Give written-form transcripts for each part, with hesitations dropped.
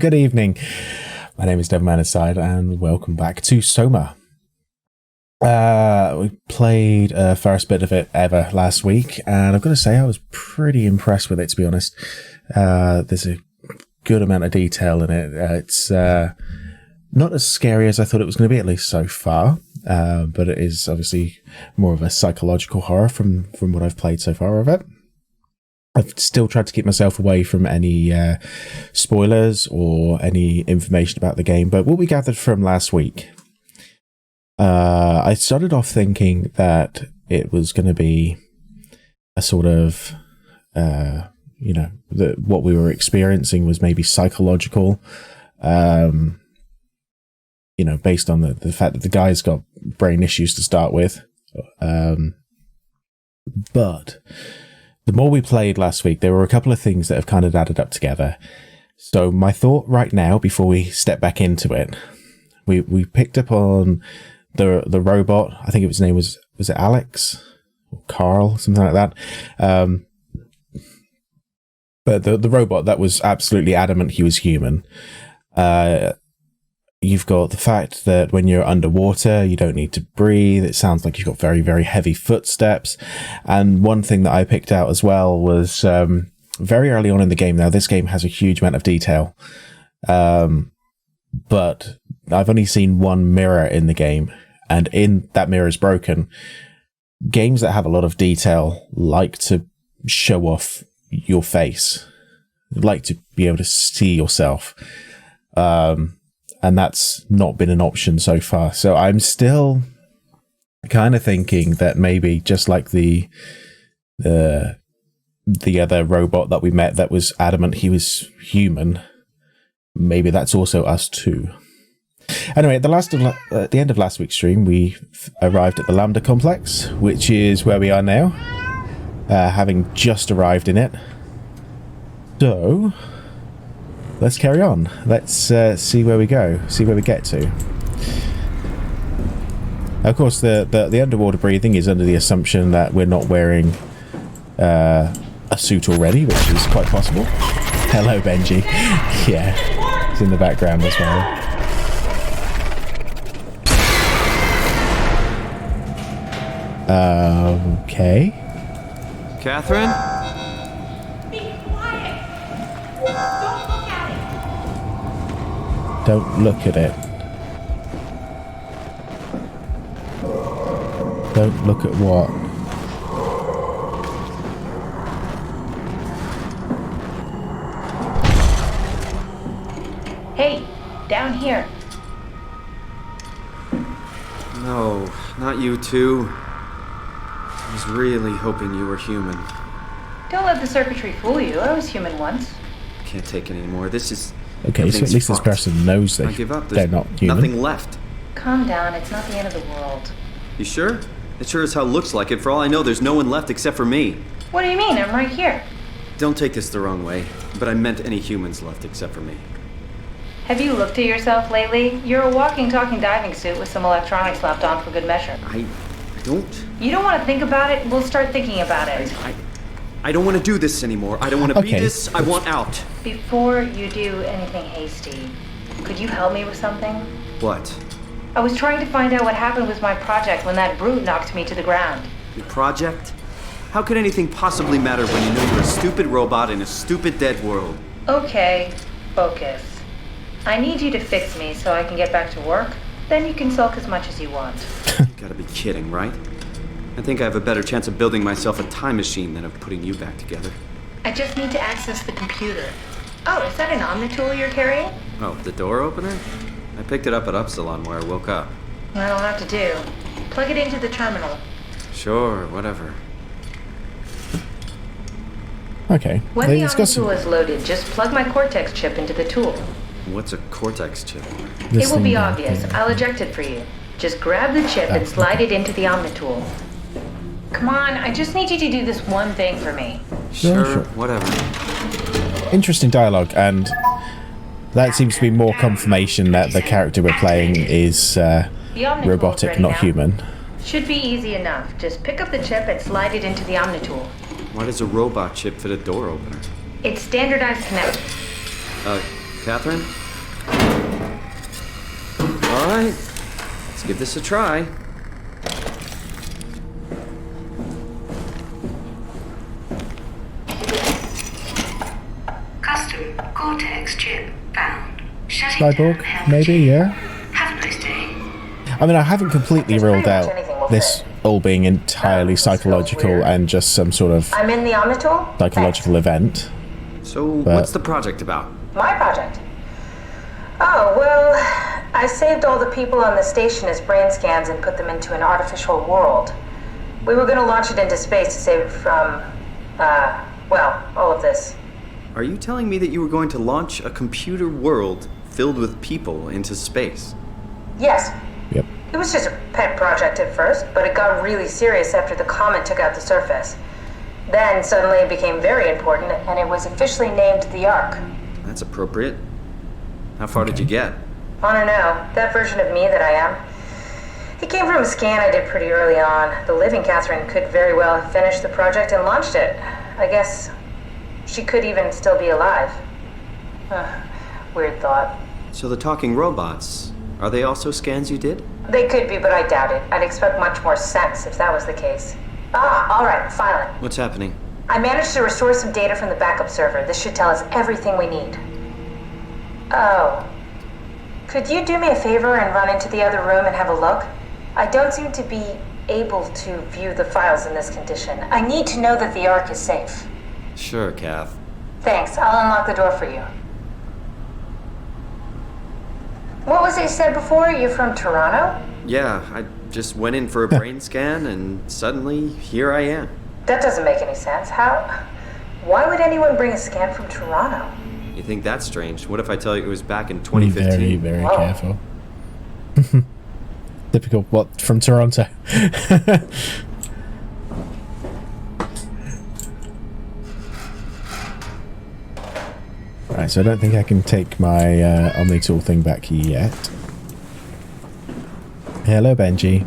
Good evening. My name is Devilman Inside, and welcome back to SOMA. We played first bit of it ever last week, and I've got to say I was pretty impressed with it, to be honest. There's a good amount of detail in it. It's not as scary as I thought it was going to be, at least so far, but it is obviously more of a psychological horror from what I've played so far of it. I've still tried to keep myself away from any spoilers or any information about the game, but what we gathered from last week, I started off thinking that it was going to be a sort of, what we were experiencing was maybe psychological, based on the fact that the guy's got brain issues to start with. But the more we played last week, there were a couple of things that have kind of added up together. So my thought right now, before we step back into it, we picked up on the robot. I think his name was it Alex or Carl, something like that. But the robot that was absolutely adamant he was human. You've got the fact that when you're underwater, you don't need to breathe. It sounds like you've got very, very heavy footsteps. And one thing that I picked out as well was very early on in the game. Now, this game has a huge amount of detail, but I've only seen one mirror in the game, and in that mirror is broken. Games that have a lot of detail like to show off your face, like to be able to see yourself. And that's not been an option so far. So I'm still kind of thinking that maybe just like the other robot that we met that was adamant he was human, maybe that's also us too. Anyway, at the end of last week's stream, we arrived at the Lambda Complex, which is where we are now, having just arrived in it. So let's carry on. Let's see where we go, see where we get to. Of course, the underwater breathing is under the assumption that we're not wearing a suit already, which is quite possible. Hello, Benji. Yeah, it's in the background as well. Okay. Catherine? Don't look at it. Don't look at what? Hey, down here. No, not you two. I was really hoping you were human. Don't let the circuitry fool you. I was human once. Can't take it anymore. This is... Okay, so at least this person knows I give up. they're not human. Nothing left. Calm down. It's not the end of the world. You sure? It sure as hell looks like it. For all I know, there's no one left except for me. What do you mean? I'm right here. Don't take this the wrong way, but I meant any humans left except for me. Have you looked at yourself lately? You're a walking, talking diving suit with some electronics slapped on for good measure. I don't... You don't want to think about it? We'll start thinking about it. I don't want to do this anymore. I don't want to be this. I want out. Before you do anything hasty, could you help me with something? What? I was trying to find out what happened with my project when that brute knocked me to the ground. Your project? How could anything possibly matter when you know you're a stupid robot in a stupid dead world? Okay, focus. I need you to fix me so I can get back to work. Then you can sulk as much as you want. You gotta be kidding, right? I think I have a better chance of building myself a time machine than of putting you back together. I just need to access the computer. Oh, is that an omnitool you're carrying? Oh, the door opener? I picked it up at Upsilon where I woke up. That'll have to do. Plug it into the terminal. Sure, whatever. Okay. When the omnitool is loaded, just plug my Cortex chip into the tool. What's a Cortex chip? It will be obvious. I'll eject it for you. Just grab the chip and slide it into the omnitool. Come on, I just need you to do this one thing for me. Sure, whatever. Interesting dialogue, and that seems to be more confirmation that the character we're playing is robotic, not human. Should be easy enough. Just pick up the chip and slide it into the omnitool. Why does a robot chip fit a door opener? It's standardized connect. Catherine? Alright, let's give this a try. Custom Cortex chip found. Shutting Cyborg, down health maybe, chain. yeah. Have a nice day. I mean, I haven't completely There's ruled pretty much out anything will this fit. all being entirely This feels psychological weird. and just some sort of I'm in the Omnitool? psychological event. So, what's the project about? My project. Oh, well, I saved all the people on the station as brain scans and put them into an artificial world. We were going to launch it into space to save it from, well, all of this. Are you telling me that you were going to launch a computer world filled with people into space? Yes, Yep. it was just a pet project at first, but it got really serious after the comet took out the surface. Then suddenly it became very important, and it was officially named the Ark. That's appropriate. How far did you get? I don't know, that version of me that I am. It came from a scan I did pretty early on. The living Catherine could very well have finished the project and launched it. I guess she could even still be alive. Weird thought. So the talking robots, are they also scans you did? They could be, but I doubt it. I'd expect much more sense if that was the case. All right, finally. What's happening? I managed to restore some data from the backup server. This should tell us everything we need. Oh. Could you do me a favor and run into the other room and have a look? I don't seem to be able to view the files in this condition. I need to know that the Ark is safe. Sure, Kath. Thanks. I'll unlock the door for you. What was it you said before? You're from Toronto? Yeah, I just went in for a brain scan and suddenly here I am. That doesn't make any sense. How? Why would anyone bring a scan from Toronto? You think that's strange? What if I tell you it was back in Be 2015? very Whoa. careful. Typical, what, from Toronto? Right, so I don't think I can take my Omnitool thing back yet. Hello, Benji.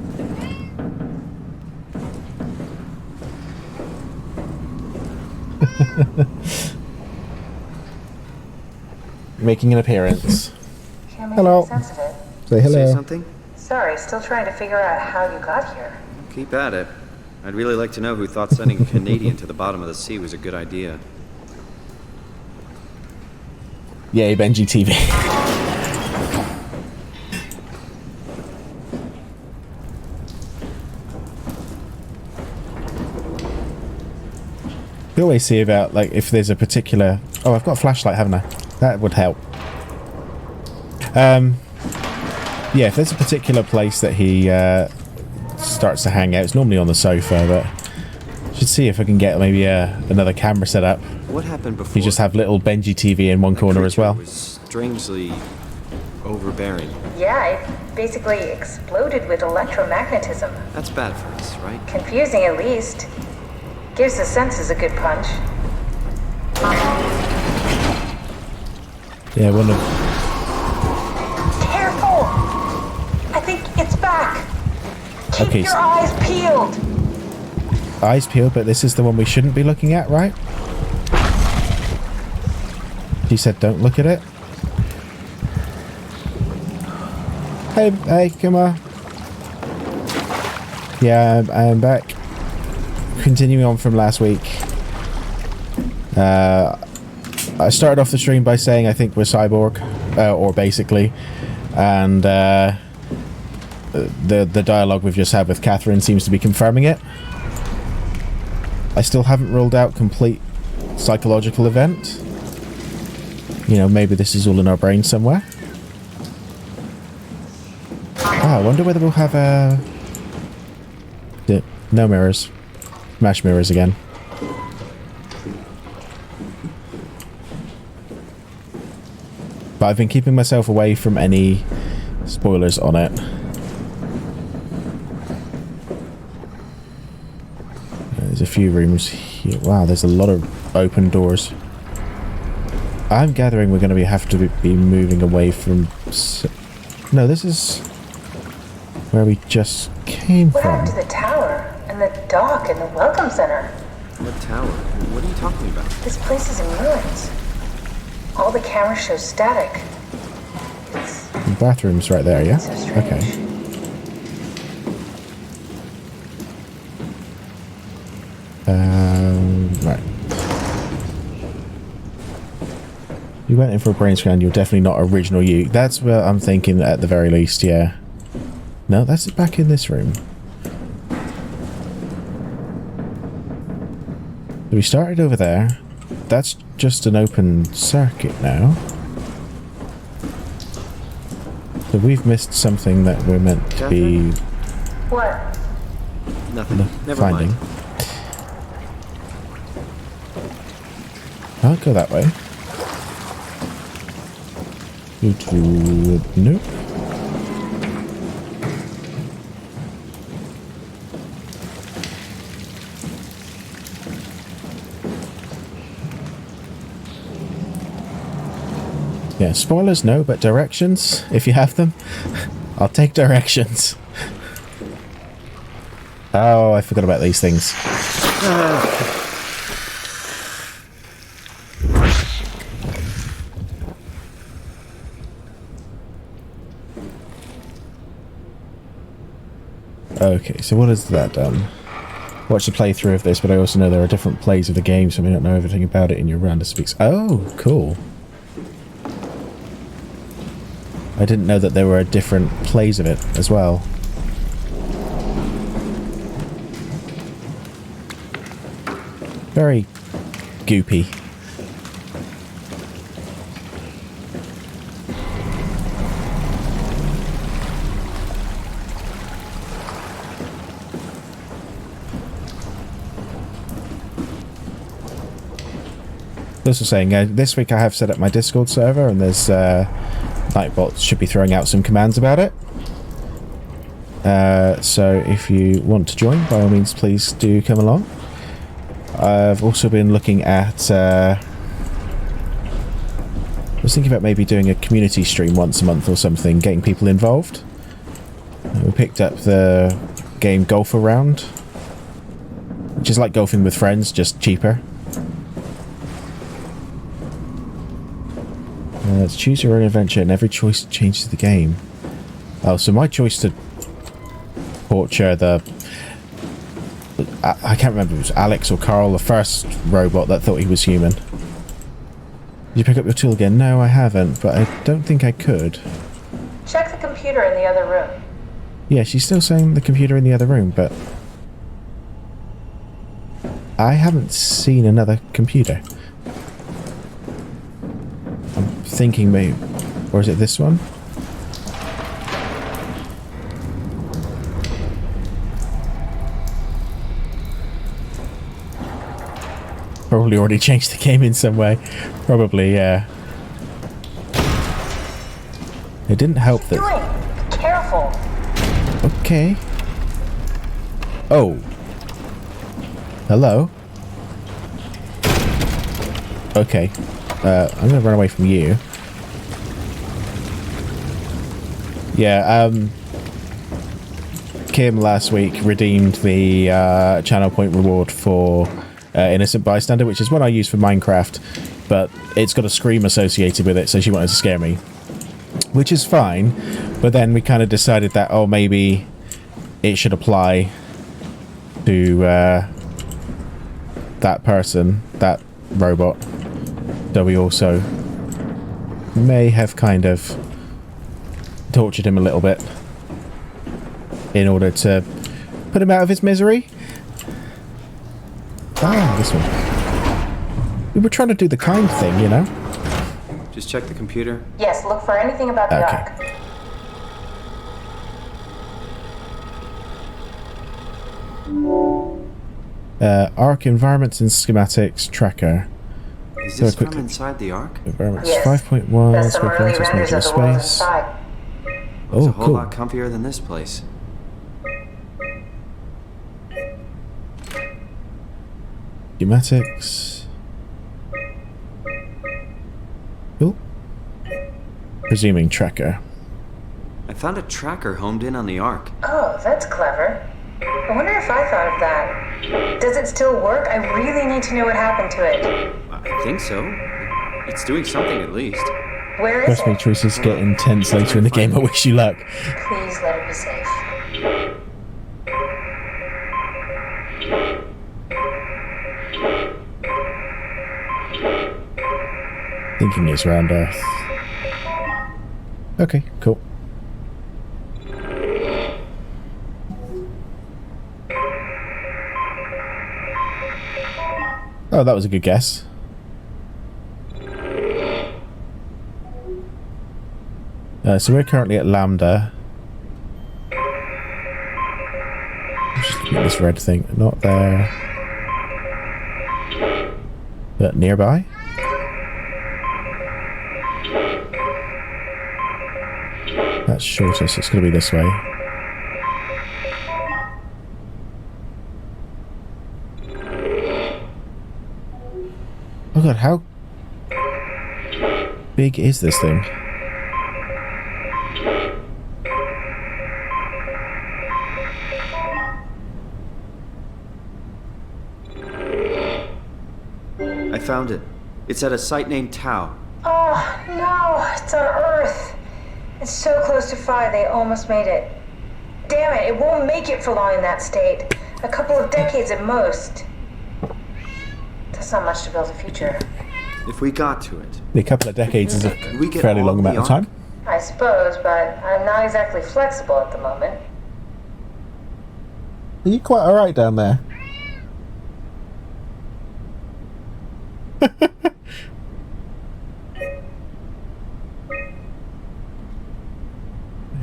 Making an appearance. Can't make Hello. any sense of it. Say hello. Say something? Sorry, still trying to figure out how you got here. Keep at it. I'd really like to know who thought sending a Canadian to the bottom of the sea was a good idea. Yay, Benji TV. You always see about, like, if there's a particular... Oh, I've got a flashlight, haven't I? That would help. Yeah, if there's a particular place that he starts to hang out, it's normally on the sofa, but... Should see if I can get maybe another camera set up. What happened before? You just have little Benji TV in one corner as well. It was strangely overbearing. Yeah, it basically exploded with electromagnetism. That's bad for us, right? Confusing at least. Gives the senses a good punch. Yeah, one of... Careful! I think it's back! Keep Okay, your so- eyes peeled! Eyes peeled, but this is the one we shouldn't be looking at, right? She said don't look at it. Hey, come on. Yeah, I am back. Continuing on from last week. I started off the stream by saying I think we're cyborg, or basically, and the dialogue we've just had with Catherine seems to be confirming it. I still haven't ruled out complete psychological event. You know, maybe this is all in our brain somewhere. Ah, I wonder whether we'll have no mirrors. Smash mirrors again. But I've been keeping myself away from any spoilers on it. There's a few rooms here. Wow, there's a lot of open doors. I'm gathering we're going to have to be moving away from... No, this is where we just came What from. happened to the tower, and the dock, and the welcome center? What tower? What are you talking about? This place is in ruins. All the cameras show static. The bathroom's right there, yeah? So strange. Okay. Right. You went in for a brain scan, you're definitely not original you. That's what I'm thinking at the very least, yeah. No, that's back in this room. So we started over there. That's just an open circuit now. So we've missed something that we're meant to be... What? Nothing. Never finding. mind. I'll go that way. Nope. Yeah, spoilers no, but directions, if you have them. I'll take directions. Oh, I forgot about these things. Okay, so what has that done? Watch the playthrough of this, but I also know there are different plays of the game, so I may not know everything about it in your random speaks. Oh, cool. I didn't know that there were different plays of it as well. Very goopy. This was saying, this week I have set up my Discord server, and there's Nightbot should be throwing out some commands about it. So if you want to join, by all means, please do come along. I've also been looking at... I was thinking about maybe doing a community stream once a month or something, getting people involved. We picked up the game Golf Around, which is like golfing with friends, just cheaper. Let's choose your own adventure, and every choice changes the game. Oh, so my choice to torture the... I can't remember if it was Alex or Carl, the first robot that thought he was human. Did you pick up your tool again? No, I haven't, but I don't think I could. Check the computer in the other room. Yeah, she's still saying the computer in the other room, but... I haven't seen another computer. I'm thinking maybe... Or is it this one? Probably already changed the game in some way. Probably, yeah. It didn't help that... Be careful. Okay. Oh. Hello? Okay. I'm gonna run away from you. Yeah, Kim last week redeemed the channel point reward for Innocent Bystander, which is one I use for Minecraft, but it's got a scream associated with it, so she wanted to scare me. Which is fine, but then we kind of decided that, oh, maybe it should apply to that person, that robot. So we also may have kind of tortured him a little bit in order to put him out of his misery. Ah, this one. We were trying to do the kind thing, you know? Just check the computer. Yes, look for anything about the Okay. Ark. Arc environments and schematics tracker. Is So this quick- from inside the Ark? Environments Yes. 5.1, That's some square early kilometers, renders major of the world space. inside. It's a Oh, whole cool. lot comfier than this place. Schematics. Cool. Presuming tracker. I found a tracker homed in on the Ark. Oh, that's clever. I wonder if I thought of that. Does it still work? I really need to know what happened to it. I think so. It's doing something at least. Where is Trust me, it? choices get intense later in the game. I wish you luck. Please let it be safe. Thinking it's around Earth. Okay, cool. Oh, that was a good guess. So we're currently at Lambda. Just looking at this red thing. Not there. But nearby? That's shorter, so it's going to be this way. Oh god, how big is this thing? I found it. It's at a site named Tau. Oh, no, it's on Earth. It's so close to Phi, they almost made it. Damn it, it won't make it for long in that state. A couple of decades at most. That's not much to build a future. If we got to it. A couple of decades is a Could we get fairly all long of the amount of Ark? time. I suppose, but I'm not exactly flexible at the moment. Are you quite alright down there?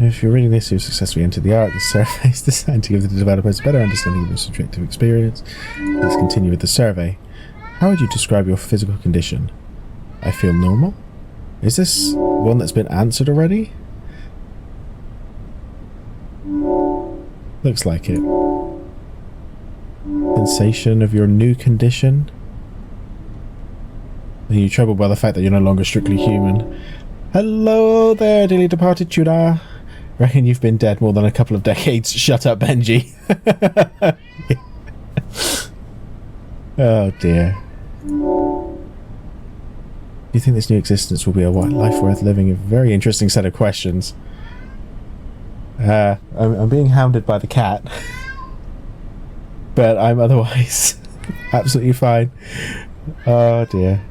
If you're reading this, you've successfully entered the Ark. The survey is designed to give the developers a better understanding of your subjective experience. Let's continue with the survey. How would you describe your physical condition? I feel normal? Is this one that's been answered already? Looks like it. Sensation of your new condition? Are you troubled by the fact that you're no longer strictly human? Hello there, dearly departed Tuna. Reckon you've been dead more than a couple of decades. Shut up, Benji. Oh dear. Do you think this new existence will be a life worth living? A very interesting set of questions. I'm being hounded by the cat. But I'm otherwise absolutely fine. Oh dear.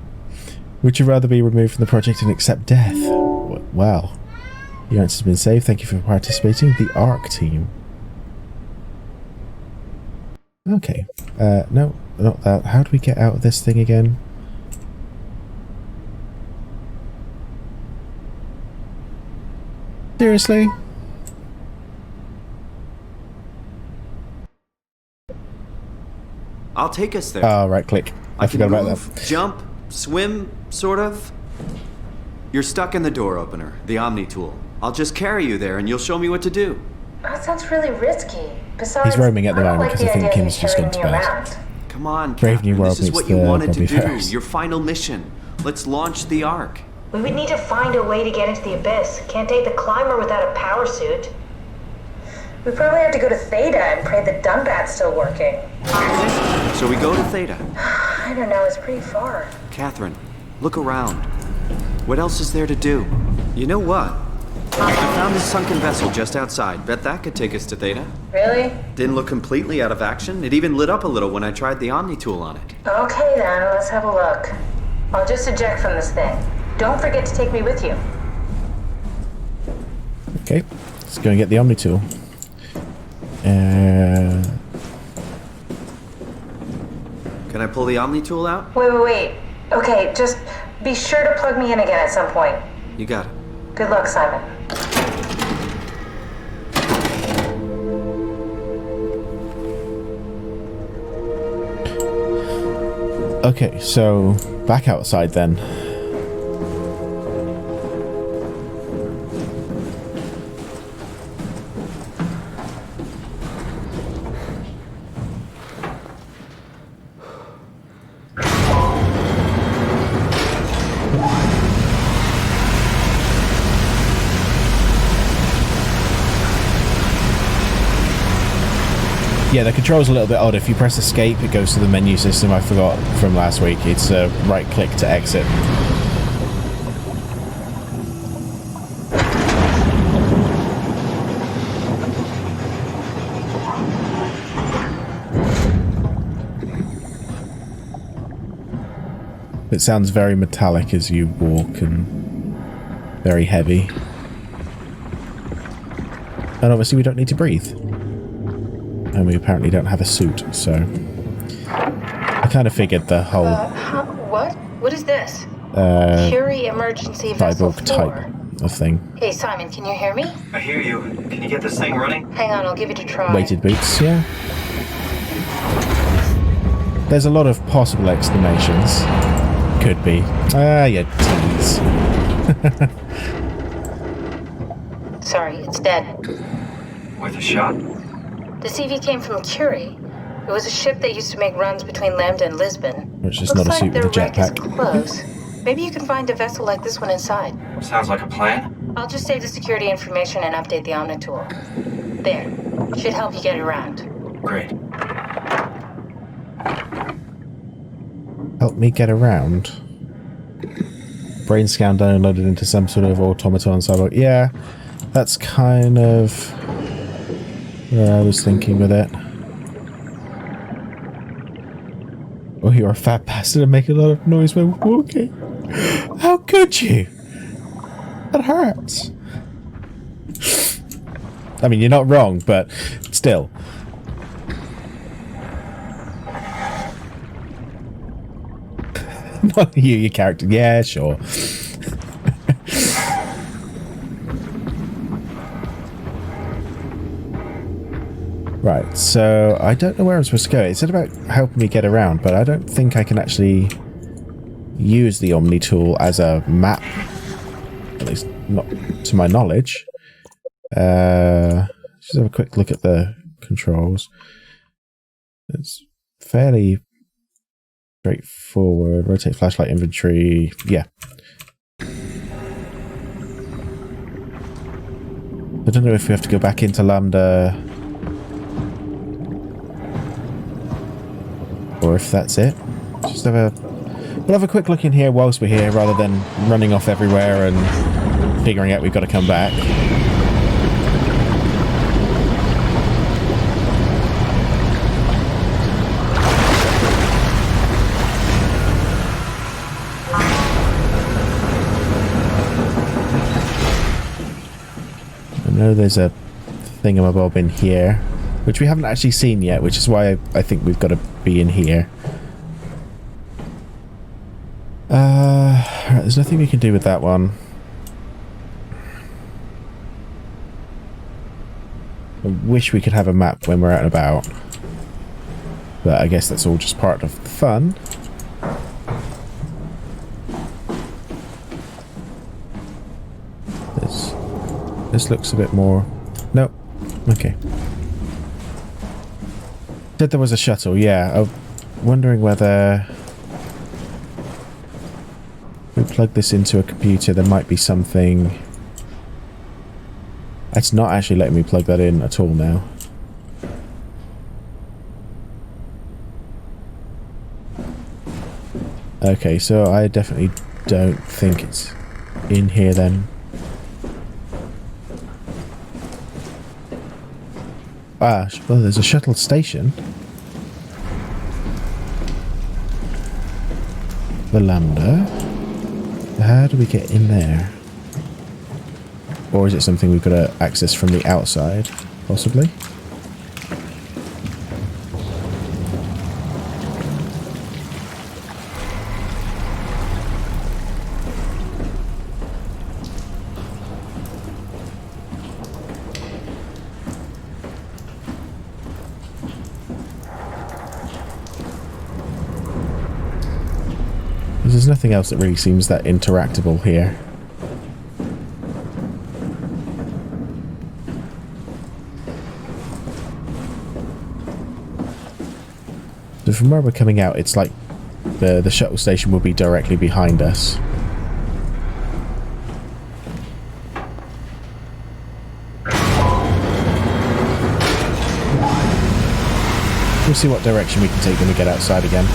Would you rather be removed from the project and accept death? Well, your answer's been saved. Thank you for participating. The ARC team. Okay. No, not that. How do we get out of this thing again? Seriously? I'll take us there. Oh, right click. I can forgot about move, that. jump, swim, sort of. You're stuck in the door opener, the Omni tool. I'll just carry you there and you'll show me what to do. That sounds really risky. Besides, He's roaming at the I don't moment like because I the think idea Kim's of just gone to carrying me bed. around. Come on, Brave New Catherine, World this is meets what you the wanted to Bobby do. Harris. Your final mission. Let's launch the Ark. We would need to find a way to get into the Abyss. Can't take the climber without a power suit. We probably have to go to Theta and pray the Dunbat's still working. So we go to Theta. I don't know, it's pretty far. Catherine, look around. What else is there to do? You know what? I found this sunken vessel just outside. Bet that could take us to Theta. Really? Didn't look completely out of action. It even lit up a little when I tried the Omni tool on it. Okay then, let's have a look. I'll just eject from this thing. Don't forget to take me with you. Okay, let's go and get the Omni tool. Can I pull the Omni tool out? Wait. Okay, just be sure to plug me in again at some point. You got it. Good luck, Simon. Okay, so back outside then. Yeah, the control's a little bit odd. If you press escape, it goes to the menu system I forgot from last week. It's right click to exit. It sounds very metallic as you walk and very heavy. And obviously we don't need to breathe. And we apparently don't have a suit, so... I kind of figured the whole... What? What is this? Curie Emergency Vessel 4. Type of thing. Hey, Simon, can you hear me? I hear you. Can you get this thing running? Hang on, I'll give it a try. Weighted boots, yeah. There's a lot of possible explanations. Could be. Yeah, tease. Sorry, it's dead. Worth a shot? The CV came from Curie. It was a ship that used to make runs between Lambda and Lisbon. Which is not a suit with a Looks like their wreck jetpack. is close. Maybe you can find a vessel like this one inside. Sounds like a plan. I'll just save the security information and update the Omni tool. There. Should help you get around. Great. Help me get around. Brain scan downloaded into some sort of automaton cyborg. Yeah, that's kind of where I was thinking with it. Oh, you're a fat bastard and make a lot of noise when walking. How could you? That hurts. I mean, you're not wrong, but still. Not you, your character. Yeah, sure. Right, so I don't know where I'm supposed to go. It said about helping me get around, but I don't think I can actually use the Omni tool as a map. At least not to my knowledge. Just have a quick look at the controls. It's fairly straightforward. Rotate flashlight inventory. Yeah. I don't know if we have to go back into Lambda or if that's it. Just have a... We'll have a quick look in here whilst we're here rather than running off everywhere and figuring out we've got to come back. I know there's a thingamabob in here, which we haven't actually seen yet, which is why I think we've got to be in here. Right, there's nothing we can do with that one. I wish we could have a map when we're out and about. But I guess that's all just part of the fun. This looks a bit more... Nope. Okay. Said there was a shuttle, yeah. I'm wondering whether... we plug this into a computer, there might be something... It's not actually letting me plug that in at all now. Okay, so I definitely don't think it's in here then. Ah, well, there's a shuttle station. The Lambda. How do we get in there? Or is it something we've got to access from the outside, possibly? There's nothing else that really seems that interactable here. So from where we're coming out, it's like the shuttle station will be directly behind us. We'll see what direction we can take when we get outside again.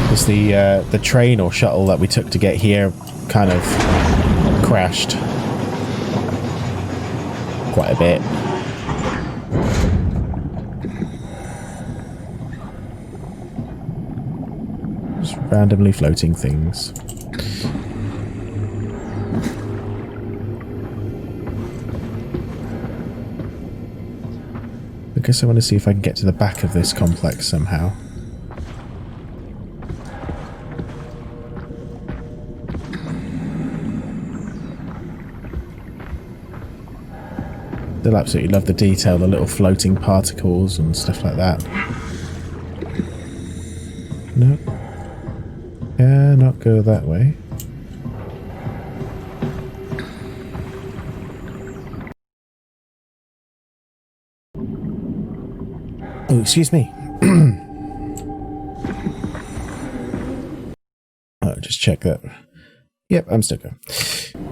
Because the train or shuttle that we took to get here kind of crashed. quite a bit. Just randomly floating things. I guess I want to see if I can get to the back of this complex somehow. Still absolutely love the detail, the little floating particles and stuff like that. Nope. Cannot go that way. Oh, excuse me. Oh, just check that. Yep, I'm still going.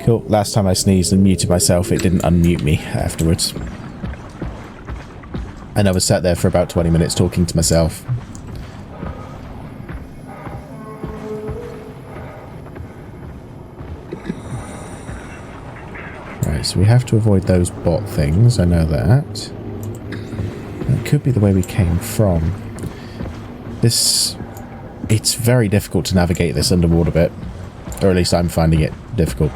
Cool. Last time I sneezed and muted myself, it didn't unmute me afterwards. And I was sat there for about 20 minutes talking to myself. Right, so we have to avoid those bot things. I know that. That could be the way we came from. This... It's very difficult to navigate this underwater bit. Or at least I'm finding it difficult.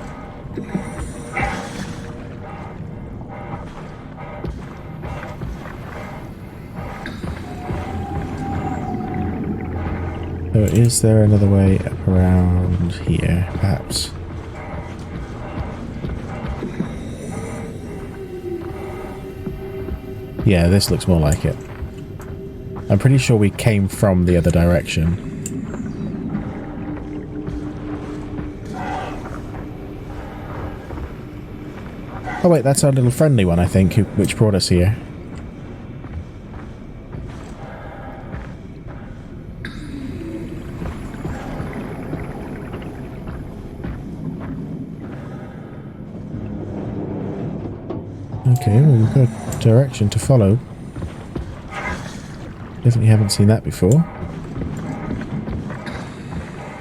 So is there another way up around here, perhaps? Yeah, this looks more like it. I'm pretty sure we came from the other direction. Oh wait, that's our little friendly one, I think, which brought us here. Okay, well, we've got a direction to follow. Definitely haven't seen that before.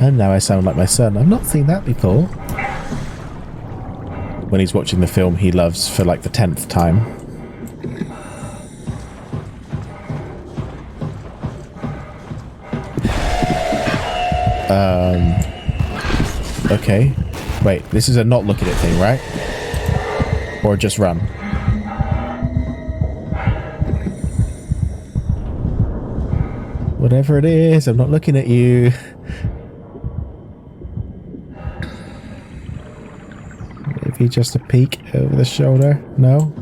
And now I sound like my son. I've not seen that before. When he's watching the film he loves for like the 10th time. Okay. Wait, this is a not look at it thing, right? Or just run? Whatever it is, I'm not looking at you. Maybe just a peek over the shoulder? No?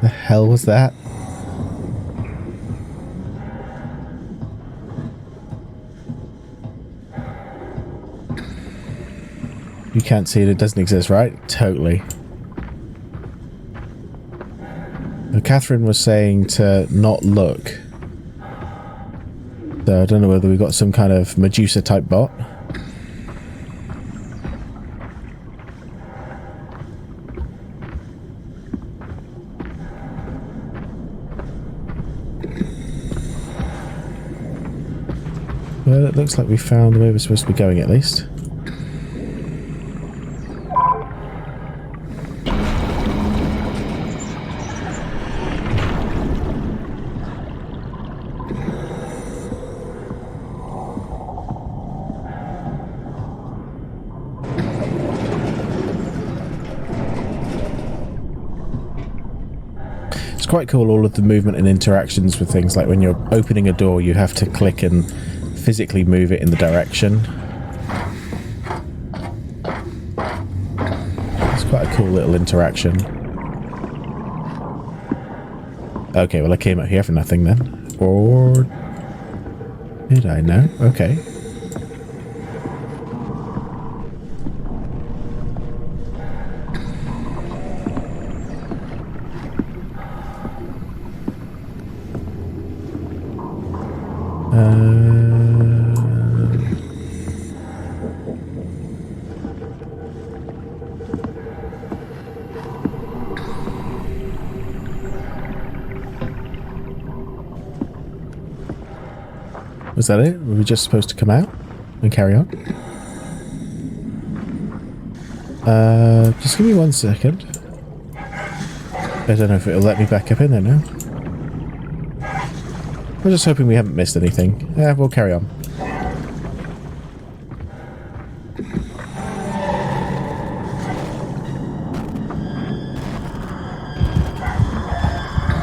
The hell was that? You can't see it, it doesn't exist, right? Totally. Catherine was saying to not look. So I don't know whether we got some kind of Medusa type bot. Well, it looks like we found the way we're supposed to be going at least. It's quite cool, all of the movement and interactions with things, like when you're opening a door you have to click and physically move it in the direction. It's quite a cool little interaction. Okay, well I came up here for nothing then. Or did I? No? Okay. Was that it? Were we just supposed to come out and carry on? Just give me 1 second. I don't know if it'll let me back up in there now. I'm just hoping we haven't missed anything. Yeah, we'll carry on.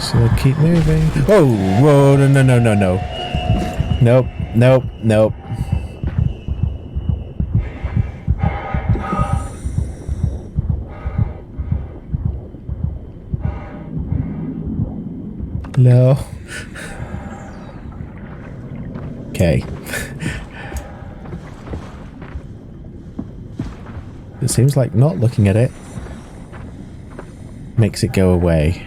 So keep moving. Oh, whoa, no, no, no, no, no. Nope, nope, nope. No. Okay. It seems like not looking at it makes it go away.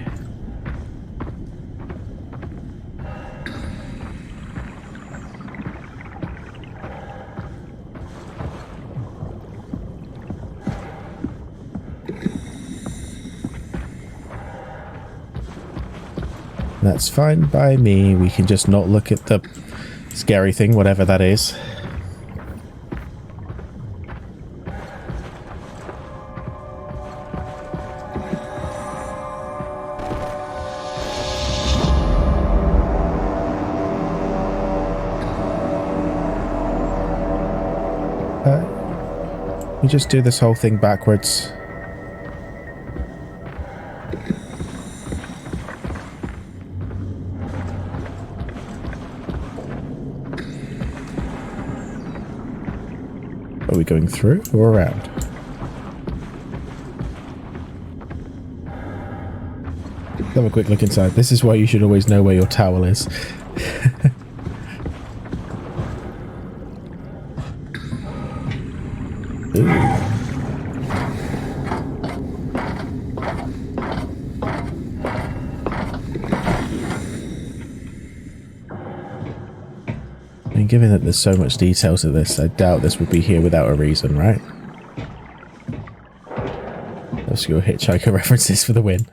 That's fine by me. We can just not look at the scary thing, whatever that is. We just do this whole thing backwards. Are we going through or around? Let's have a quick look inside. This is why you should always know where your towel is. Ooh. I mean, given that there's so much detail to this, I doubt this would be here without a reason, right? Obscure hitchhiker references for the win.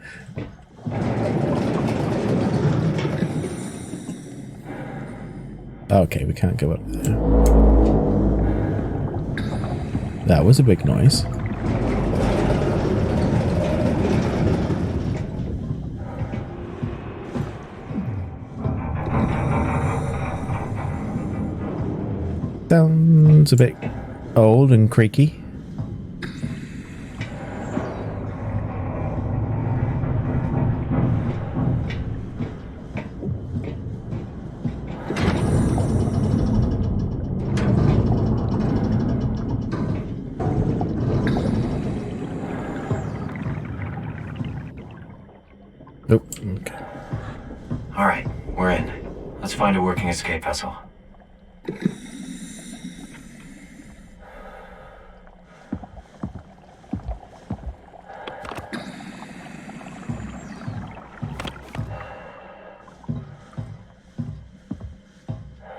Okay, we can't go up there. That was a big noise. Sounds a bit old and creaky. Oh, okay. All right, we're in. Let's find a working escape vessel.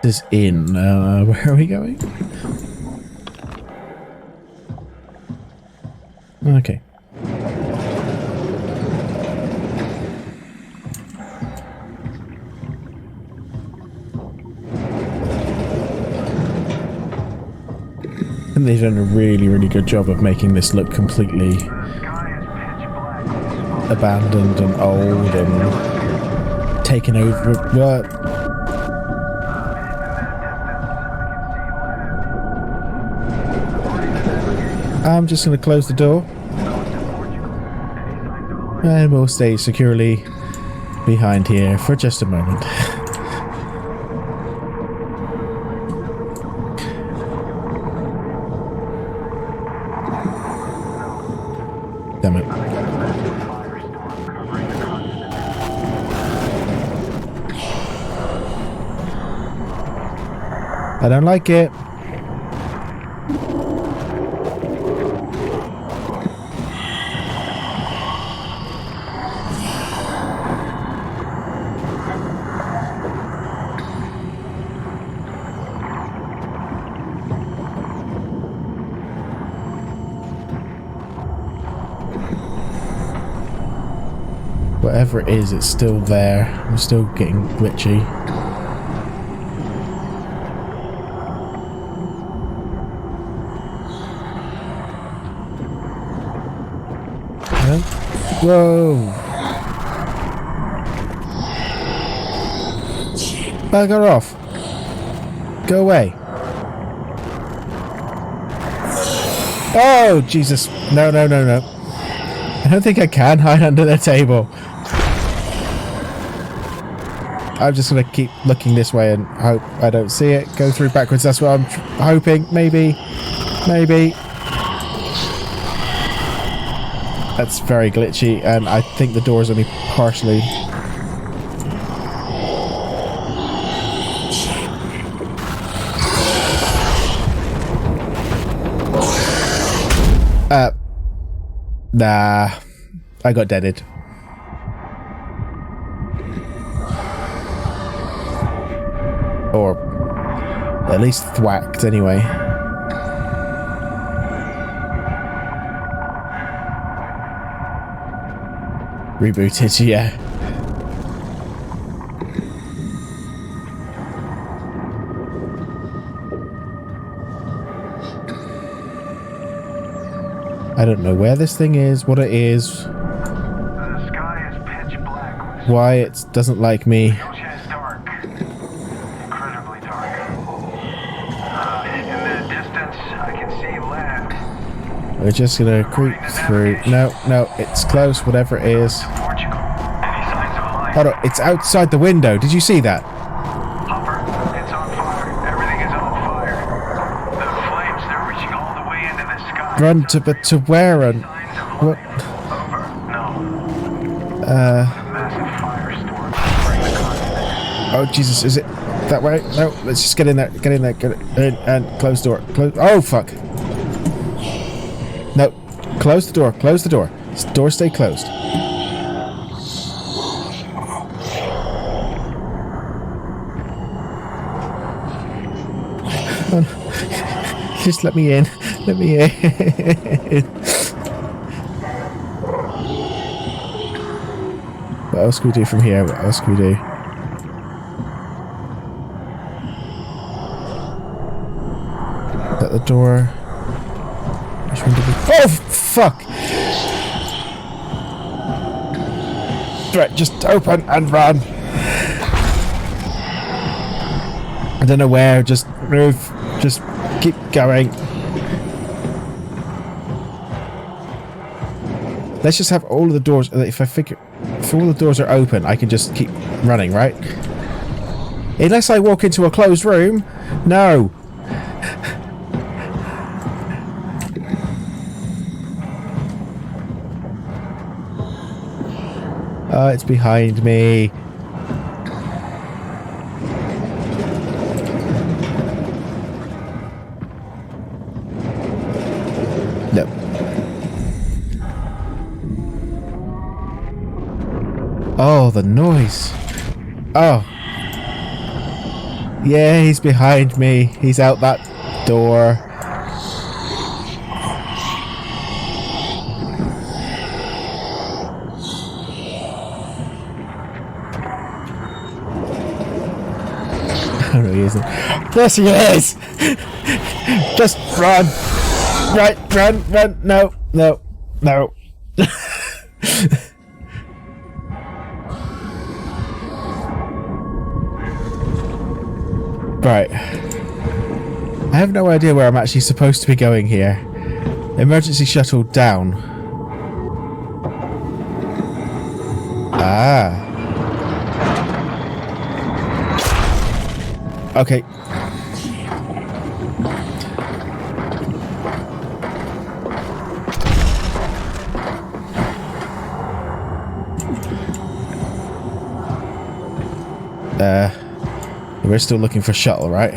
This is in. Where are we going? Okay. And they've done a really, really good job of making this look completely abandoned and old and taken over. What? I'm just going to close the door. And we'll stay securely behind here for just a moment. Damn it. I don't like it. Whatever it is, it's still there. I'm still getting glitchy. Whoa. Bugger off. Go away. Oh, Jesus. No, no, no, no. I don't think I can hide under the table. I'm just going to keep looking this way and hope I don't see it. Go through backwards. That's what I'm hoping. Maybe. Maybe. That's very glitchy, and I think the door is only partially... Nah. I got deaded. Or at least thwacked, anyway. Rebooted, yeah. I don't know where this thing is, what it is. The sky is pitch black. Why it doesn't like me. The ocean is dark. Incredibly dark. In the distance, I can see land. We're just gonna creep through. No, no, it's close, whatever it is. Portugal. Any signs of life? Hold on, it's outside the window. Did you see that? Hopper, it's on fire. Everything is on fire. The flames, they're reaching all the way into the sky. Run to, but to where and what? Over. No. A massive firestorm covering the continent. Oh Jesus, is it that way? No, let's just get in there. Get in there. Get in and close the door. Close. Oh fuck! No, close the door. Close the door. This door stay closed. Just let me in. Let me in. What else can we do from here? What else can we do? At the door. Which one did we... Oh, fuck! Right, just open and run. I don't know where, just move. Just keep going. Let's just have all of the doors. If all the doors are open, I can just keep running, right? Unless I walk into a closed room. No. Oh, it's behind me. No. Oh, the noise. Oh. Yeah, he's behind me. He's out that door. Oh, no, he isn't. Yes, he is! Just run! Right, run, run! No, no, no. Right. I have no idea where I'm actually supposed to be going here. Emergency shuttle down. Ah. Okay. We're still looking for shuttle, right?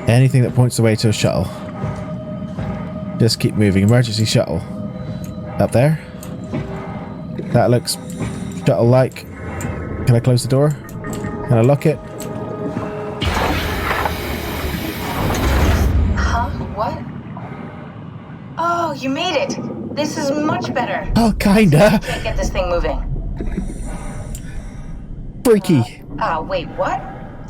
Anything that points the way to a shuttle. Just keep moving. Emergency shuttle. Up there. That looks shuttle-like. Can I close the door? Can I lock it? Huh? What? Oh, you made it! This is much better. Oh, kinda. Can't get this thing moving. Freaky. Wait, what?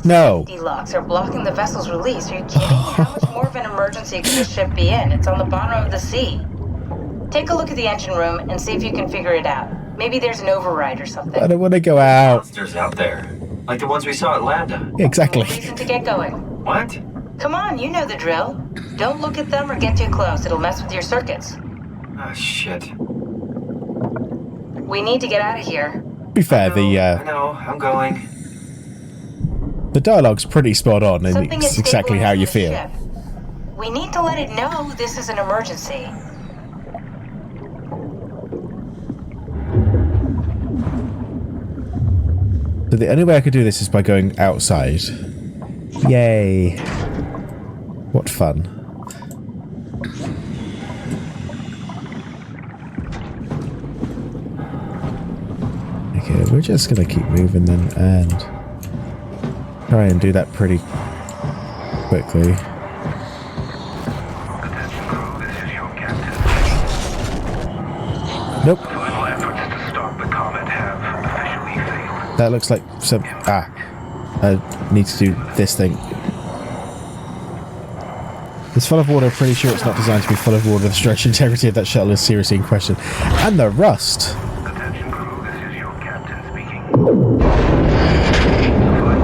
No. Safety locks are blocking the vessel's release. Are you kidding? How much more of an emergency could this ship be in? It's on the bottom of the sea. Take a look at the engine room and see if you can figure it out. Maybe there's an override or something. I don't want to go out. Monsters out there. Like the ones we saw at Lambda. Exactly. Reason to get going. What? Come on, you know the drill. Don't look at them or get too close. It'll mess with your circuits. Ah, shit. We need to get out of here. To be fair, I know, I'm going. the dialogue's pretty spot on, and Something it's is exactly how you stabilizing feel. the ship. We need to let it know this is an emergency. So the only way I could do this is by going outside. Yay. What fun. Okay, we're just gonna keep moving then and try and do that pretty quickly. Attention crew, this is your captain. Nope. Final efforts to stop the comet have officially failed. That looks like some... Ah. I need to do this thing. It's full of water. Pretty sure it's not designed to be full of water. The structural integrity of that shuttle is seriously in question. And the rust. Attention crew, this is your captain speaking. Final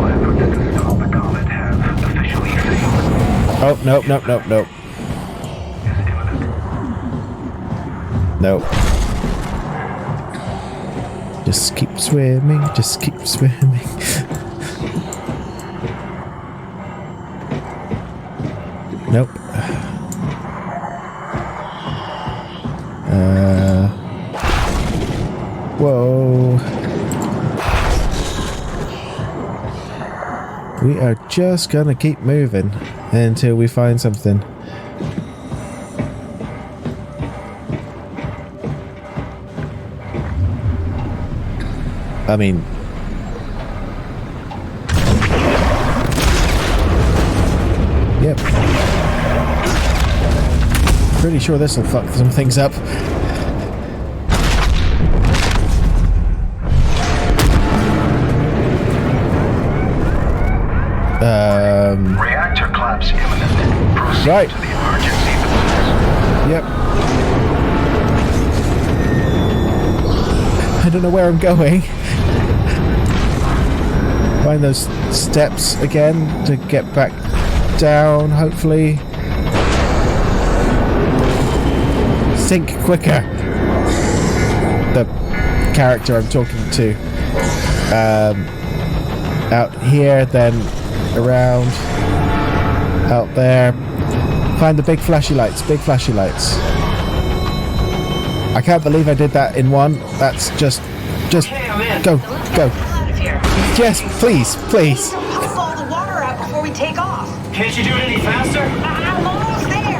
efforts to stop the comet have officially failed. Oh, nope, nope, nope, nope. Is imminent. Nope. Just keep swimming. Just keep swimming. Nope. Whoa. We are just gonna keep moving until we find something. I mean... Yep. Pretty sure this will fuck some things up. Reactor collapse imminent. Proceed Right. to the emergency position. Yep. I don't know where I'm going. Find those steps again to get back down, hopefully. Think quicker. The character I'm talking to. Out here, then around. Out there. Find the big flashy lights. Big flashy lights. I can't believe I did that in one. That's just Okay, I'm in. go, go. Out of here. Yes, please, please. Pump all the water out before we take off. Can't you do it any faster? I'm almost there.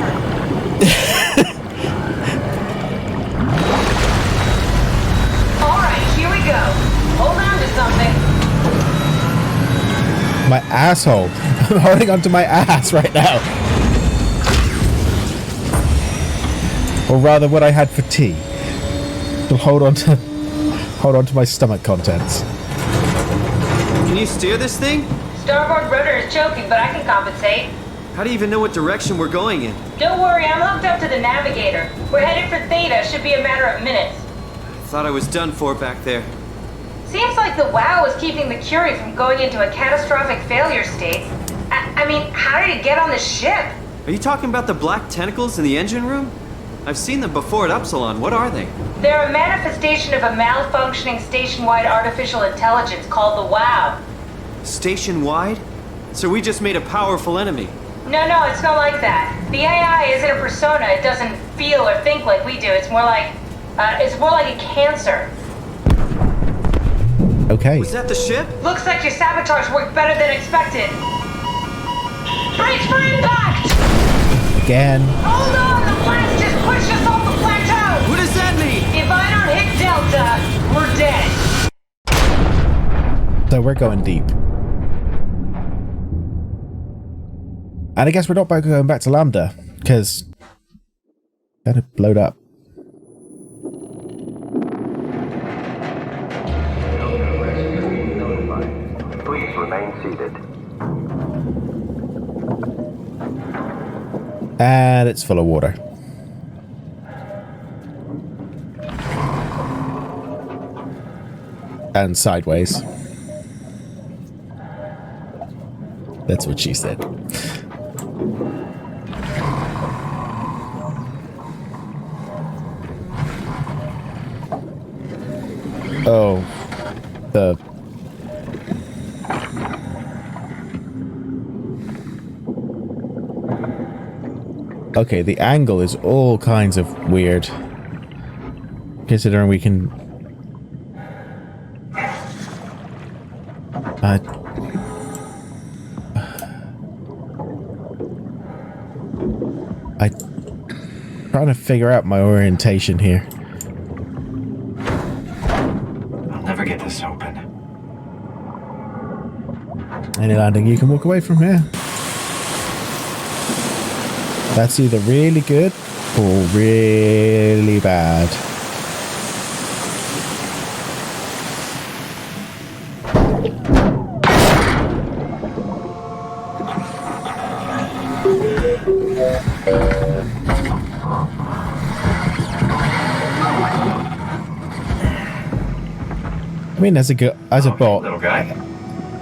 All right, here we go. Hold on to something. My asshole. I'm holding onto my ass right now. Or rather, what I had for tea. To hold on to my stomach contents. Can you steer this thing? Starboard rudder is choking, but I can compensate. How do you even know what direction we're going in? Don't worry, I'm hooked up to the navigator. We're headed for Theta. Should be a matter of minutes. I thought I was done for back there. Seems like the WOW is keeping the Curie from going into a catastrophic failure state. I mean, how did it get on the ship? Are you talking about the black tentacles in the engine room? I've seen them before at Upsilon. What are they? They're a manifestation of a malfunctioning station-wide artificial intelligence called the WOW. Station-wide? So we just made a powerful enemy. No, it's not like that. The AI isn't a persona. It doesn't feel or think like we do. It's more like a cancer. Okay. Was that the ship? Looks like your sabotage worked better than expected. Brace for impact! Again. Hold on, the blast just pushed us off the plateau! What does that mean? If I don't hit Delta, we're dead. So we're going deep. And I guess we're not going back to Lambda, because kind of blowed up. Please remain seated. And it's full of water. And sideways. That's what she said. Oh. Okay, the angle is all kinds of weird. Considering we can... I'm trying to figure out my orientation here. I'll never get this open. Any landing you can walk away from here. That's either really good or really bad. I mean, as a bot, Little guy.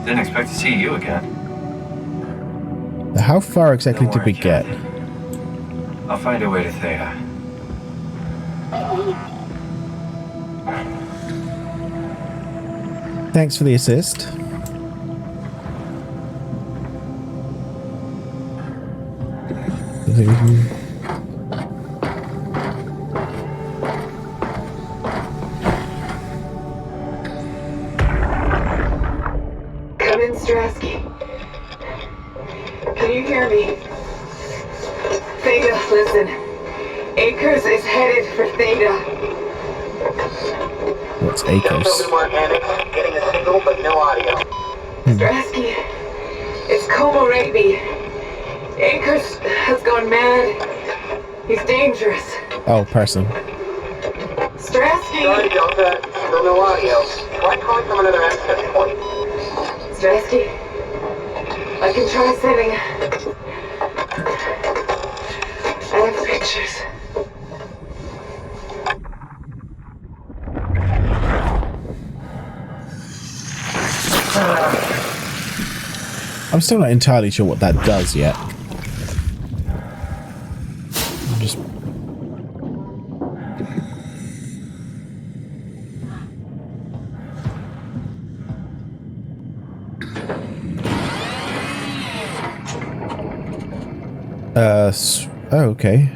Didn't expect to see you again. how far exactly did we get? I'll find a way to Theta. Thanks for the assist. Come in, Strasky. Can you hear me? Theta, listen. Akers is headed for Theta. What's Akers? Getting a signal but no audio. Strasky, it's Komorebi. Akers has gone mad. He's dangerous. Oh, person. Strasky! Sorry, Delta. Still no audio. Try calling from another access point. Strasky, I can try setting. I have pictures. I'm still not entirely sure what that does yet. I'm just... oh, okay.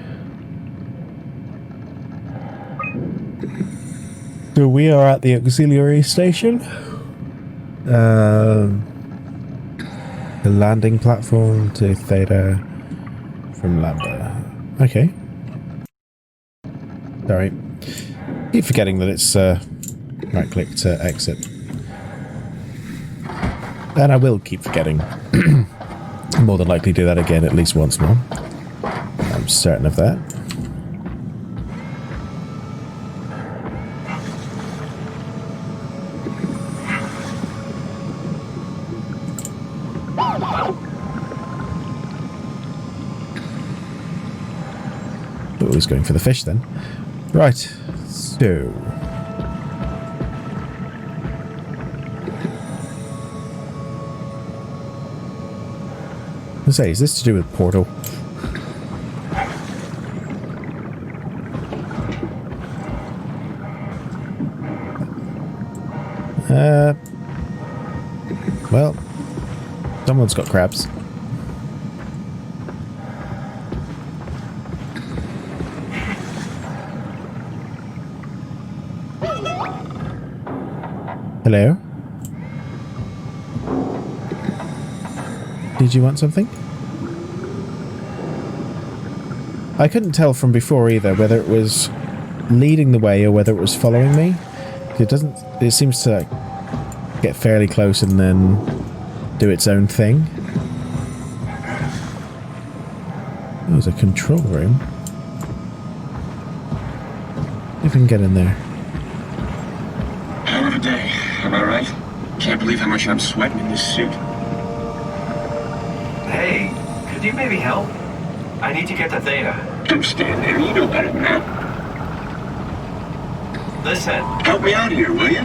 So we are at the auxiliary station. The landing platform to Theta from Lambda. Okay. Sorry. Keep forgetting that it's right click to exit. And I will keep forgetting. More than likely do that again at least once more. I'm certain of that. Oh, he's going for the fish then. Right, so... I say, is this to do with Portal? Well, someone's got crabs. Hello? Did you want something? I couldn't tell from before either whether it was leading the way or whether it was following me. It seems to get fairly close and then do its own thing. Oh, there's a control room. See if we can get in there. Hell of a day, am I right? Can't believe how much I'm sweating in this suit. Hey, could you maybe help? I need to get to Theta. Don't stand there, you know better than that. Listen. Help me out here, will you?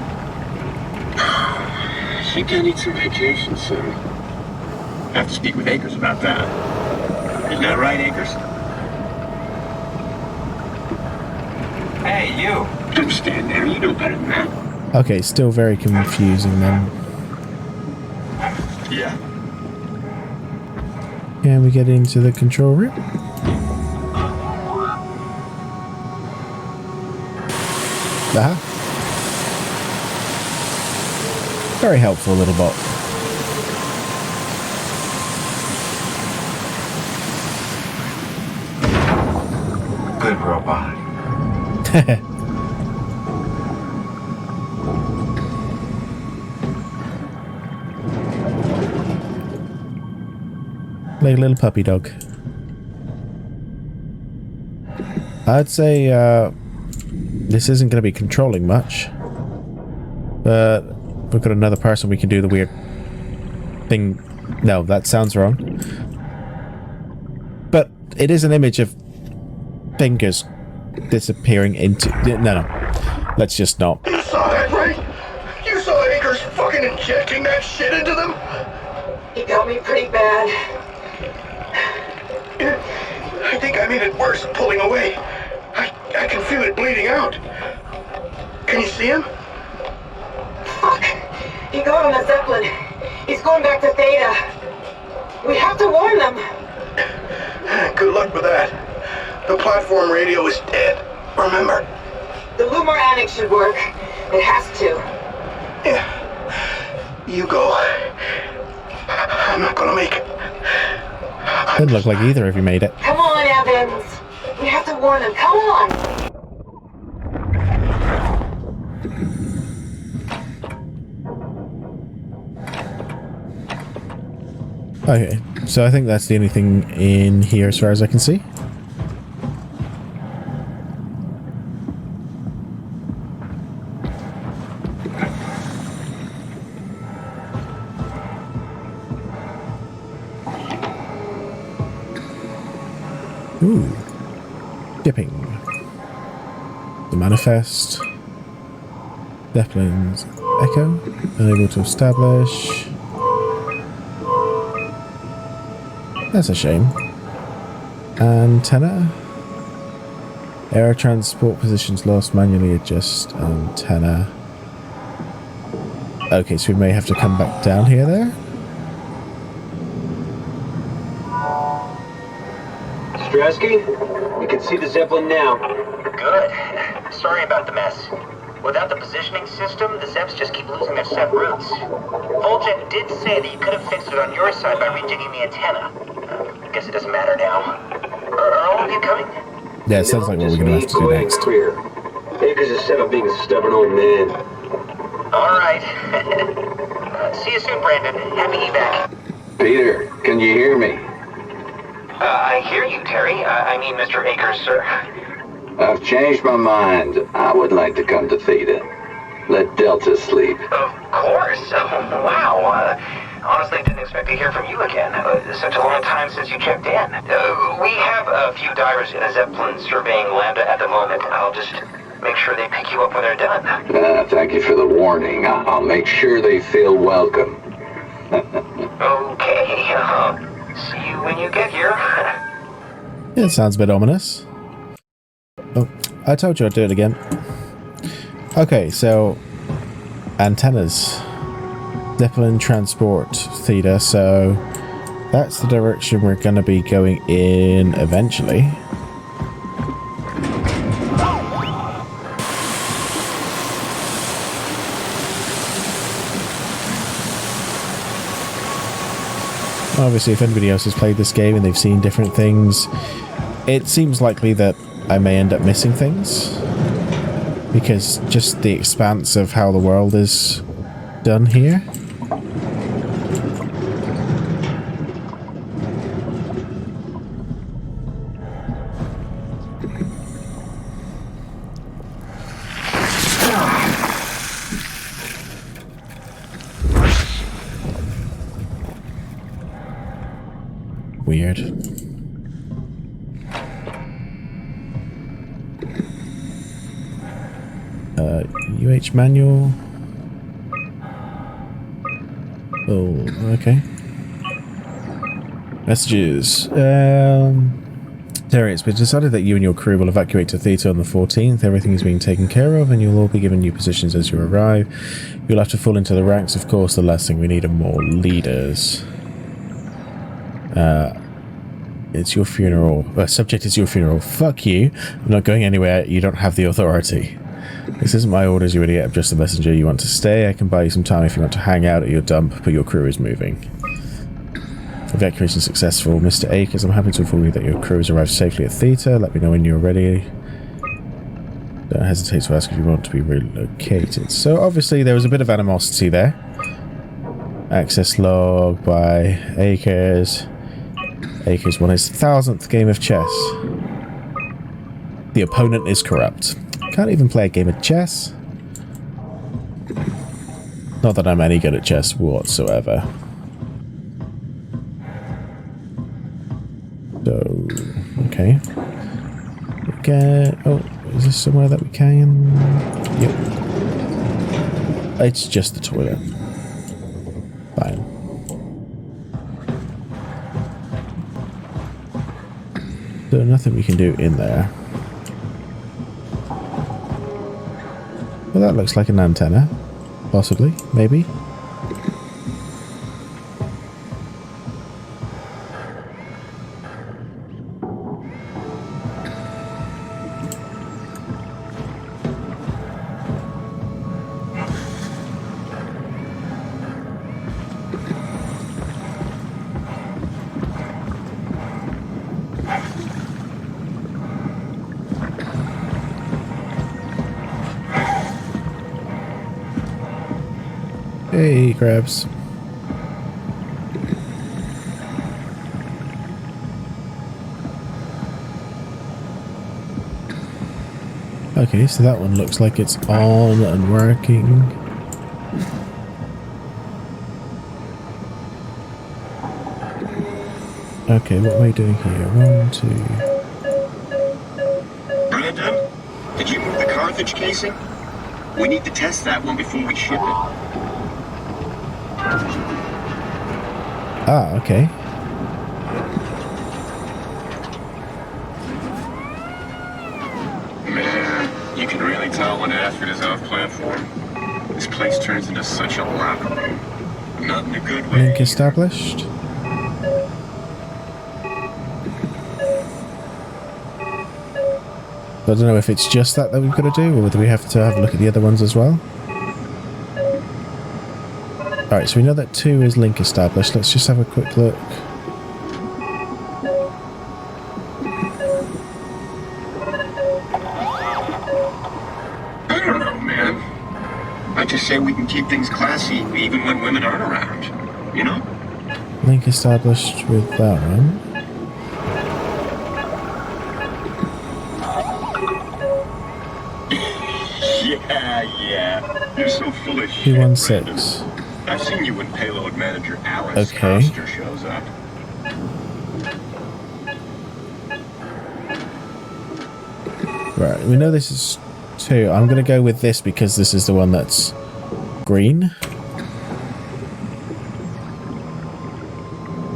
think I need some vacation soon. I have to speak with Akers about that. Isn't that right, Akers? Hey, you! Don't stand there. You know better than that. Okay, still very confusing then. Yeah. Can we get into the control room? Aha. Very helpful little bot. Good robot. Like a little puppy dog. I'd say this isn't going to be controlling much. But we've got another person we can do the weird thing. No, that sounds wrong. But it is an image of fingers disappearing into... No. Let's just not. You saw that, right? You saw Akers fucking injecting that shit into them? He got me pretty bad. I think I made it worse pulling away. I can feel it bleeding out. Can you see him? Fuck! He got on the Zeppelin. He's going back to Theta. We have to warn them. Good luck with that. The platform radio is dead. Remember? The Lumar Annex should work. It has to. Yeah. You go. I'm not gonna make it. Didn't look like either of you made it. Come on, Evans. We have to warn them. Come on. Okay, so I think that's the only thing in here as far as I can see. Ooh. Dipping. The manifest. Zeppelin's echo. Unable to establish. That's a shame. Antenna. Air transport positions lost. Manually adjust antenna. Okay, so we may have to come back down here there. Strasky, you can see the Zeppelin now. Good. Sorry about the mess. Without the positioning system, the Zeps just keep losing their set routes. Voljet did say that you could have fixed it on your side by rejigging the antenna. Guess it doesn't matter now. Are all of you coming? Yeah, it sounds like what we're going to have to do next. Clear. Akers is set up being a stubborn old man. All right. See you soon, Brandon. Happy evac. Peter, can you hear me? I hear you, Terry. I mean, Mr. Akers, sir. I've changed my mind. I would like to come to Theta. Let Delta sleep. Of course. Wow. Honestly, didn't expect to hear from you again. Such a long time since you checked in. We have a few divers in a Zeppelin surveying Lambda at the moment. I'll just make sure they pick you up when they're done. Thank you for the warning. I'll make sure they feel welcome. Okay. See you when you get here. Yeah, it sounds a bit ominous. Oh, I told you I'd do it again. Okay, so antennas. Zeppelin transport Theta, so that's the direction we're going to be going in eventually. Obviously, if anybody else has played this game and they've seen different things, it seems likely that I may end up missing things. Because just the expanse of how the world is done here. Weird. UH manual. Oh, okay. Messages. Terry, it's been decided that you and your crew will evacuate to Theta on the 14th. Everything is being taken care of, and you'll all be given new positions as you arrive. You'll have to fall into the ranks, of course. The last thing we need are more leaders. It's your funeral. Subject is your funeral. Fuck you. I'm not going anywhere. You don't have the authority. This isn't my orders, you idiot. I'm just a messenger. You want to stay? I can buy you some time if you want to hang out at your dump, but your crew is moving. Evacuation successful. Mr. Akers, I'm happy to inform you that your crew has arrived safely at Theta. Let me know when you're ready. Don't hesitate to ask if you want to be relocated. So obviously there was a bit of animosity there. Access log by Akers. Akers won his 1000th game of chess. The opponent is corrupt. Can't even play a game of chess. Not that I'm any good at chess whatsoever. So, okay. Oh, is this somewhere that we can? Yep. It's just the toilet. Fine. So nothing we can do in there. Well, that looks like an antenna. Possibly. Maybe. Hey, crabs. Okay, so that one looks like it's on and working. Okay, what am I doing here? 1, 2... Brandon, did you move the Carthage casing? We need to test that one before we ship it. Ah, okay. Man, you can really tell when Ashford is off platform. This place turns into such a locker room. Not in a good way. Link established. I don't know if it's just that we've got to do, or whether we have to have a look at the other ones as well. Alright, so we know that 2 is link established. Let's just have a quick look. I don't know, man. I just say we can keep things classy even when women aren't around, you know? Link established with that one. Yeah. You're so full of shit, 216. I've seen you when payload manager Alice Okay. Coster shows up. Right, we know this is 2. I'm going to go with this because this is the one that's green.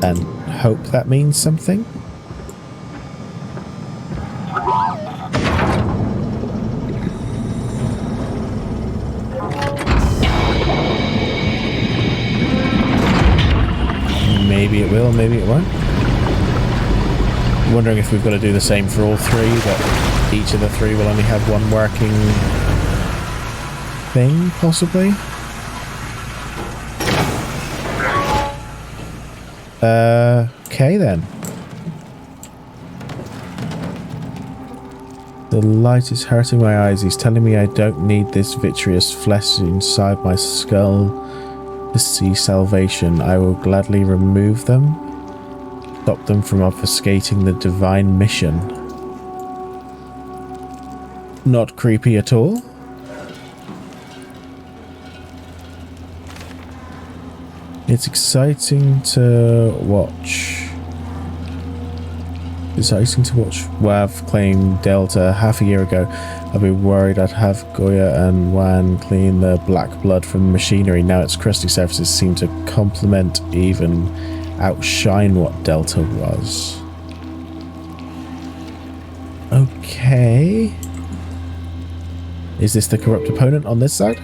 And hope that means something. Maybe it will, maybe it won't. I'm wondering if we've got to do the same for all 3, that each of the 3 will only have one working thing, possibly. Okay then. The light is hurting my eyes. He's telling me I don't need this vitreous flesh inside my skull to see salvation. I will gladly remove them. Stop them from obfuscating the divine mission. Not creepy at all. It's exciting to watch. deciding to watch WAV claim Delta half a year ago, I'd be worried I'd have Goya and Wan clean the black blood from the machinery. Now its crusty surfaces seem to complement, even outshine what Delta was. Okay. Is this the corrupt opponent on this side?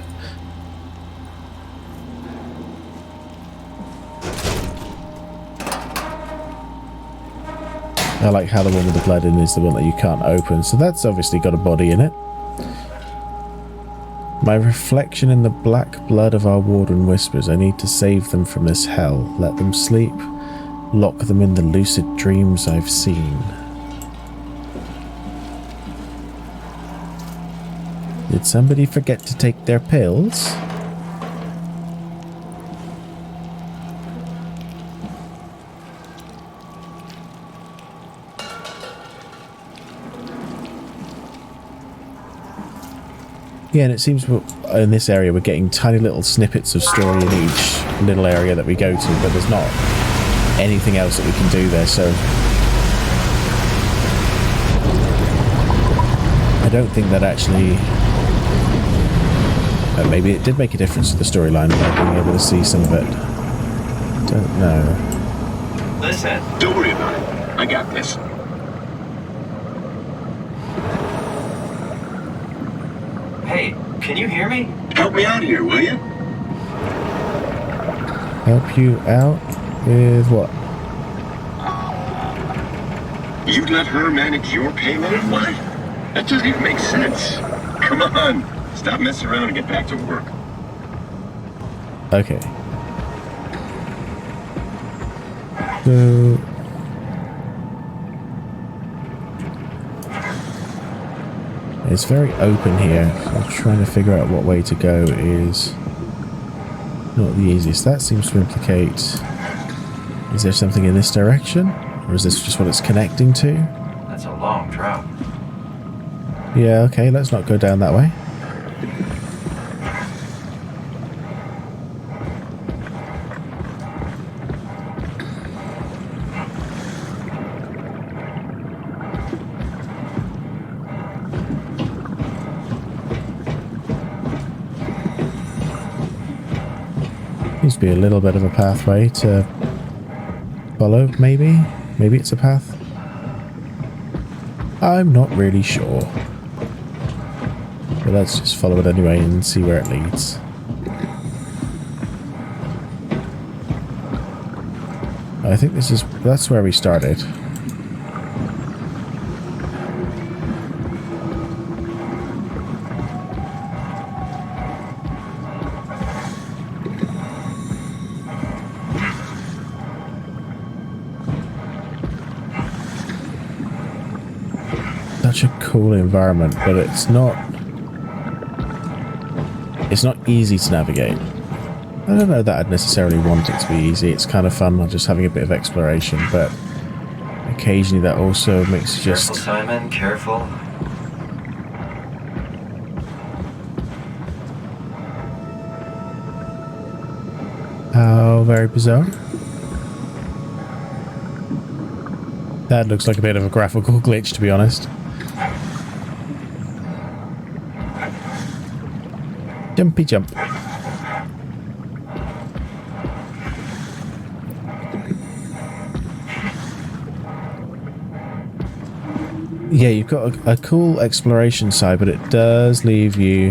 I like how the one with the blood in is the one that you can't open, so that's obviously got a body in it. My reflection in the black blood of our warden whispers, I need to save them from this hell. Let them sleep. Lock them in the lucid dreams I've seen. Did somebody forget to take their pills? Yeah, and it seems in this area we're getting tiny little snippets of story in each little area that we go to, but there's not anything else that we can do there, so I don't think that actually... maybe it did make a difference to the storyline by being able to see some of it. Don't know. Listen, don't worry about it. I got this. Hey, can you hear me? Help me out here, will you? Help you out with what? You'd let her manage your payload? What? That doesn't even make sense. Come on. Stop messing around and get back to work. Okay. So... it's very open here, so trying to figure out what way to go is not the easiest. That seems to implicate... is there something in this direction? Or is this just what it's connecting to? That's a long drop. Yeah, okay, let's not go down that way. Seems to be a little bit of a pathway to follow, maybe? Maybe it's a path? I'm not really sure. But let's just follow it anyway and see where it leads. I think that's where we started. Such a cool environment, but it's not easy to navigate. I don't know that I'd necessarily want it to be easy. It's kind of fun, not just having a bit of exploration, but occasionally that also makes you just... Careful, Simon, careful. How very bizarre. That looks like a bit of a graphical glitch, to be honest. Jumpy jump. Yeah, you've got a cool exploration side, but it does leave you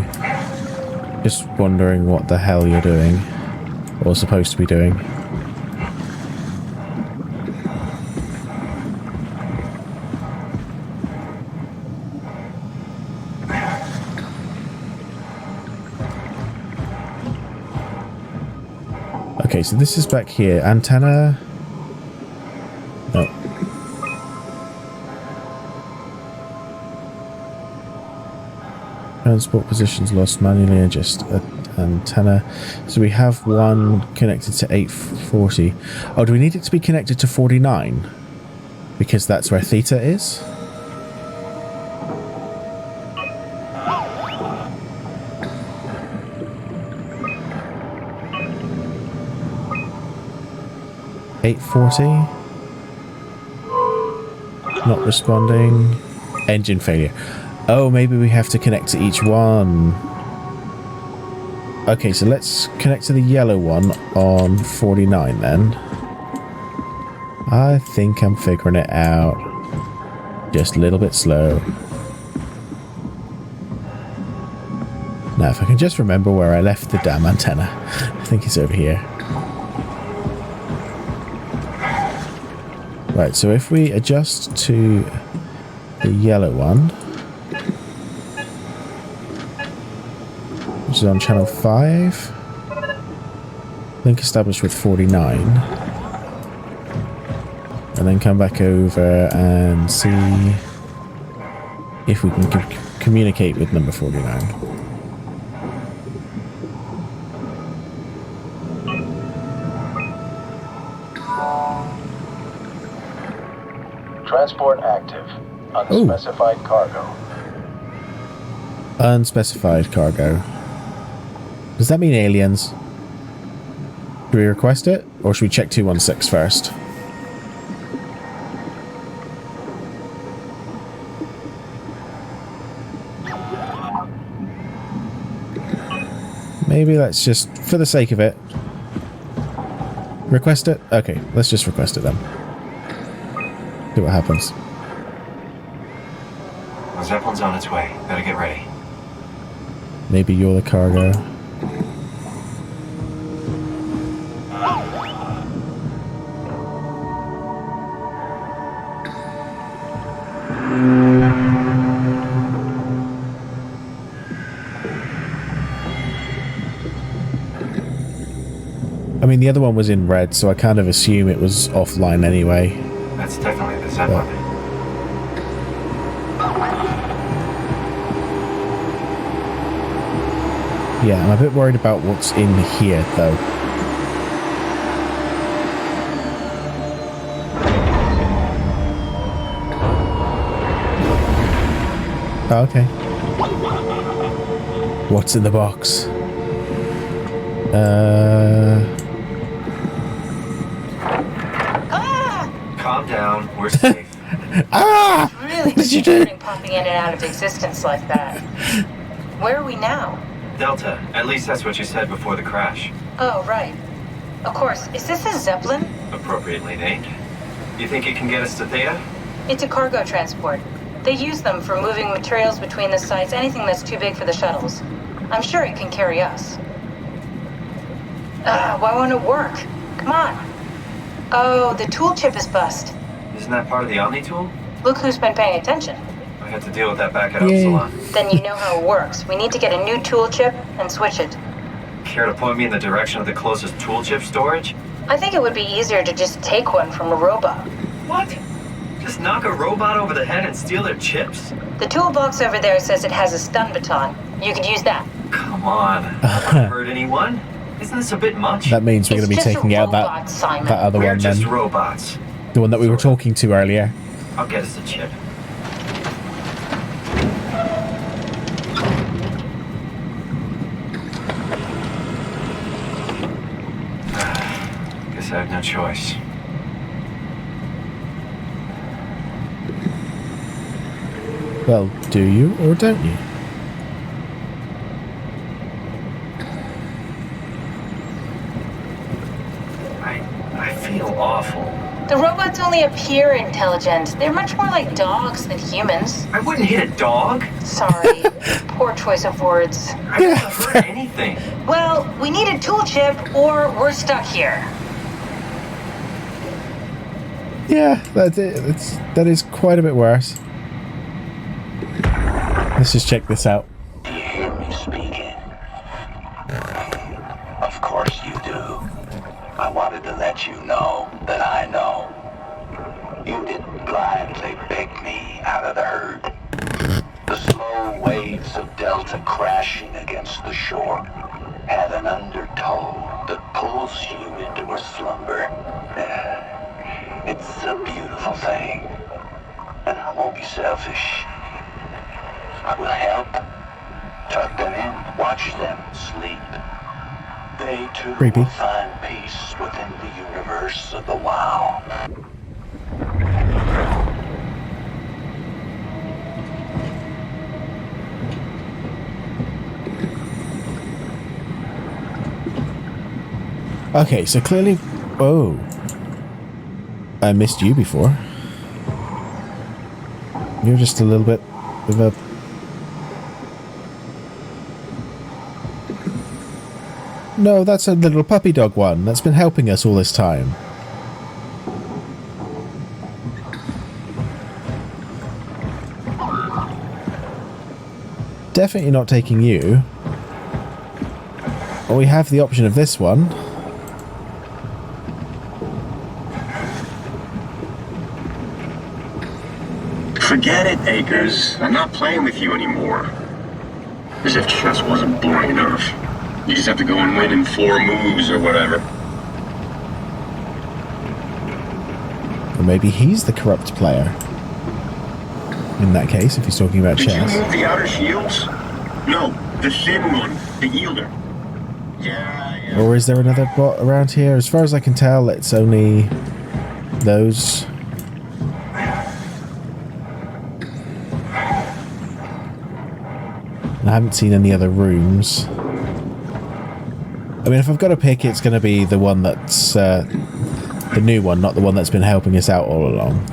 just wondering what the hell you're doing, or supposed to be doing. Okay, so this is back here. Antenna. Oh. Transport positions lost manually, and just antenna. So we have one connected to 840. Oh, do we need it to be connected to 49? Because that's where theta is? $840. Not responding. Engine failure. Oh, maybe we have to connect to each one. Okay, so let's connect to the yellow one on 49 then. I think I'm figuring it out. Just a little bit slow. Now, if I can just remember where I left the damn antenna. I think it's over here. Right, so if we adjust to the yellow one, which is on channel 5, link established with 49, and then come back over and see if we can communicate with number 49. Transport active. Unspecified cargo. Unspecified cargo. Does that mean aliens? Do we request it? Or should we check 216 first? Maybe let's just, for the sake of it, request it? Okay, let's just request it then. See what happens. The Zeppelin's on its way. Better get ready. Maybe you're the cargo. I mean, the other one was in red, so I kind of assume it was offline anyway. That's definitely the Zeppelin. Yeah, I'm a bit worried about what's in here, though. Oh, okay. What's in the box? Calm down. We're safe. Ah! Really What did you do? popping in and out of existence like that. Where are we now? Delta. At least that's what you said before the crash. Oh, right. Of course. Is this a Zeppelin? Appropriately named. You think it can get us to Theta? It's a cargo transport. They use them for moving materials between the sites, anything that's too big for the shuttles. I'm sure it can carry us. Why won't it work? Come on. Oh, the tool chip is bust. Isn't that part of the Omni tool? Look who's been paying attention. I had to deal with that back at Upsilon. Then you know how it works. We need to get a new tool chip and switch it. Care to point me in the direction of the closest tool chip storage? I think it would be easier to just take one from a robot. What? Just knock a robot over the head and steal their chips? The toolbox over there says it has a stun baton. You could use that. Come on. Hurt anyone? Isn't this a bit much? That means we're going to be taking out that other We're one then. just robots. The one that we were talking to earlier. I'll get us a chip. Guess I have no choice. Well, do you or don't you? I feel awful. The robots only appear intelligent. They're much more like dogs than humans. I wouldn't hit a dog. Sorry. Poor choice of words. I haven't heard anything. Well, we need a tool chip or we're stuck here. Yeah, that is quite a bit worse. Let's just check this out. Do you hear me speaking? Of course you do. I wanted to let you know that I know. You didn't blindly pick me out of the herd. The slow waves of Delta crashing against the shore have an undertow that pulls you into a slumber. It's a beautiful thing. And I won't be selfish. I will help. Tuck them in. Watch them sleep. They too Creepy. will find peace within the universe of the WoW. Okay, so clearly... Oh. I missed you before. You're just a little bit of a... No, that's a little puppy dog one that's been helping us all this time. Definitely not taking you. Well, we have the option of this one. Forget it, Akers. I'm not playing with you anymore. As if chess wasn't boring enough. You just have to go and win in 4 moves or whatever. Or maybe he's the corrupt player. In that case, if he's talking about chess. Did you move the outer shields? No, the thin one, the yielder. Yeah. Or is there another bot around here? As far as I can tell, it's only those. I haven't seen any other rooms. I mean, if I've got to pick, it's going to be the one that's the new one, not the one that's been helping us out all along.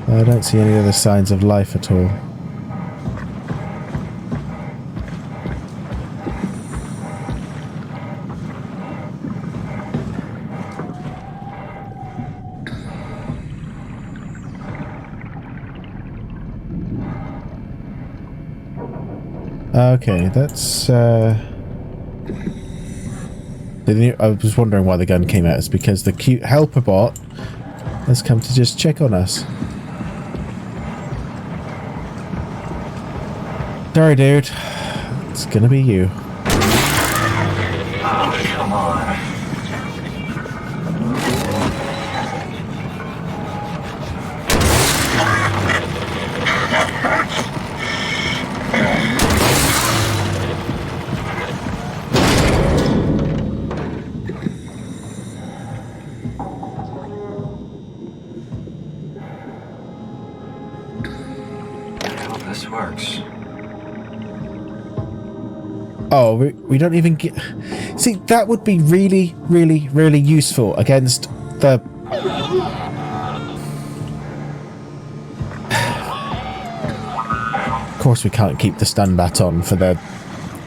I don't see any other signs of life at all. Okay, that's I was wondering why the gun came out. It's because the cute helper bot has come to just check on us. Sorry, dude. It's gonna be you. Oh, come on. I hope this works. Oh, we don't even get... See, that would be really, really, really useful against the... Of course we can't keep the stun baton for the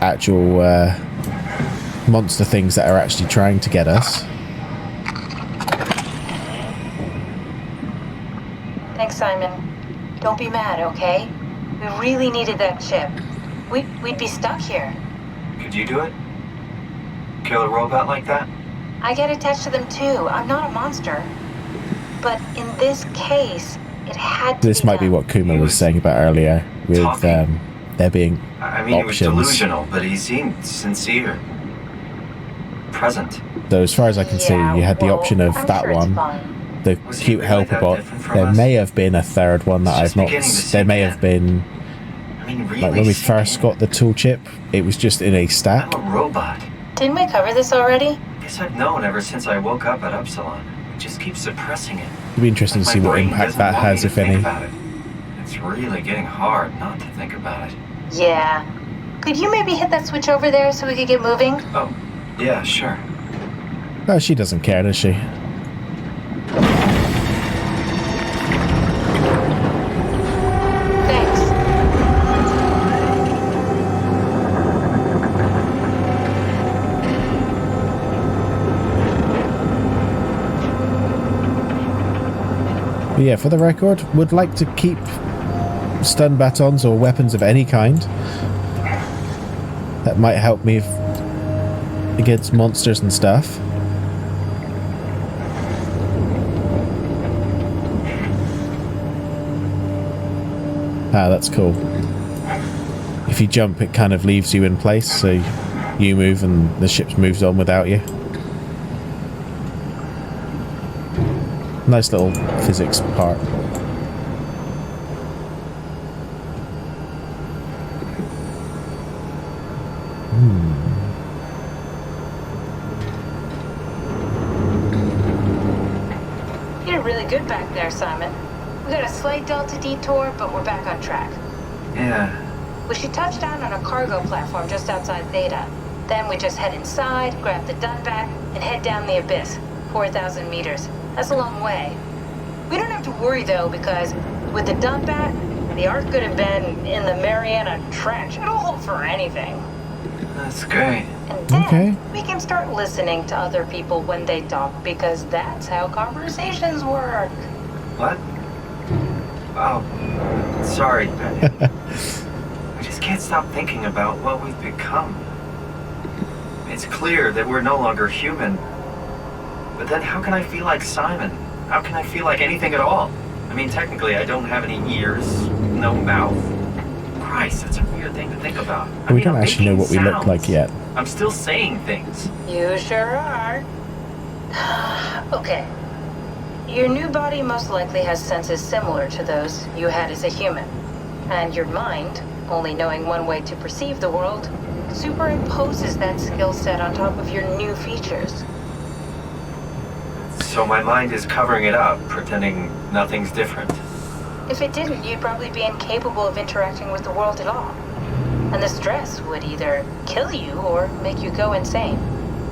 actual monster things that are actually trying to get us. Thanks, Simon. Don't be mad, okay? We really needed that chip. We'd be stuck here. Could you do it? Kill a robot like that? I get attached to them too. I'm not a monster. But in this case, it had to This be might be done. what Kuma was saying about earlier, with there being I mean, options. he was delusional, but he seemed sincere. Present. So as far as I can see, you had the option of I'm that sure it's one, fine. the Was he cute really helper that bot. different from There us? may have been a third one that It's I've not... just beginning to There sink may in. have been... I mean, really. Like when we first got the tool chip, it was just in a stack. I'm a robot. Didn't we cover this already? Guess I've known ever since I woke up at Upsilon. I just keep suppressing it. It'd be interesting to Like see my what brain impact doesn't that want me has, to if think any. about it. It's really getting hard not to think about it. Yeah. Could you maybe hit that switch over there so we could get moving? Oh, yeah, sure. Oh, she doesn't care, does she? Thanks. But yeah, for the record, would like to keep stun batons or weapons of any kind. That might help me against monsters and stuff. Ah, that's cool. If you jump, it kind of leaves you in place, so you move and the ship moves on without you. Nice little physics part. You're really good back there, Simon. We got a slight delta detour, but we're back on track. Yeah, We should touch down on a cargo platform just outside Theta. Then we just head inside, grab the Dunback, and head down the abyss. 4,000 meters. That's a long way. We don't have to worry, though, because with the Dunback, the Ark could have been in the Mariana Trench. It'll hold for anything. That's great. And then we can start listening to other people when they talk, because that's how conversations work. What? Oh, sorry. I just can't stop thinking about what we've become. It's clear that we're no longer human. But then how can I feel like Simon? How can I feel like anything at all? I mean, technically, I don't have any ears, no mouth. Christ, that's a weird thing to think about. We don't actually know what we look like yet. I'm still saying things. You sure are. Okay. Your new body most likely has senses similar to those you had as a human. And your mind, only knowing one way to perceive the world, superimposes that skill set on top of your new features. So my mind is covering it up, pretending nothing's different. If it didn't, you'd probably be incapable of interacting with the world at all. And the stress would either kill you or make you go insane.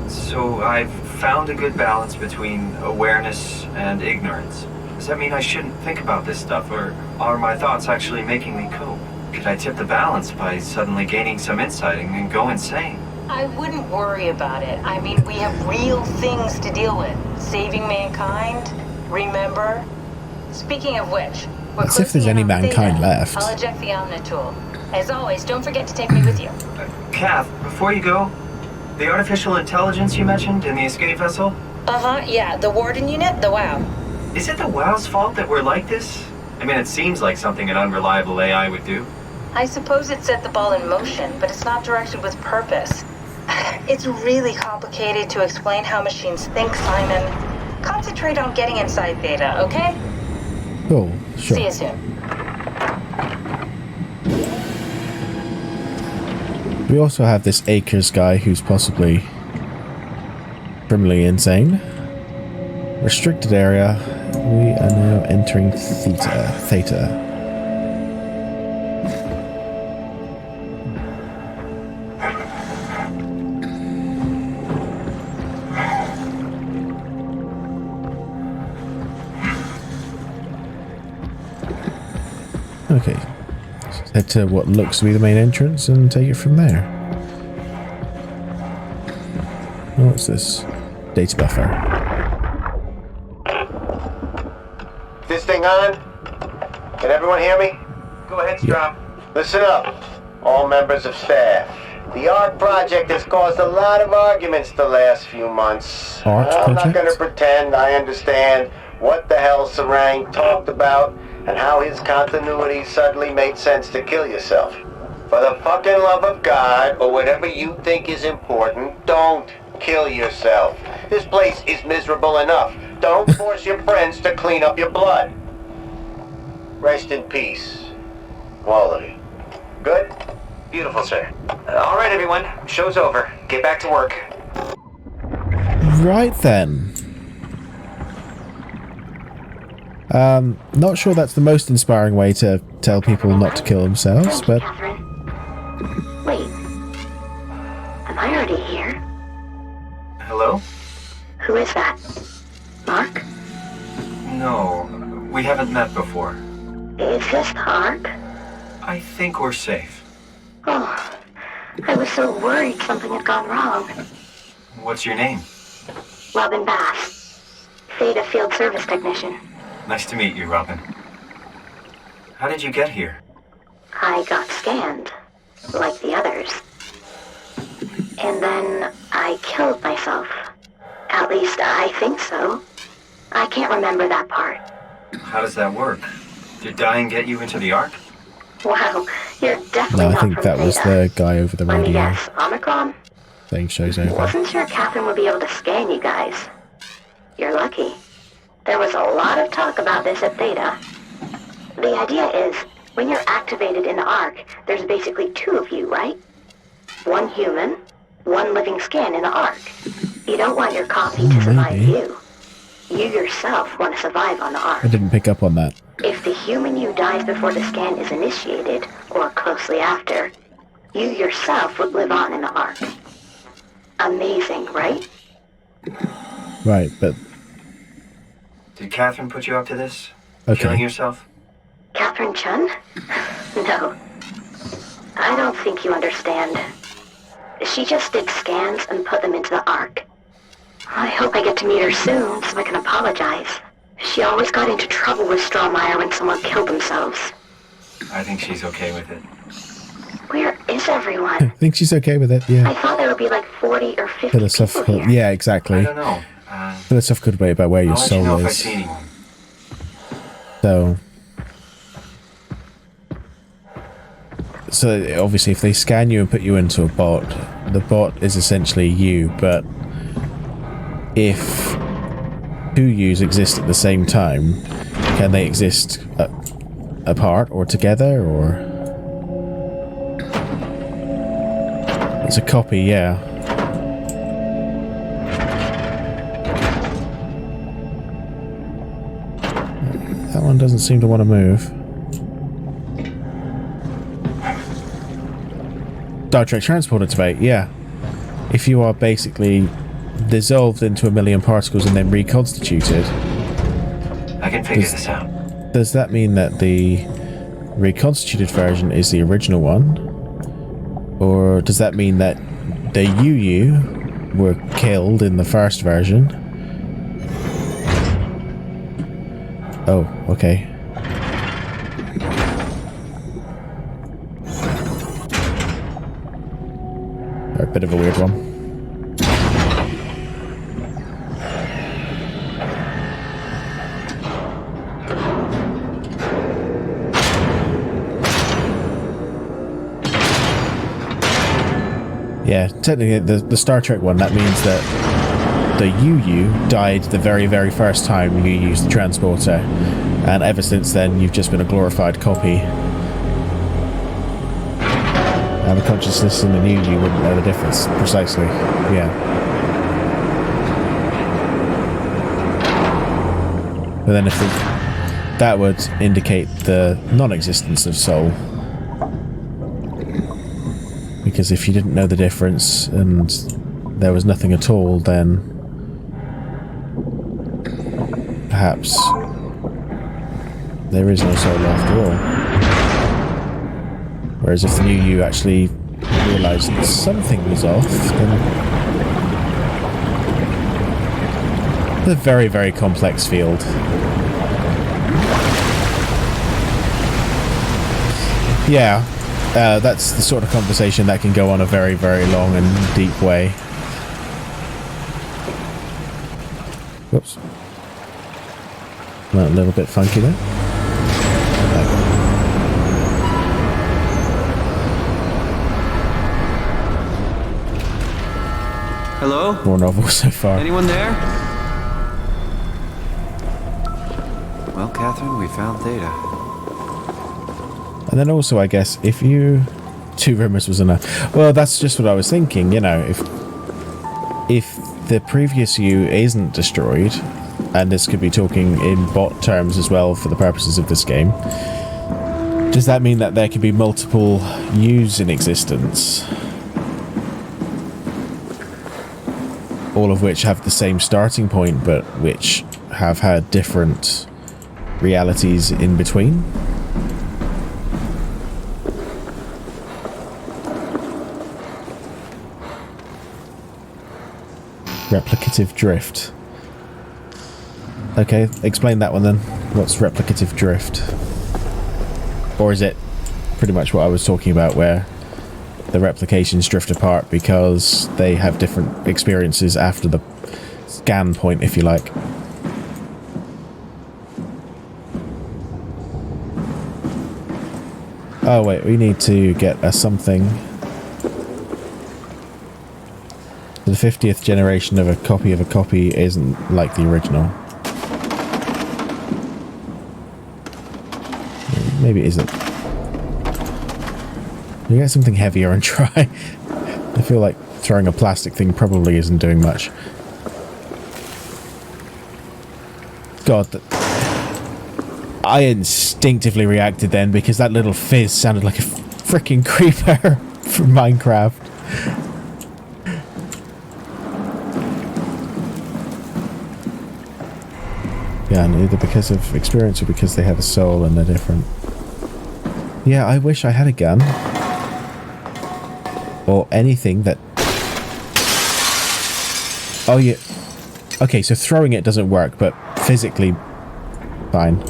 So I've found a good balance between awareness and ignorance. Does that mean I shouldn't think about this stuff, or are my thoughts actually making me cope? Could I tip the balance by suddenly gaining some insight and go insane? I wouldn't worry about it. I mean, we have real things to deal with. Saving mankind, remember? Speaking of which, we're As if there's any mankind left. I'll eject the Omni tool. As always, don't forget to take me with you. Kath, before you go, the artificial intelligence you mentioned in the escape vessel? Uh-huh, yeah, the Warden unit, the WOW. Is it the WOW's fault that we're like this? I mean, it seems like something an unreliable AI would do. I suppose it set the ball in motion, but it's not directed with purpose. It's really complicated to explain how machines think, Simon. Concentrate on getting inside Theta, okay? Oh, sure. See you soon. We also have this Akers guy who's possibly criminally insane. Restricted area. We are now entering Theta. Okay, let's head to what looks to be the main entrance and take it from there. What's this? Data buffer. This thing on? Can everyone hear me? Go ahead, Strom. Listen up, all members of staff. The ARC project has caused a lot of arguments the last few months. I'm not going to pretend I understand what the hell Sarang talked about and how his continuity suddenly made sense to kill yourself. For the fucking love of God, or whatever you think is important, don't kill yourself. This place is miserable enough. Don't force your friends to clean up your blood. Rest in peace, all of you. Good? Beautiful, sir. All right, everyone. Show's over. Get back to work. Right then. Not sure that's the most inspiring way to tell people not to kill themselves, but... Wait. Am I already here? Hello? Who is that? Mark? No, we haven't met before. Is this the Ark? I think we're safe. Oh, I was so worried something had gone wrong. What's your name? Robin Bass. Theta Field Service Technician. Nice to meet you, Robin. How did you get here? I got scanned, like the others. And then I killed myself. At least I think so. I can't remember that part. How does that work? Did dying get you into the Ark? Wow, you're definitely No, I not think from that was Theta. the guy over the Let me radio. guess, Omicron? Thing shows over. Wasn't sure Catherine would be able to scan you guys. You're lucky. There was a lot of talk about this at Theta. The idea is, when you're activated in the Ark, there's basically two of you, right? One human, one living skin in the Ark. You don't want your copy to survive you. You yourself want to survive on the Ark. I didn't pick up on that. If the human you dies before the scan is initiated, or closely after, you yourself would live on in the Ark. Amazing, right? Right, but... Did Catherine put you up to this? Okay. Killing yourself? Catherine Chun? No. I don't think you understand. She just did scans and put them into the Ark. I hope I get to meet her soon so I can apologize. She always got into trouble with Strohmeyer when someone killed themselves. I think she's okay with it. Where is everyone? I think she's okay with it, yeah. I thought there would be like 40 or 50 Philosophical, people here. yeah, exactly. I don't know. Philosophical debate about where your I'll let soul you know if I is. see anyone. So obviously if they scan you and put you into a bot, the bot is essentially you, but if two yous exist at the same time, can they exist apart or together, or... It's a copy, yeah. That one doesn't seem to want to move. Star Trek transporter debate, yeah. If you are basically dissolved into a million particles and then reconstituted, I can figure this out. does that mean that the reconstituted version is the original one? Or does that mean that the UU were killed in the first version? Oh, okay. A bit of a weird one. Yeah, technically the Star Trek one, that means that the UU died the very, very first time you used the transporter, and ever since then you've just been a glorified copy. And the consciousness and the new you wouldn't know the difference, precisely, yeah. But then if that would indicate the non-existence of soul. Because if you didn't know the difference and there was nothing at all, then perhaps there is no soul after all. Whereas if the new you actually realised that something was off, then it's a very, very complex field. Yeah. That's the sort of conversation that can go on a very, very long and deep way. Whoops. Went a little bit funky there. Hello? More novel so far. Anyone there? Well, Catherine, we found Theta. And then also, I guess, if you... 2 rumors was enough. Well, that's just what I was thinking, you know, if the previous you isn't destroyed, and this could be talking in bot terms as well for the purposes of this game, does that mean that there can be multiple yous in existence? All of which have the same starting point, but which have had different realities in between? Replicative drift. Okay, explain that one then. What's replicative drift? Or is it pretty much what I was talking about, where the replications drift apart because they have different experiences after the scan point, if you like? Oh wait, we need to get a something. The 50th generation of a copy isn't like the original. Maybe it isn't. You get something heavier and try. I feel like throwing a plastic thing probably isn't doing much. God. I instinctively reacted then because that little fizz sounded like a freaking creeper from Minecraft. Yeah, and either because of experience or because they have a soul and they're different. Yeah, I wish I had a gun. Or anything that... Oh, yeah. Okay, so throwing it doesn't work, but physically... Fine.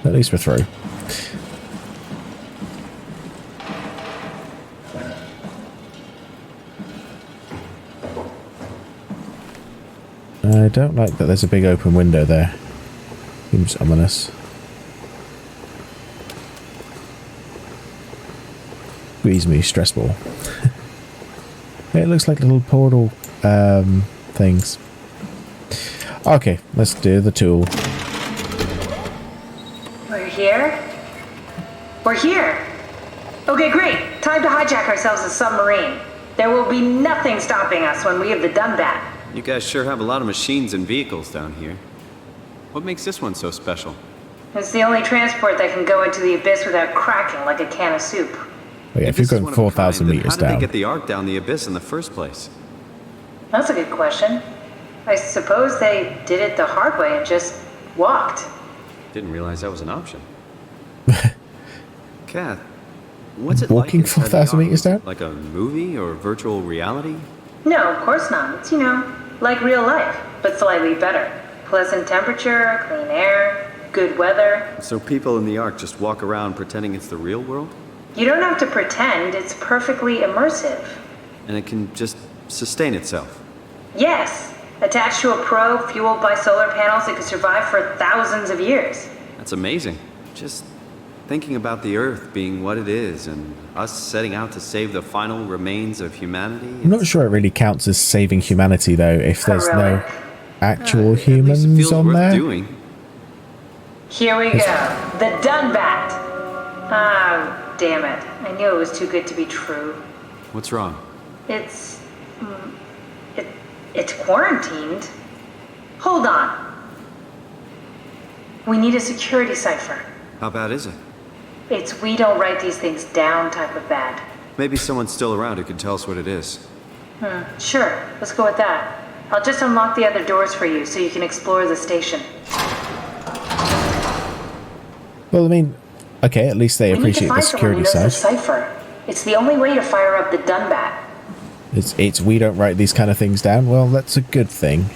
At least we're through. I don't like that there's a big open window there. Seems ominous. Squeeze me, stress ball. It looks like little portal things. Okay, let's do the tool. We're here? We're here! Okay, great! Time to hijack ourselves a submarine. There will be nothing stopping us when we have the Dumbat. You guys sure have a lot of machines and vehicles down here. What makes this one so special? It's the only transport that can go into the abyss without cracking like a can of soup. Oh yeah, if you're going 4,000 meters how did down. they get the Ark down the abyss in the first place? That's a good question. I suppose they did it the hard way and just walked. Didn't realize that was an option. Kath, what's it walking like 4,000 meters down? Like a movie or virtual reality? No, of course not. It's, like real life, but slightly better. Pleasant temperature, clean air, good weather. So people in the Ark just walk around pretending it's the real world? You don't have to pretend, it's perfectly immersive. And it can just sustain itself? Yes. Attached to a probe fueled by solar panels, it could survive for thousands of years. That's amazing. Just thinking about the Earth being what it is and us setting out to save the final remains of humanity. I'm not sure it really counts as saving humanity though, if there's no actual humans on there. Doing. Here we go. The Dunbat. Ah, damn it. I knew it was too good to be true. What's wrong? It's quarantined. Hold on. We need a security cipher. How bad is it? It's we don't write these things down type of bad. Maybe someone's still around who can tell us what it is. Sure. Let's go with that. I'll just unlock the other doors for you so you can explore the station. Well, I mean, okay, at least they appreciate the security side. The cipher. It's the only way to fire up the Dunbat. It's we don't write these kind of things down. Well, that's a good thing.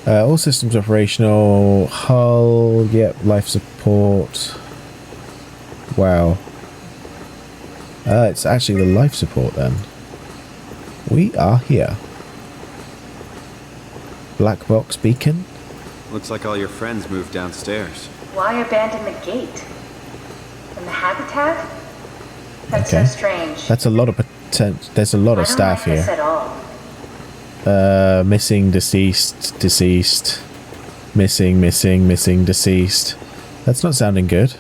All systems operational. Hull. Yep. Life support. Wow. It's actually the life support then. We are here. Black box beacon. Looks like all your friends moved downstairs. Why abandon the gate? And the habitat? That's so strange. That's a lot of potential. There's a lot of staff here. This at all. Missing, deceased, deceased. Missing, deceased. That's not sounding good.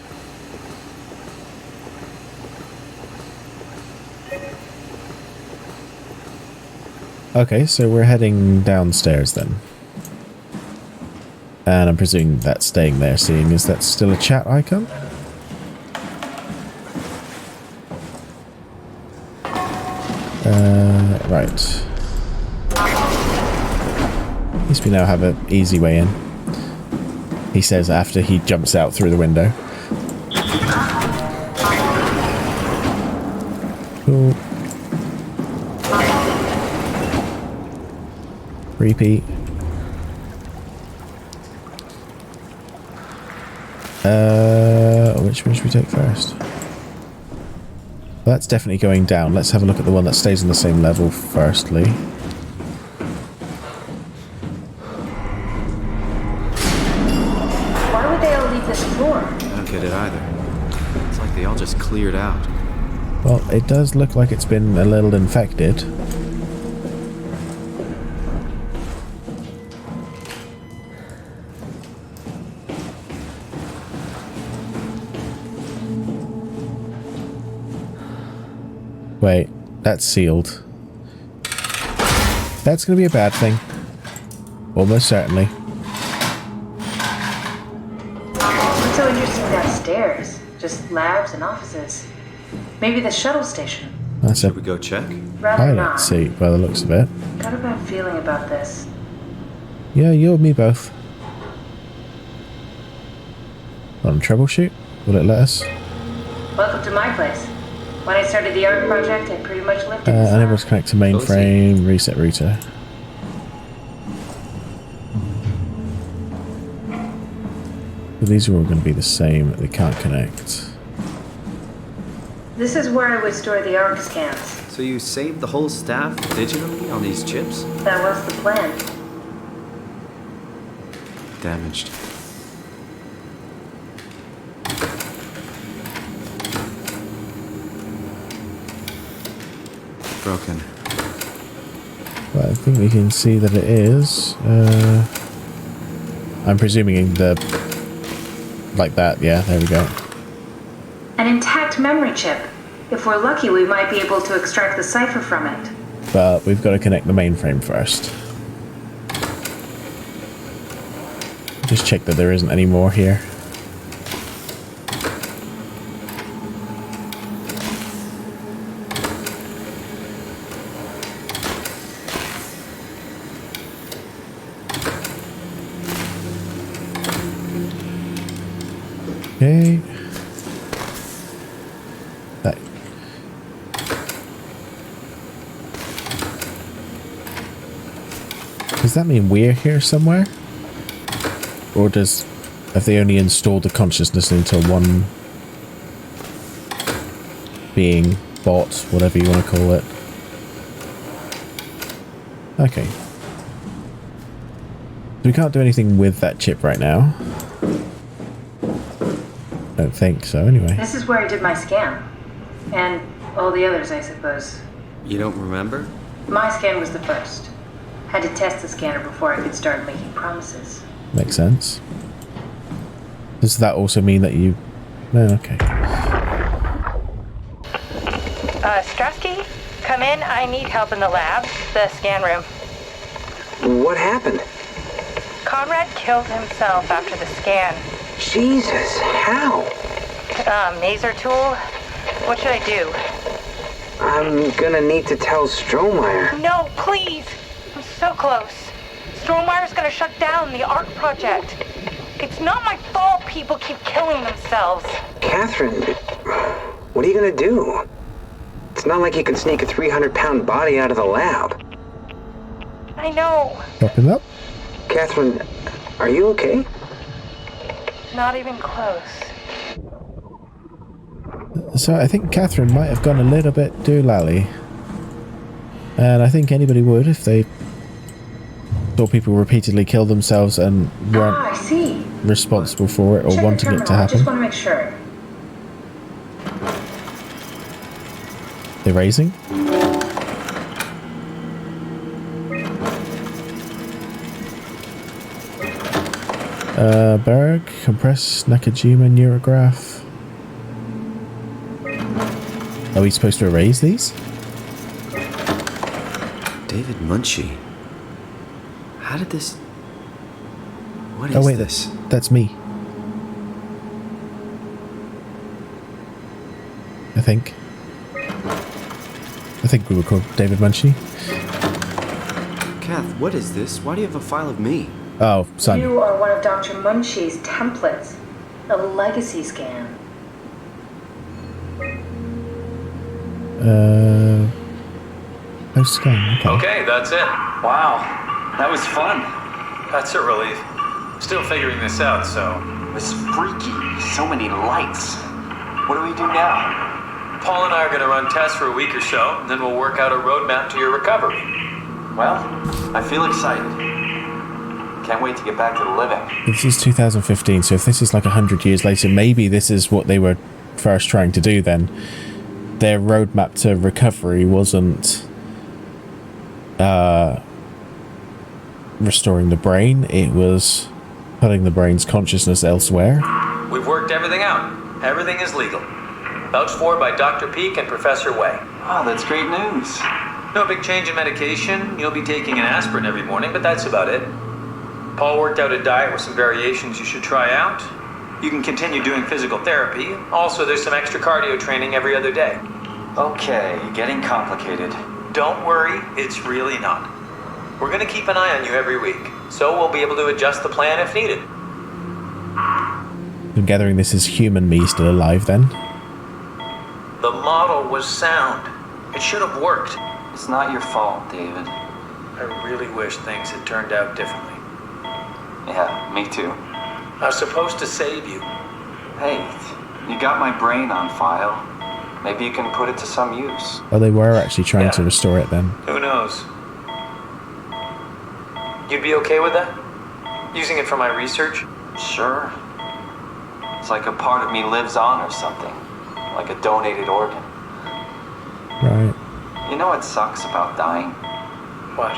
Okay, so we're heading downstairs then. And I'm presuming that's staying there, seeing as that's still a chat icon. Right. At least we now have an easy way in. He says after he jumps out through the window. Cool. Repeat. Which one should we take first? That's definitely going down. Let's have a look at the one that stays on the same level firstly. Why would they all leave this floor? I don't get it either. It's like they all just cleared out. Well, it does look like it's been a little infected. Wait, that's sealed. That's going to be a bad thing. Almost certainly. What's so interesting downstairs? Just labs and offices. Maybe the shuttle station. Should we go check? Rather not. Pilot seat, by the looks of it. Got a bad feeling about this. Yeah, you and me both. Want to troubleshoot? Will it let us? Welcome to my place. When I started the art project, I pretty much lived in this. Unable to connect to mainframe. Reset router. Well, these are all going to be the same. They can't connect. This is where I would store the ARC scans. So you saved the whole staff digitally on these chips? That was the plan. Damaged. Broken. Well, I think we can see that it is. I'm presuming the... like that, yeah, there we go. An intact memory chip. If we're lucky, we might be able to extract the cipher from it. But we've got to connect the mainframe first. Just check that there isn't any more here. Okay. That. Does that mean we're here somewhere? Or have they only installed the consciousness into one being, bot, whatever you want to call it? Okay. We can't do anything with that chip right now. Don't think so, anyway. This is where I did my scan. And all the others, I suppose. You don't remember? My scan was the first. Had to test the scanner before I could start making promises. Makes sense. Does that also mean that you... No, okay. Strasky? Come in. I need help in the lab. The scan room. What happened? Conrad killed himself after the scan. Jesus, how? Maser tool? What should I do? I'm gonna need to tell Strohmeyer. No, please! I'm so close. Strohmeyer's gonna shut down the art project. It's not my fault people keep killing themselves. Catherine, what are you gonna do? It's not like you can sneak a 300-pound body out of the lab. I know. Popping up? Catherine, are you okay? Not even close. So I think Catherine might have gone a little bit doolally. And I think anybody would if they saw people repeatedly kill themselves and weren't I see. responsible for it or Check wanting it to I happen. just want to make sure. Erasing? Berg, compress, Nakajima, neurograph. Are we supposed to erase these? David Munchie. How did this... What is oh wait, this? That's me. I think we were called David Munchie. Kath, what is this? Why do you have a file of me? Oh, son. You are one of Dr. Munchie's templates. A legacy scan. Post scan, okay. Okay, that's it. Wow, that was fun. That's a relief. Still figuring this out, so... It was freaky. So many lights. What do we do now? Paul and I are going to run tests for a week or so, and then we'll work out a roadmap to your recovery. Well, I feel excited. Can't wait to get back to the living. This is 2015, so if this is like 100 years later, maybe this is what they were first trying to do then. Their roadmap to recovery wasn't restoring the brain, it was putting the brain's consciousness elsewhere. We've worked everything out. Everything is legal. Vouched for by Dr. Peak and Professor Way. Oh, that's great news. No big change in medication. You'll be taking an aspirin every morning, but that's about it. Paul worked out a diet with some variations you should try out. You can continue doing physical therapy. Also, there's some extra cardio training every other day. Okay, getting complicated. Don't worry, it's really not. We're gonna keep an eye on you every week, so we'll be able to adjust the plan if needed. I'm gathering this is human me still alive then. The model was sound. It should have worked. It's not your fault, David. I really wish things had turned out differently. Yeah, me too. I was supposed to save you. Hey, you got my brain on file. Maybe you can put it to some use. Oh, they were actually trying to restore it then. Who knows? You'd be okay with that? Using it for my research? Sure. It's like a part of me lives on or something. Like a donated organ. Right. You know what sucks about dying? What?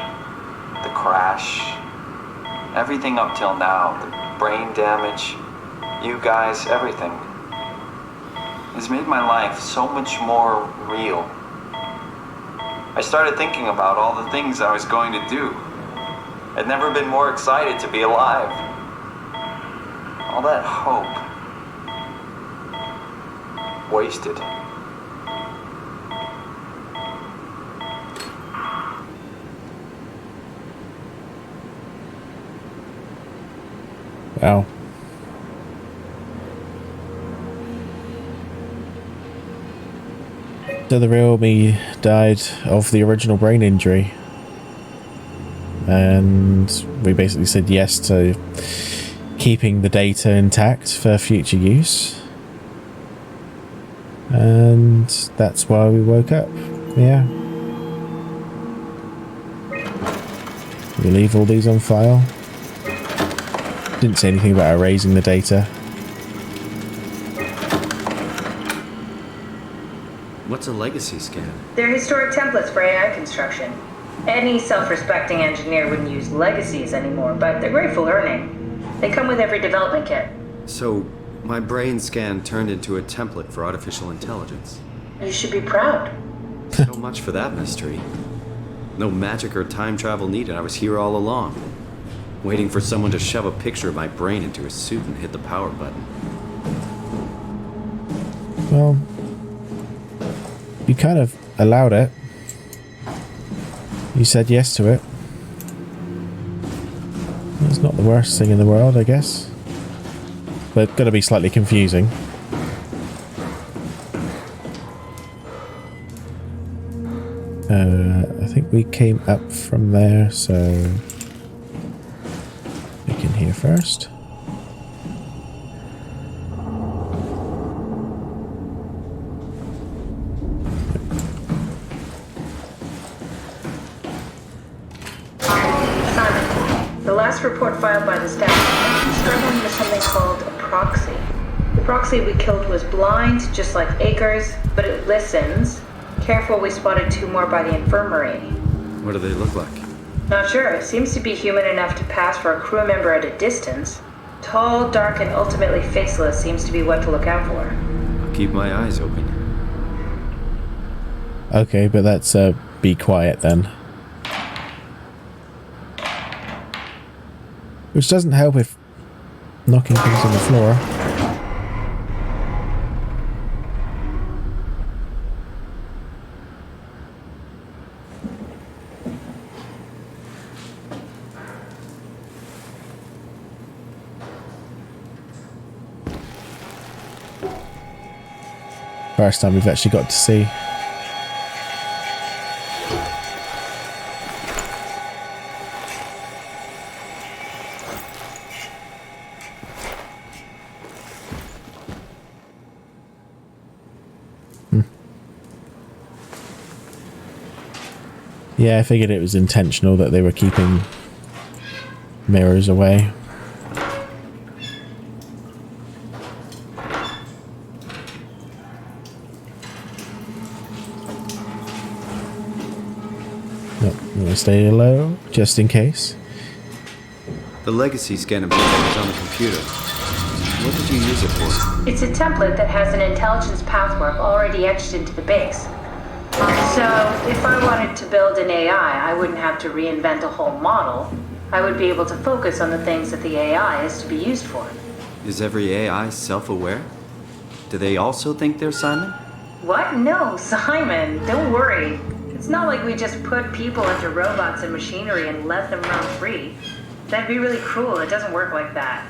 The crash. Everything up till now. The brain damage. You guys, everything. It's made my life so much more real. I started thinking about all the things I was going to do. I'd never been more excited to be alive. All that hope. Wasted. Wow. So the real me died of the original brain injury. And we basically said yes to keeping the data intact for future use. And that's why we woke up. Yeah. We leave all these on file. Didn't say anything about erasing the data. What's a legacy scan? They're historic templates for AI construction. Any self-respecting engineer wouldn't use legacies anymore, but they're great for learning. They come with every development kit. So, my brain scan turned into a template for artificial intelligence. You should be proud. So much for that mystery. No magic or time travel needed. I was here all along, waiting for someone to shove a picture of my brain into a suit and hit the power button. Well, you kind of allowed it. You said yes to it. It's not the worst thing in the world, I guess. But gonna be slightly confusing. I think we came up from there, so we can hear first. The last report filed by the staff mentioned struggling with something called a proxy. The proxy we killed was blind, just like Akers, but it listens. Careful, we spotted 2 more by the infirmary. What do they look like? Not sure. It seems to be human enough to pass for a crew member at a distance. Tall, dark, and ultimately faceless seems to be what to look out for. I'll keep my eyes open. Okay, but that's be quiet then. Which doesn't help if knocking things on the floor. First time we've actually got to see. Yeah, I figured it was intentional that they were keeping mirrors away. Nope, I'm gonna stay low, just in case. The legacy scan is on the computer. What did you use it for? It's a template that has an intelligence pathwork already etched into the base. So, if I wanted to build an AI, I wouldn't have to reinvent a whole model. I would be able to focus on the things that the AI is to be used for. Is every AI self-aware? Do they also think they're Simon? What? No, Simon, don't worry. It's not like we just put people into robots and machinery and let them run free. That'd be really cruel. It doesn't work like that.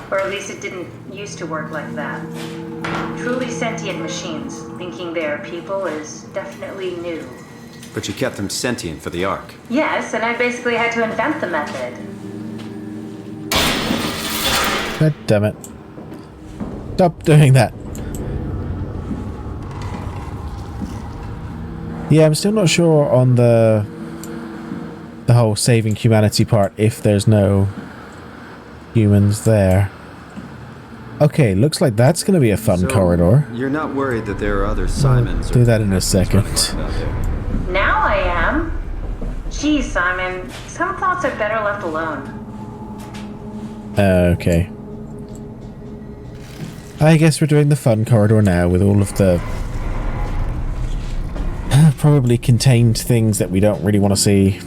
Or at least it didn't used to work like that. Truly sentient machines, thinking they're people, is definitely new. But you kept them sentient for the Ark. Yes, and I basically had to invent the method. God damn it. Stop doing that. Yeah, I'm still not sure on the whole saving humanity part if there's no humans there. Okay, looks like that's going to be a fun corridor. You're not worried that there are other Simons? Do that in a second. Now I am. Geez, Simon, some thoughts are better left alone. Okay. I guess we're doing the fun corridor now with all of the probably contained things that we don't really want to see.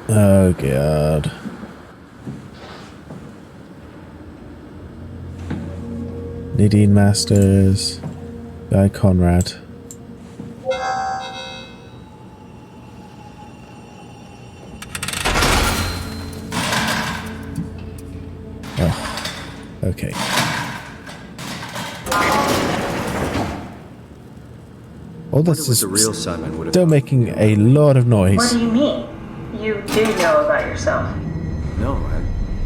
Oh god. Nadine Masters, Guy Conrad. Oh, okay. All this is the real Simon would have still making a lot of noise. What do you mean? You do know about yourself. No,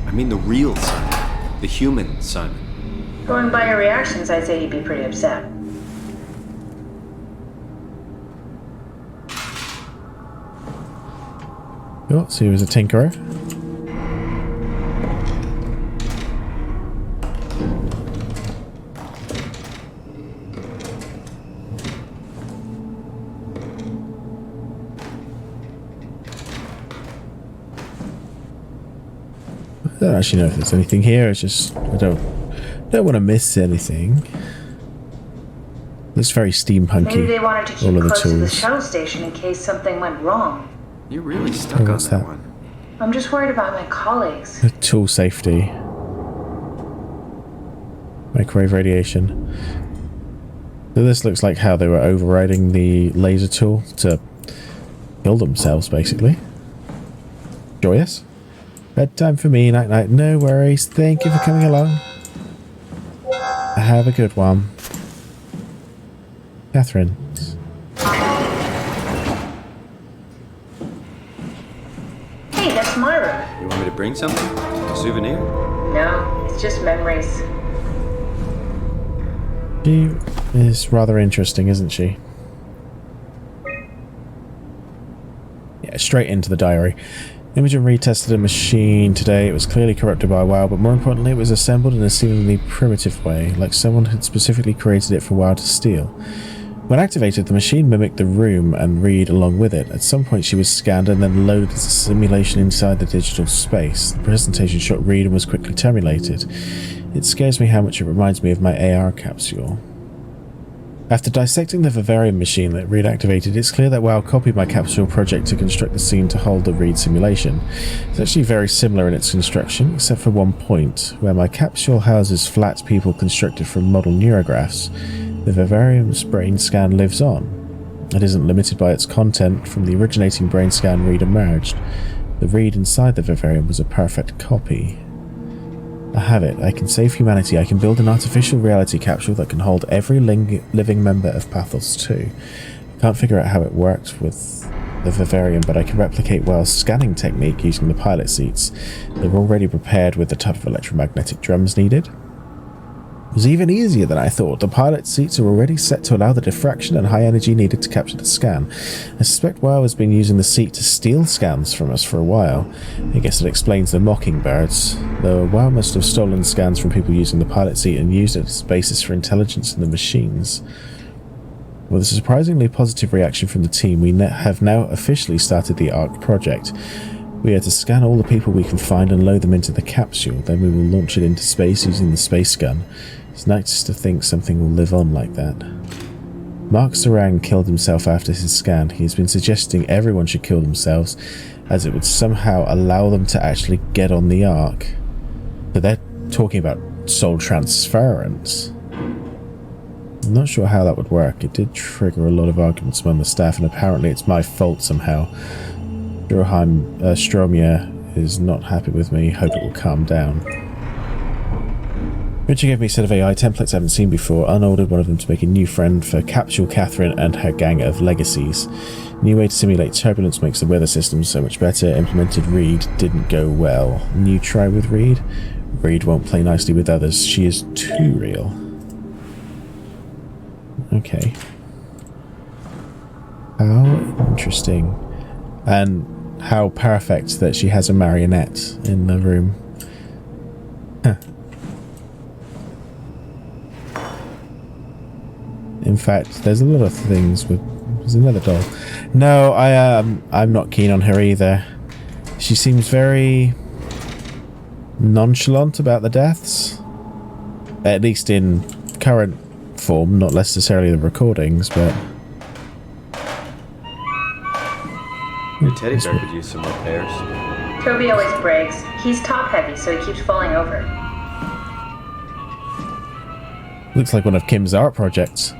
I mean the real Simon. The human Simon. Going by your reactions, I'd say you'd be pretty upset. Oh, so he was a tinkerer. I don't actually know if there's anything here. It's just I don't want to miss anything. Looks very steampunky. Maybe they wanted to keep all of the close to the tools. shuttle station in case something went wrong. You're really stuck on what's that that? one. I'm just worried about my colleagues. The tool safety. Microwave radiation. So this looks like how they were overriding the laser tool to kill themselves, basically. Joyous. Bedtime for me, night night. No worries. Thank you for coming along. Have a good one. Catherine. Hey, that's my room. You want me to bring something? A souvenir? No, it's just memories. She is rather interesting, isn't she? Yeah, straight into the diary. Imogen retested a machine today. It was clearly corrupted by WoW, but more importantly, it was assembled in a seemingly primitive way, like someone had specifically created it for WoW to steal. When activated, the machine mimicked the room and Reed along with it. At some point, she was scanned and then loaded as a simulation inside the digital space. The presentation shot Reed and was quickly terminated. It scares me how much it reminds me of my AR capsule. After dissecting the Vivarium machine that Reed activated, it's clear that WoW copied my capsule project to construct the scene to hold the Reed simulation. It's actually very similar in its construction, except for one point, where my capsule houses flat people constructed from model neurographs. The Vivarium's brain scan lives on. It isn't limited by its content. From the originating brain scan, Reed emerged. The Reed inside the Vivarium was a perfect copy. I have it. I can save humanity. I can build an artificial reality capsule that can hold every living member of PATHOS-II. I can't figure out how it works with the Vivarium, but I can replicate WoW's scanning technique using the pilot seats. They're already prepared with the type of electromagnetic drums needed. It was even easier than I thought. The pilot seats are already set to allow the diffraction and high energy needed to capture the scan. I suspect WoW has been using the seat to steal scans from us for a while. I guess it explains the mockingbirds, though WoW must have stolen scans from people using the pilot seat and used it as a basis for intelligence in the machines. With a surprisingly positive reaction from the team, we have now officially started the ARC project. We are to scan all the people we can find and load them into the capsule, then we will launch it into space using the space gun. It's nice to think something will live on like that. Mark Sarang killed himself after his scan. He's been suggesting everyone should kill themselves, as it would somehow allow them to actually get on the Ark. But they're talking about soul transference. I'm not sure how that would work. It did trigger a lot of arguments among the staff, and apparently it's my fault somehow. Stromia is not happy with me. Hope it will calm down. Richard gave me a set of AI templates I haven't seen before. Unordered one of them to make a new friend for Capsule Catherine and her gang of legacies. New way to simulate turbulence makes the weather system so much better. Implemented Reed didn't go well. New try with Reed? Reed won't play nicely with others. She is too real. Okay. How interesting. And how perfect that she has a marionette in the room. Huh. In fact, there's a lot of things with... There's another doll. No, I'm not keen on her either. She seems very nonchalant about the deaths. At least in current form, not necessarily the recordings, but... Your teddy bear could use some repairs. Toby always breaks. He's top heavy, so he keeps falling over. Looks like one of Kim's art projects.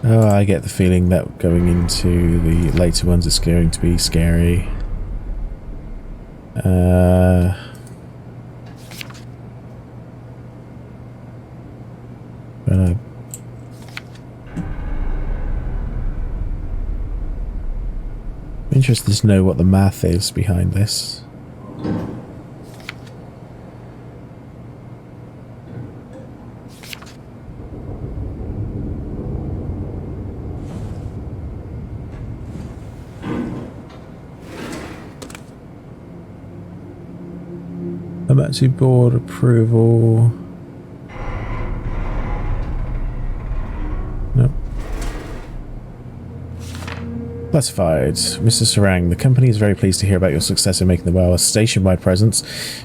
Oh, I get the feeling that going into the later ones is going to be scary. But I'm interested to know what the math is behind this. Emergency board approval. Nope. Classified. Mr. Sarang, the company is very pleased to hear about your success in making the WoW a station-wide presence.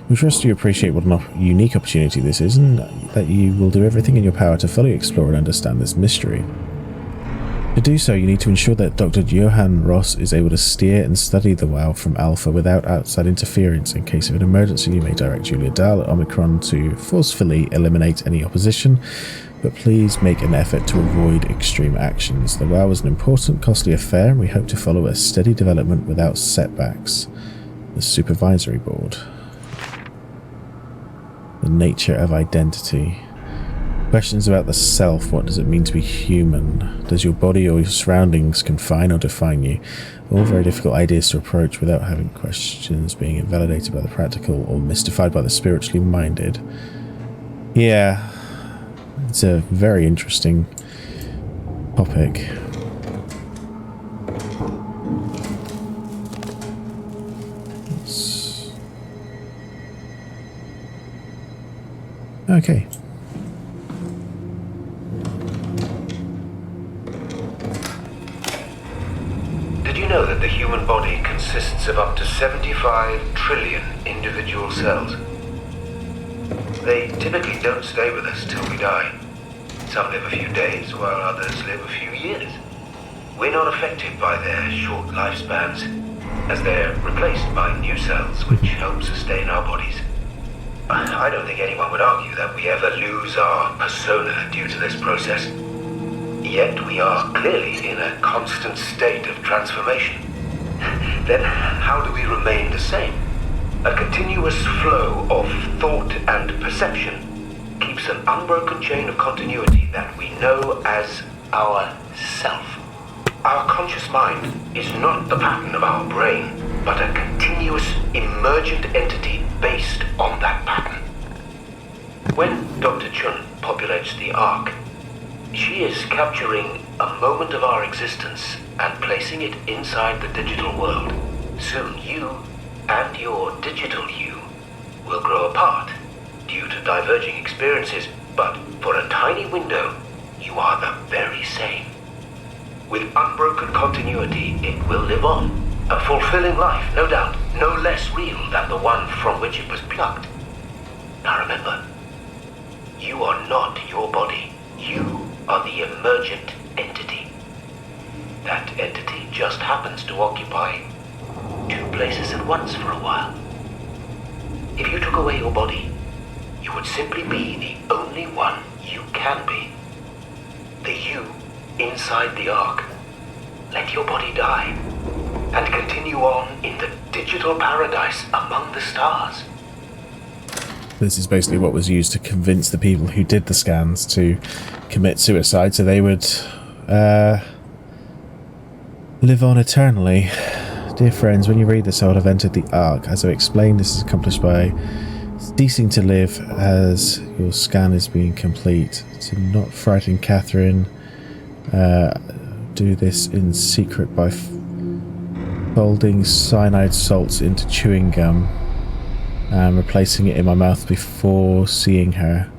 We trust you appreciate what a unique opportunity this is, and that you will do everything in your power to fully explore and understand this mystery. To do so, you need to ensure that Dr. Johan Ross is able to steer and study the WoW from Alpha without outside interference. In case of an emergency, you may direct Julia Dahl at Omicron to forcefully eliminate any opposition, but please make an effort to avoid extreme actions. The WoW is an important, costly affair, and we hope to follow a steady development without setbacks. The Supervisory Board. The nature of identity. Questions about the self. What does it mean to be human? Does your body or your surroundings confine or define you? All very difficult ideas to approach without having questions being invalidated by the practical or mystified by the spiritually minded. Yeah, it's a very interesting topic. Okay. Did you know that the human body consists of up to 75 trillion individual cells? They typically don't stay with us till we die. Some live a few days, while others live a few years. We're not affected by their short lifespans, as they're replaced by new cells which help sustain our bodies. I don't think anyone would argue that we ever lose our persona due to this process. Yet we are clearly in a constant state of transformation. Then how do we remain the same? A continuous flow of thought and perception keeps an unbroken chain of continuity that we know as our self. Our conscious mind is not the pattern of our brain, but a continuous emergent entity based on that pattern. When Dr. Chun populates the Ark, she is capturing a moment of our existence and placing it inside the digital world. Soon you and your digital you will grow apart due to diverging experiences, but for a tiny window, you are the very same. With unbroken continuity, it will live on. A fulfilling life, no doubt, no less real than the one from which it was plucked. Now remember, you are not your body. You are the emergent entity. That entity just happens to occupy 2 places at once for a while. If you took away your body, you would simply be the only one you can be. The you inside the Ark. Let your body die, and continue on in the digital paradise among the stars. This is basically what was used to convince the people who did the scans to commit suicide, so they would live on eternally. Dear friends, when you read this, I would have entered the Ark. As I've explained, this is accomplished by ceasing to live as your scan is being complete. To not frighten Catherine, do this in secret by folding cyanide salts into chewing gum and replacing it in my mouth before seeing her.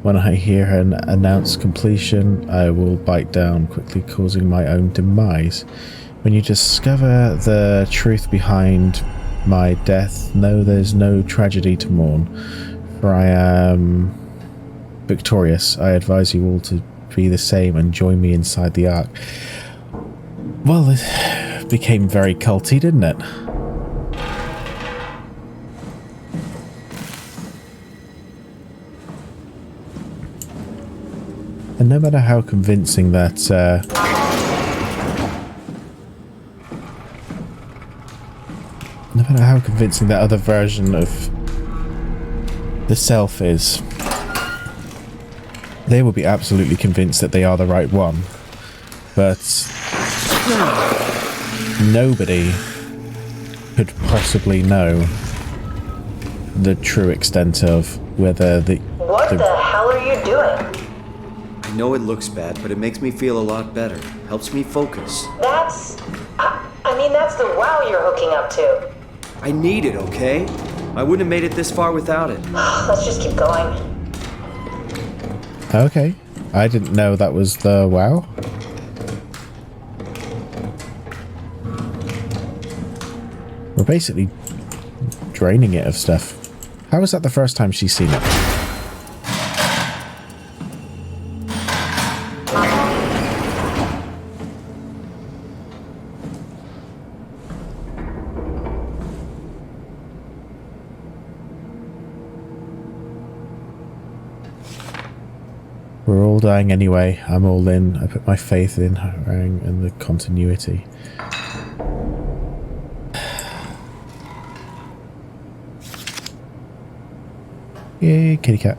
When I hear her announce completion, I will bite down, quickly causing my own demise. When you discover the truth behind my death, know there's no tragedy to mourn, for I am victorious. I advise you all to be the same and join me inside the Ark. Well, it became very culty, didn't it? And no matter how convincing that no matter how convincing that other version of the self is, they will be absolutely convinced that they are the right one. But nobody could possibly know the true extent of whether the... What the hell are you doing? I know it looks bad, but it makes me feel a lot better. Helps me focus. That's... I mean, that's the wow you're hooking up to. I need it, okay? I wouldn't have made it this far without it. Let's just keep going. Okay. I didn't know that was the wow. We're basically draining it of stuff. How is that the first time she's seen it? We're all dying anyway. I'm all in. I put my faith in her and the continuity. Yay, kitty cat.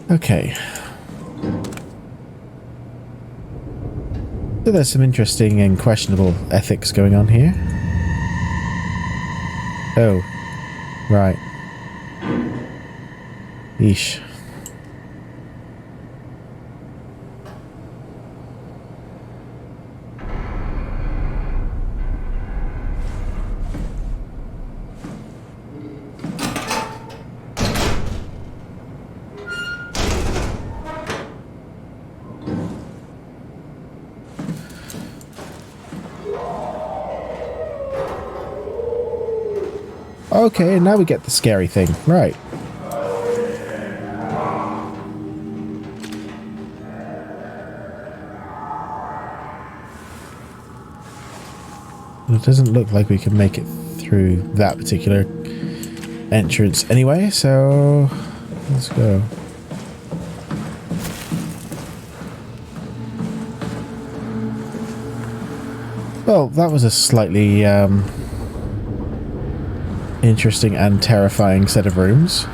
Okay. So there's some interesting and questionable ethics going on here. Oh. Right. Yeesh. Okay, now we get the scary thing. Right. It doesn't look like we can make it through that particular entrance anyway, so let's go. Well, that was a slightly interesting and terrifying set of rooms.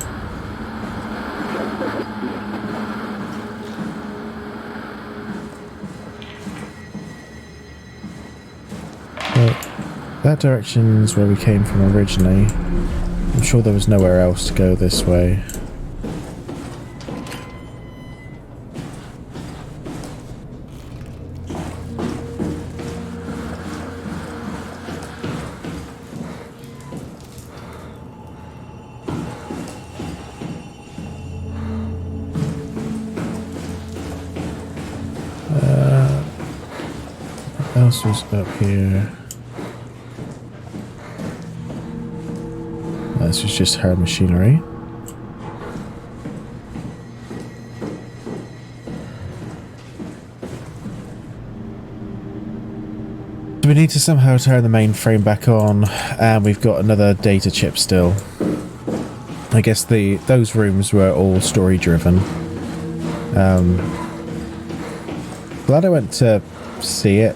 That direction's where we came from originally. I'm sure there was nowhere else to go this way. else was up here? This was just her machinery. We need to somehow turn the mainframe back on, and we've got another data chip still. I guess those rooms were all story driven. Glad I went to see it,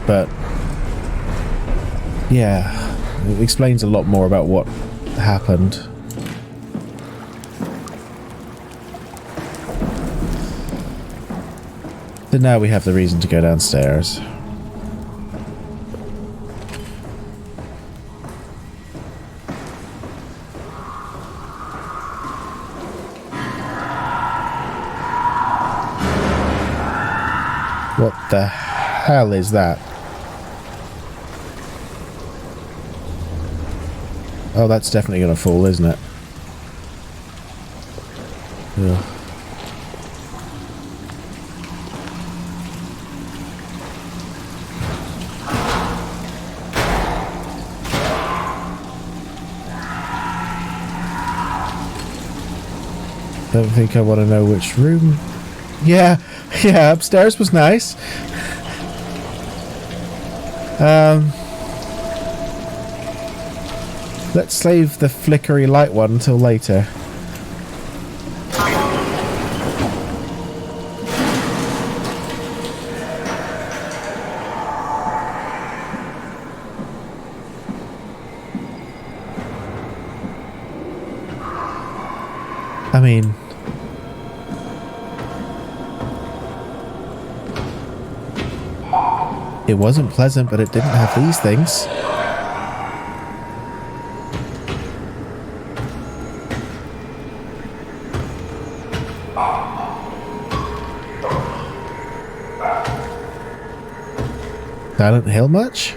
but yeah, it explains a lot more about what happened. But now we have the reason to go downstairs. What the hell is that? Oh, that's definitely gonna fall, isn't it? Ugh. Don't think I want to know which room. Yeah, upstairs was nice. Let's save the flickery light one until later. I mean, it wasn't pleasant, but it didn't have these things. Silent Hill much?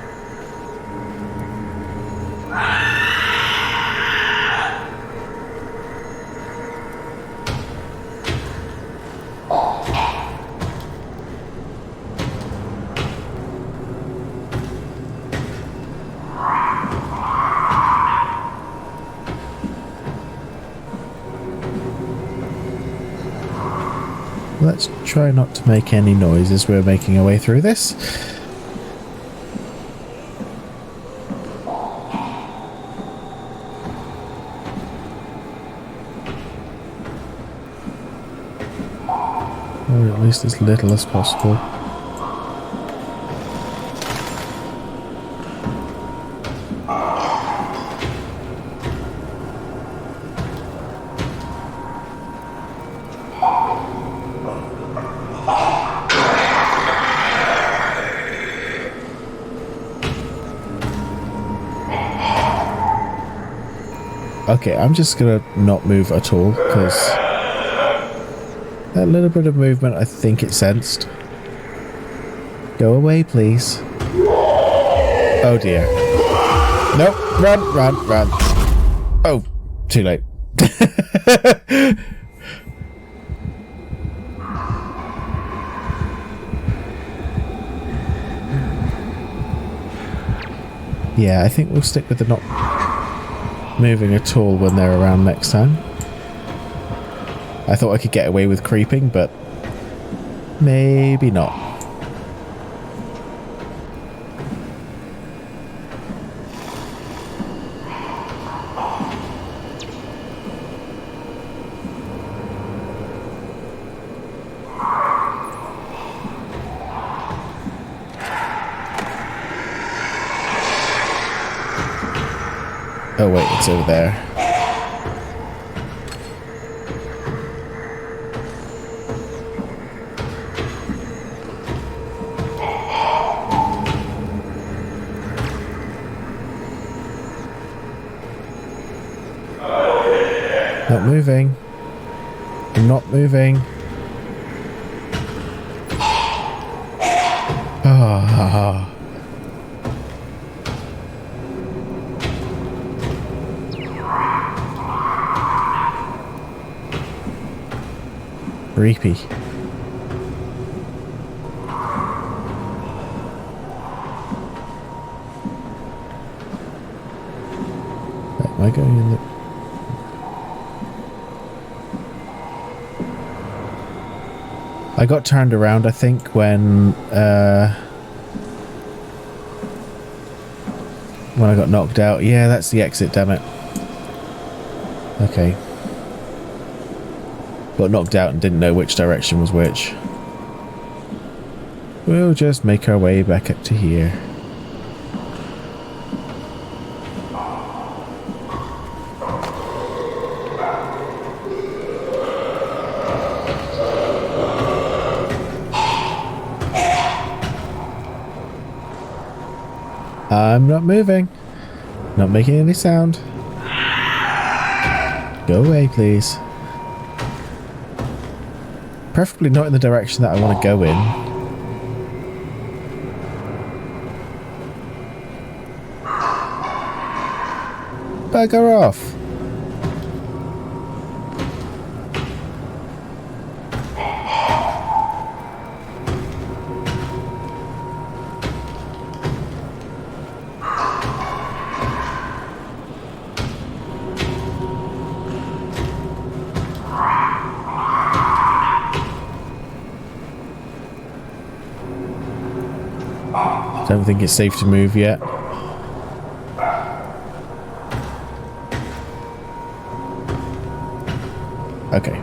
Let's try not to make any noise as we're making our way through this. Or at least as little as possible. Okay, I'm just gonna not move at all, because that little bit of movement I think it sensed. Go away, please. Oh dear. Nope, run. Oh, too late. Yeah, I think we'll stick with the not moving at all when they're around next time. I thought I could get away with creeping, but maybe not. Oh wait, it's over there. Not moving. I'm not moving. Ah. Creepy. I going in the... I got turned around, I think, when I got knocked out. Yeah, that's the exit, damn it. Okay. Got knocked out and didn't know which direction was which. We'll just make our way back up to here. I'm not moving. Not making any sound. Go away, please. Preferably not in the direction that I want to go in. Bugger off. Don't think it's safe to move yet. Okay.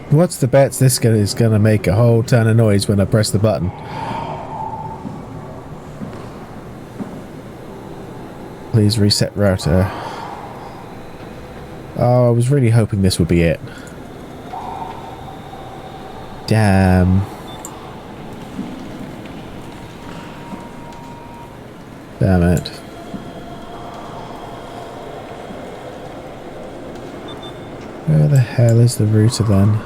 What's the bets this guy is gonna make a whole ton of noise when I press the button? Please reset router. Oh, I was really hoping this would be it. Damn. Damn it. Where the hell is the router then?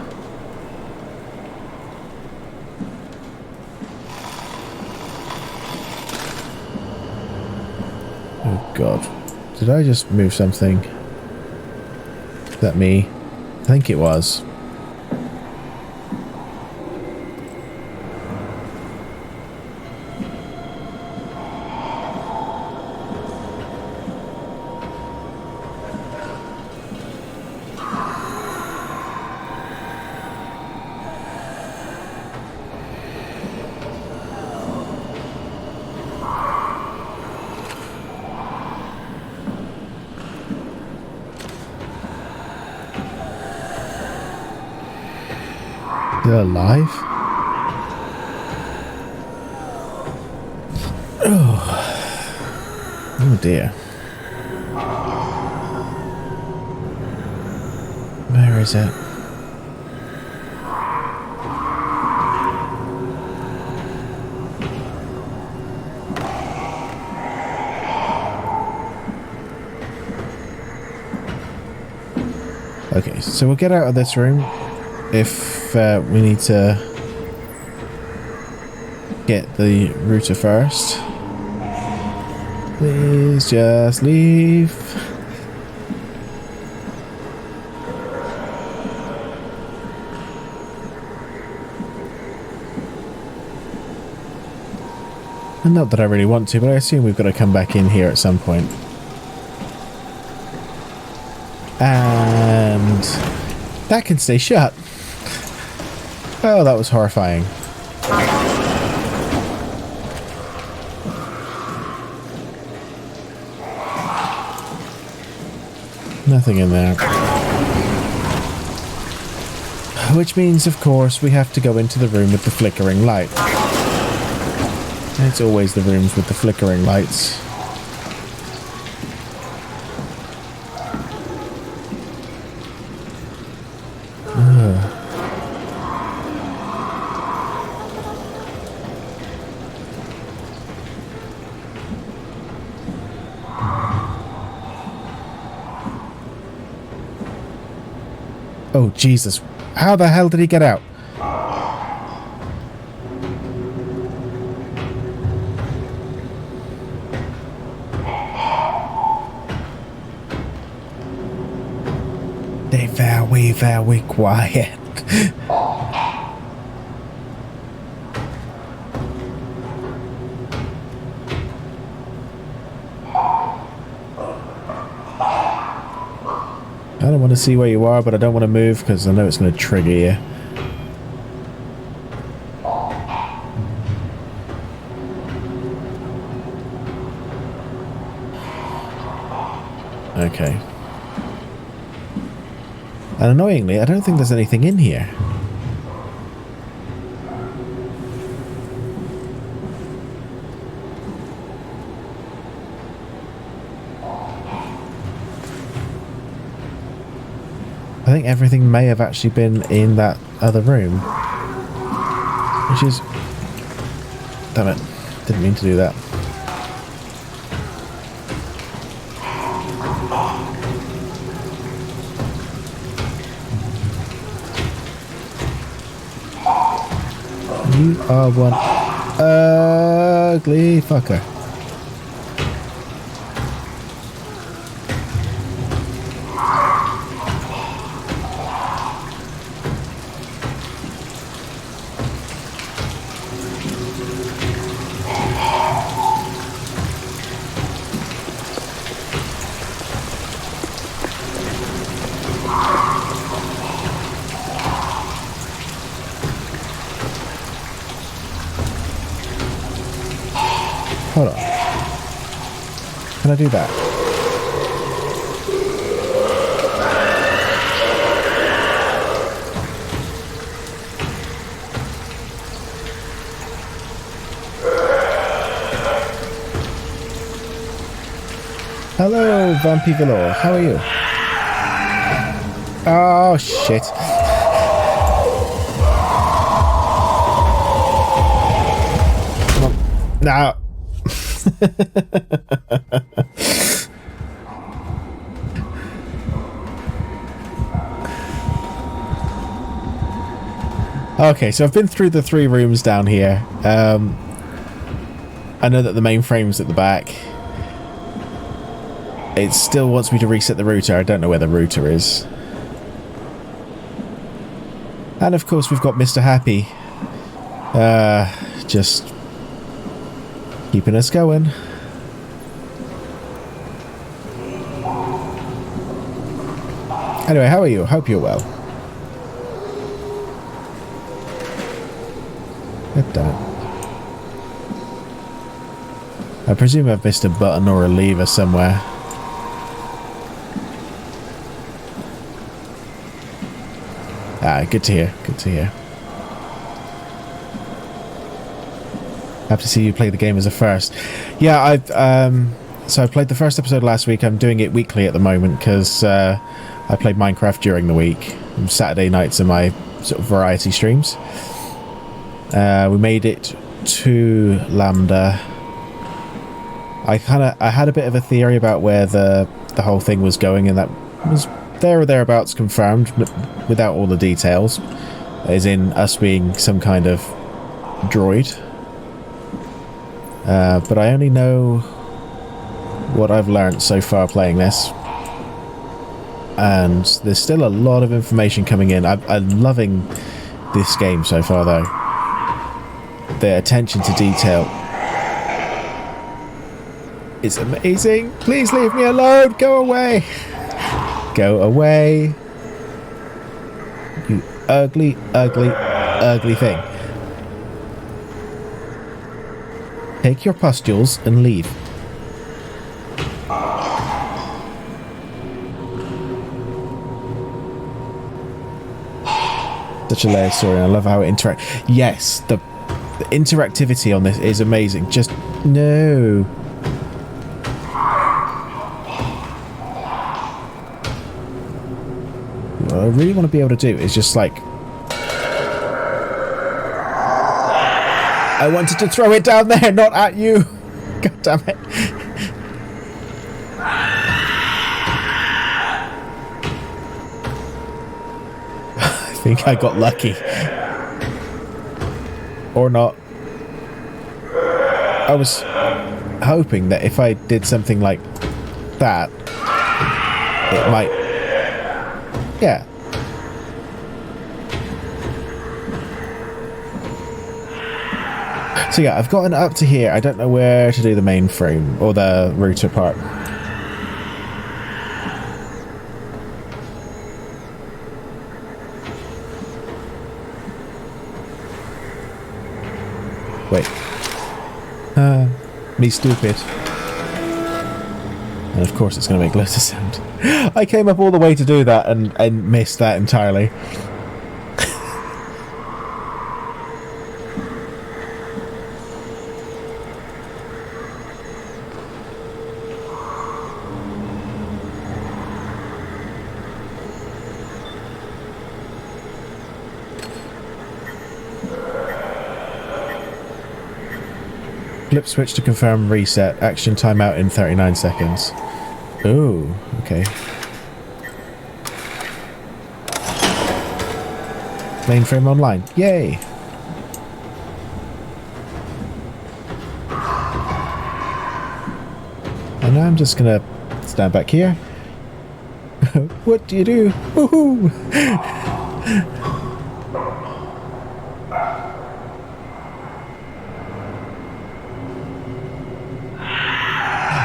Oh god. Did I just move something? Is that me? I think it was. They're alive? Oh dear. Where is it? Okay, so we'll get out of this room if we need to get the router first. Please just leave. And not that I really want to, but I assume we've got to come back in here at some point. And that can stay shut. Oh, that was horrifying. Nothing in there. Which means, of course, we have to go into the room with the flickering light. It's always the rooms with the flickering lights. Oh, Jesus. How the hell did he get out? Stay very, very quiet. I don't want to see where you are, but I don't want to move because I know it's going to trigger you. Okay. And annoyingly, I don't think there's anything in here. I think everything may have actually been in that other room. Which is... Damn it. Didn't mean to do that. You are one ugly fucker. Hold on. Can I do that? Hello, Vampy Velour. How are you? Oh, shit. Come on. Now. Okay, so I've been through the 3 rooms down here. I know that the mainframe's at the back. It still wants me to reset the router. I don't know where the router is. And of course we've got Mr. Happy. Just keeping us going. Anyway, how are you? Hope you're well. God damn it. I presume I've missed a button or a lever somewhere. Ah, good to hear. Good to hear. Happy to see you play the game as a first. Yeah, so I played the first episode last week. I'm doing it weekly at the moment because I played Minecraft during the week. Saturday nights are my sort of variety streams. We made it to Lambda. I had a bit of a theory about where the whole thing was going, and that was there or thereabouts confirmed, without all the details, as in us being some kind of droid. But I only know what I've learnt so far playing this, and there's still a lot of information coming in. I'm loving this game so far, though. The attention to detail is amazing. Please leave me alone. Go away. Go away. You ugly, ugly, ugly thing. Take your pustules and leave. Such a layered story, and I love how it interacts. Yes, the interactivity on this is amazing. Just no. What I really want to be able to do is just like, I wanted to throw it down there, not at you. God damn it. I think I got lucky. Or not. I was hoping that if I did something like that, Yeah. So yeah, I've gotten up to here. I don't know where to do the mainframe or the router part. Wait. Me stupid. And of course it's going to make loads of sound. I came up all the way to do that and missed that entirely. Flip switch to confirm reset. Action timeout in 39 seconds. Ooh, okay. Mainframe online. Yay! And I'm just gonna stand back here. What do you do? Woohoo!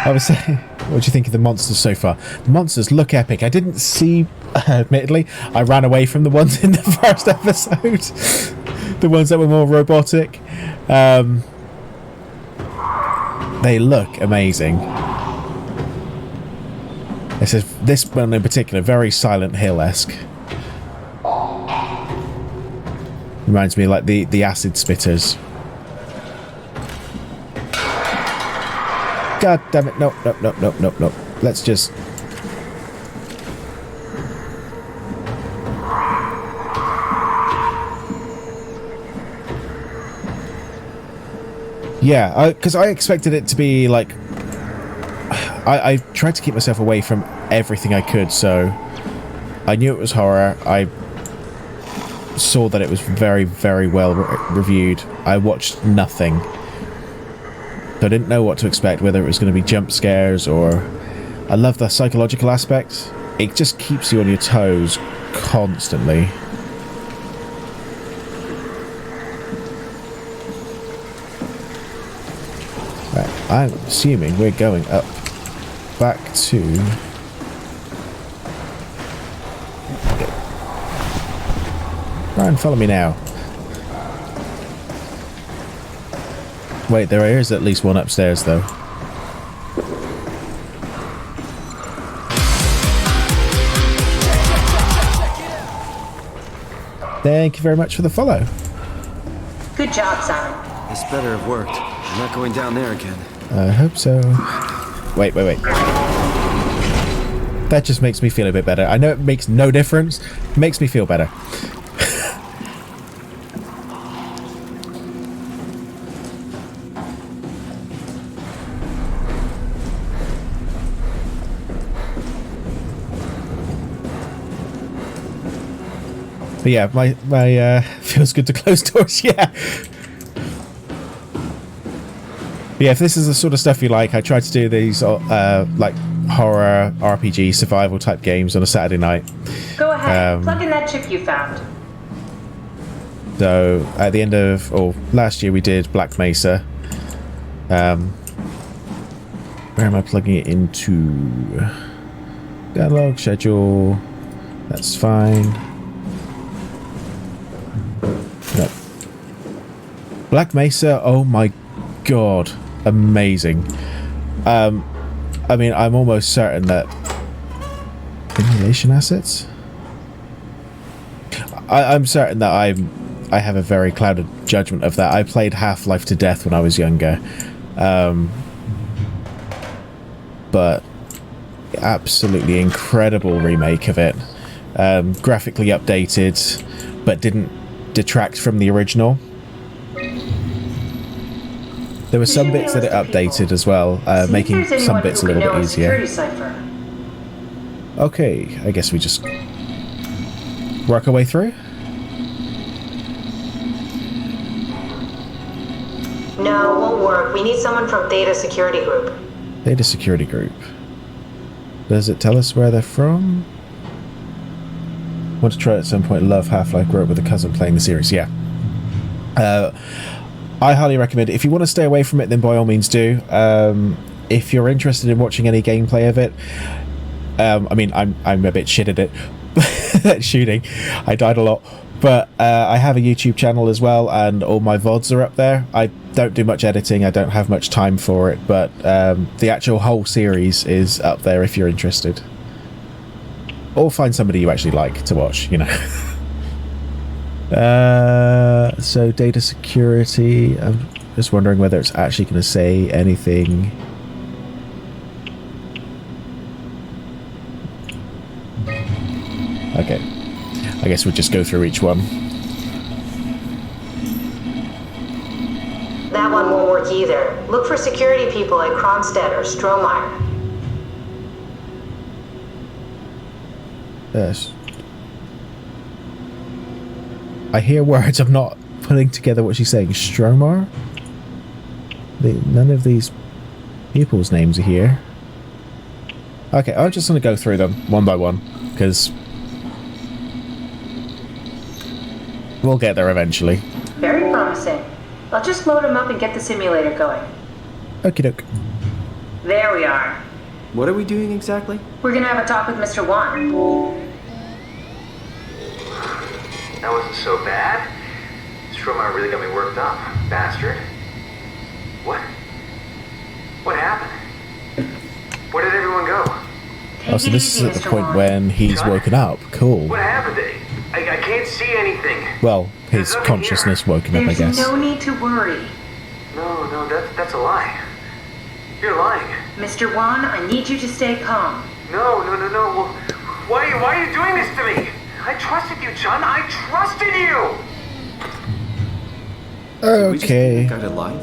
I was saying, what do you think of the monsters so far? The monsters look epic. I didn't see, admittedly, I ran away from the ones in the first episode. The ones that were more robotic. They look amazing. This one in particular, very Silent Hill-esque. Reminds me of like the acid spitters. God damn it, nope. Let's just... Yeah, because I expected it to be like... I tried to keep myself away from everything I could, so... I knew it was horror. I saw that it was very, very well reviewed. I watched nothing. So I didn't know what to expect, whether it was going to be jump scares or... I love the psychological aspect. It just keeps you on your toes constantly. Right, I'm assuming we're going up back to... Ryan, follow me now. Wait, there is at least one upstairs, though. Thank you very much for the follow. Good job, Simon. This better have worked. I'm not going down there again. I hope so. Wait. That just makes me feel a bit better. I know it makes no difference. It makes me feel better. But yeah, my feels good to close doors. Yeah. But yeah, if this is the sort of stuff you like, I try to do these like horror, RPG, survival type games on a Saturday night. Go ahead, plug in that chip you found. So at the end of last year we did Black Mesa. Where am I plugging it into? Dialogue, schedule. That's fine. No. Black Mesa, oh my god, amazing. I mean, I'm almost certain that emulation assets. I'm certain that I have a very clouded judgment of that. I played Half-Life to death when I was younger, but absolutely incredible remake of it. Graphically updated, but didn't detract from the original. There were some bits that it updated as well, making some bits a little bit easier. Okay, I guess we just work our way through. No, won't work. We need someone from Data Security Group. Data Security Group. Does it tell us where they're from? Want to try it at some point. Love Half-Life. Grew up with a cousin playing the series. Yeah. I highly recommend it. If you want to stay away from it, then by all means do. If you're interested in watching any gameplay of it, I mean, I'm a bit shit at it at shooting. I died a lot, but I have a YouTube channel as well, and all my VODs are up there. I don't do much editing. I don't have much time for it, but the actual whole series is up there if you're interested. Or find somebody you actually like to watch, you know. So data security, I'm just wondering whether it's actually going to say anything. Okay, I guess we'll just go through each one. That one won't work either. Look for security people at Kronstadt or Strohmeyer. Yes. I hear words. I'm not putting together what she's saying. Strohmeyer? None of these people's names are here. Okay, I'm just going to go through them one by one, because we'll get there eventually. Very promising. I'll just load him up and get the simulator going. Okie doke. There we are. What are we doing exactly? We're gonna have a talk with Mr. Wan. That wasn't so bad. Strohmeyer really got me worked up, bastard. What? What happened? Where did everyone go? Oh, so this is at the point when he's woken up. Cool. What happened? I can't see anything. Well, his consciousness woken up, I guess. There's no need to worry. No, that's a lie. You're lying. Mr. Wan, I need you to stay calm. No. Well, why are you doing this to me? I trusted you, Chun. I trusted you! Okay. We just leave the guy to life?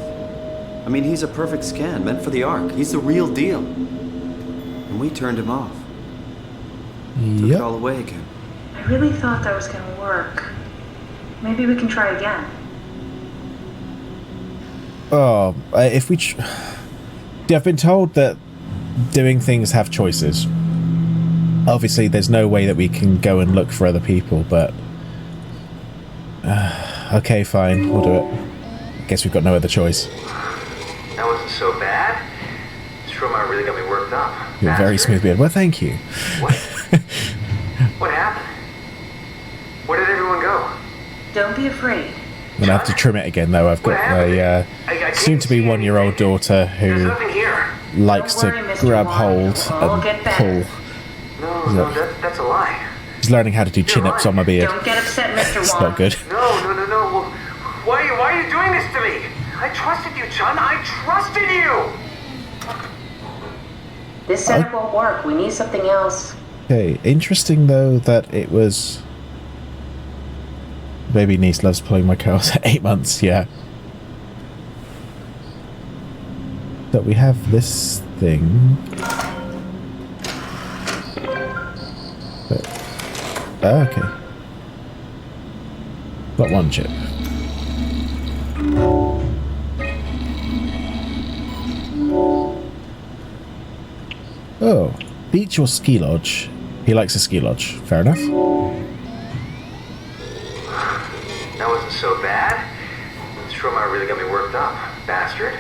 I mean, he's a perfect scan, meant for the Ark. He's the real deal. And we turned him off. Took it all away again. I really thought that was gonna work. Maybe we can try again. Oh, if we... I've been told that doing things have choices. Obviously, there's no way that we can go and look for other people, but... okay, fine, we'll do it. Guess we've got no other choice. That wasn't so bad. Strohmeyer really got me worked up. You're very smooth beard. Well, thank you. What? What happened? Where did everyone go? Don't be afraid. I'm gonna have to trim it again, though. I've got a soon-to-be one-year-old daughter who likes to grab hold and pull. No, that's a lie. He's learning how to do chin-ups on my beard. Don't get upset, Mr. Wan. It's not good. No. Well, why are you doing this to me? I trusted you, Chun. I trusted you! This setup won't work. We need something else. Okay, interesting, though, that it was... Baby niece loves pulling my curls at 8 months, yeah. That we have this thing. But, okay. Got one chip. Oh, beach or ski lodge? He likes a ski lodge. Fair enough. That wasn't so bad. Strohmeyer really got me worked up, bastard.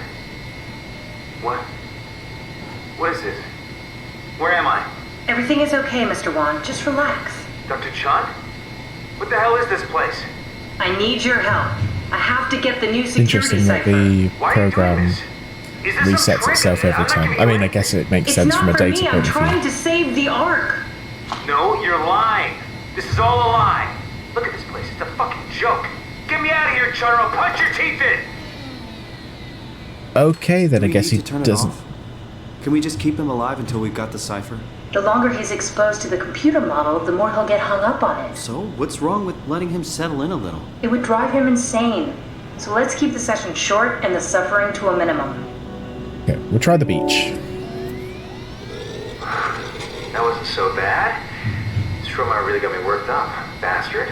What? What is this? Where am I? Everything is okay, Mr. Wan. Just relax. Dr. Chun? What the hell is this place? I need your help. I have to get the new security Interesting that the program resets itself every time. I mean, I guess it makes sense from a data point of view. I'm trying to save the Ark. No, you're lying. This is all a lie. Look at this place. It's a fucking joke. Get me out of here, Chun, or I'll punch your teeth in. Okay, then I guess he doesn't. Can we just keep him alive until we've got the cipher? The longer he's exposed to the computer model, the more he'll get hung up on it. So, what's wrong with letting him settle in a little? It would drive him insane. So let's keep the session short and the suffering to a minimum. Okay, we'll try the beach. That wasn't so bad. Strohmeyer really got me worked up, bastard.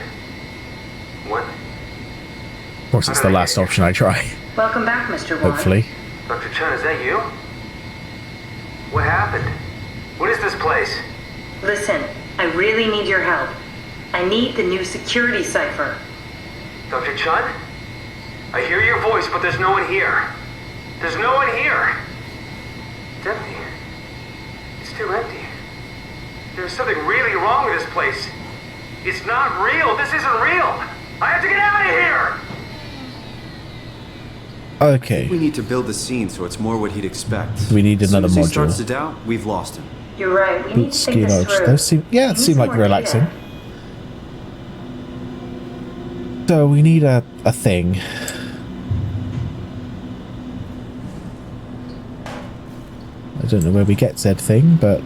What? Of course, it's the last option I try. Welcome back, Mr. Wan. Hopefully. Dr. Chun, is that you? What happened? What is this place? Listen, I really need your help. I need the new security cipher. Dr. Chun? I hear your voice, but there's no one here. There's no one here! It's empty. It's too empty. There's something really wrong with this place. It's not real. This isn't real. I have to get out of here! Okay. We need to build the scene so it's more what he'd expect. We need another as soon as module. He starts to doubt, we've lost him. You're right. We need to think this through. Those seem, yeah, it seemed like relaxing. So we need a thing. I don't know where we get said thing, but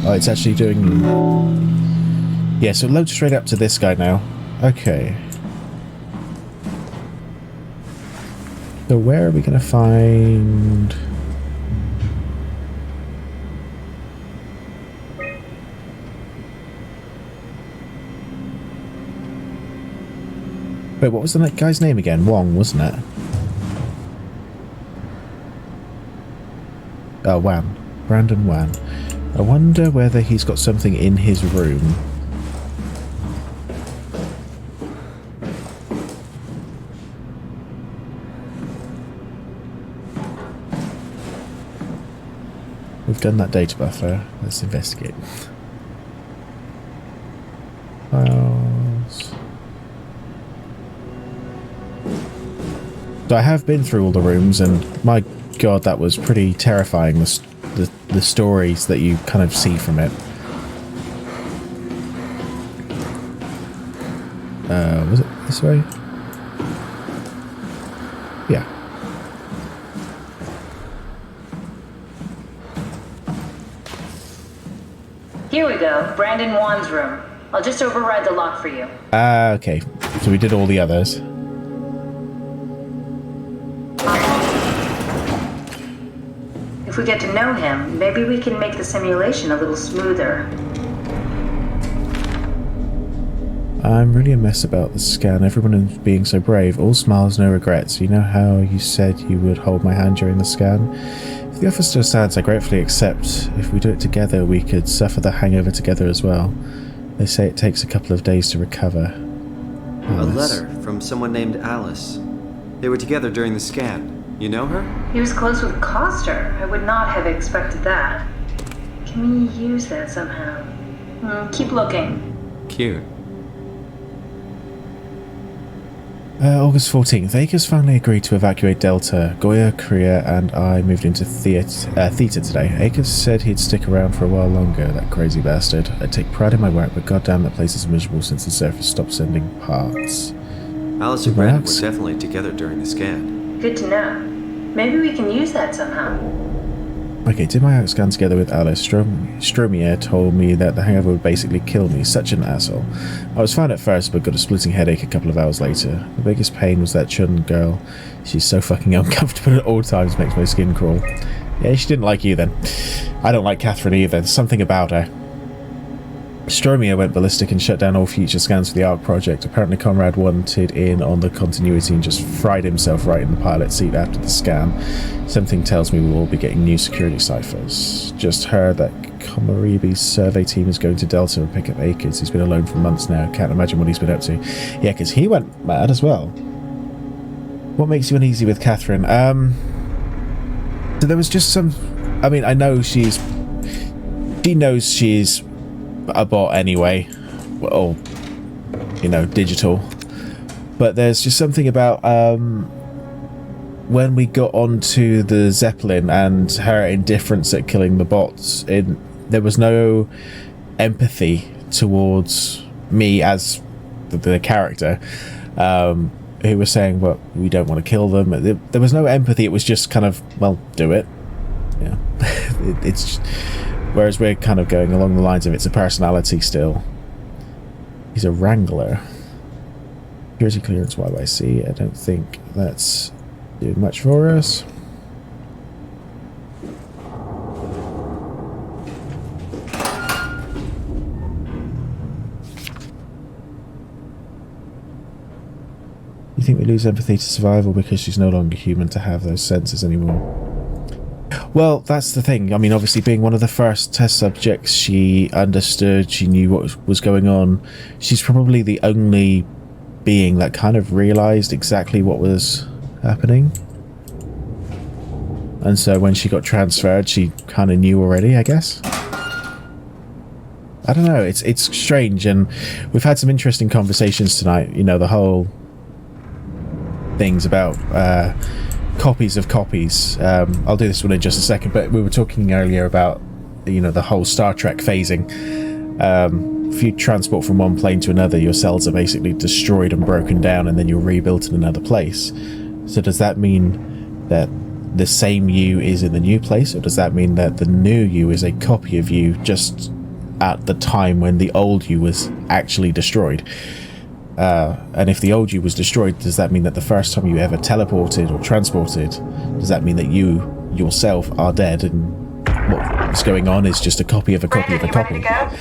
oh, it's actually doing. Yeah, so load straight up to this guy now. Okay. So where are we going to find... Wait, what was the guy's name again? Wong, wasn't it? Oh, Wan. Brandon Wan. I wonder whether he's got something in his room. We've done that data buffer. Let's investigate. Files. So I have been through all the rooms, and my god, that was pretty terrifying. The stories that you kind of see from it. Was it this way? Yeah. Here we go. Brandon Wan's room. I'll just override the lock for you. Okay. So we did all the others. If we get to know him, maybe we can make the simulation a little smoother. I'm really a mess about the scan. Everyone is being so brave. All smiles, no regrets. You know how you said you would hold my hand during the scan? If the offer still stands, I gratefully accept. If we do it together, we could suffer the hangover together as well. They say it takes a couple of days to recover. A letter from someone named Alice. They were together during the scan. You know her? He was close with Coster. I would not have expected that. Can we use that somehow? Keep looking. Cute. August 14th. Akers finally agreed to evacuate Delta. Goya, Korea, and I moved into Theta today. Akers said he'd stick around for a while longer, that crazy bastard. I take pride in my work, but goddamn, that place is miserable since the surface stopped sending parts. Alice and Brandon were definitely together during the scan. Good to know. Maybe we can use that somehow. Okay, did my scan together with Alice. Stromier told me that the hangover would basically kill me. Such an asshole. I was fine at first, but got a splitting headache a couple of hours later. The biggest pain was that Chun girl. She's so fucking uncomfortable at all times, makes my skin crawl. Yeah, she didn't like you then. I don't like Catherine either. There's something about her. Stromier went ballistic and shut down all future scans for the ARC project. Apparently Conrad wanted in on the continuity and just fried himself right in the pilot seat after the scan. Something tells me we'll all be getting new security ciphers. Just heard that Komaribi's survey team is going to Delta and pick up Akers. He's been alone for months now. Can't imagine what he's been up to. Yeah, because he went mad as well. What makes you uneasy with Catherine? So there was just some... I mean, I know she knows she's a bot anyway, or you know, digital, but there's just something about when we got onto the Zeppelin and her indifference at killing the bots, there was no empathy towards me as the character, who was saying, well, we don't want to kill them. There was no empathy. It was just kind of, well, do it. Yeah. It's just, whereas we're kind of going along the lines of it's a personality still. He's a wrangler. Security clearance YYC. I don't think that's doing much for us. You think we lose empathy to survival because she's no longer human to have those senses anymore? Well, that's the thing. I mean, obviously, being one of the first test subjects, she understood, she knew what was going on. She's probably the only being that kind of realised exactly what was happening. And so when she got transferred, she kind of knew already, I guess. I don't know, it's strange, and we've had some interesting conversations tonight, you know, the whole things about copies of copies. I'll do this one in just a second, but we were talking earlier about, you know, the whole Star Trek phasing. If you transport from one plane to another, your cells are basically destroyed and broken down, and then you're rebuilt in another place. So does that mean that the same you is in the new place, or does that mean that the new you is a copy of you just at the time when the old you was actually destroyed? And if the old you was destroyed, does that mean that the first time you ever teleported or transported, does that mean that you yourself are dead and what's going on is just a copy of a copy of a copy? Ready to go?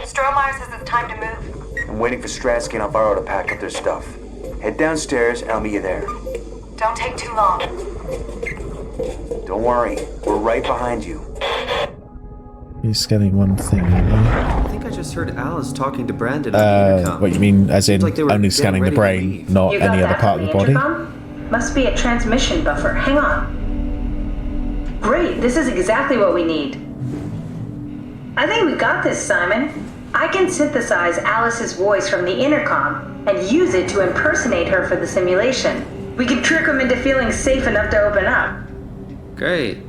Strohmeyer says it's time to move. I'm waiting for Stratsky and Alvaro to pack up their stuff. Head downstairs and I'll meet you there. Don't take too long. Don't worry, we're right behind you. He's scanning one thing, aren't they? I think I just heard Alice talking to Brandon on the intercom. What you mean, as in like only scanning the brain, not any other part of the body? Must be a transmission buffer. Hang on. Great, this is exactly what we need. I think we got this, Simon. I can synthesize Alice's voice from the intercom and use it to impersonate her for the simulation. We can trick them into feeling safe enough to open up. Great.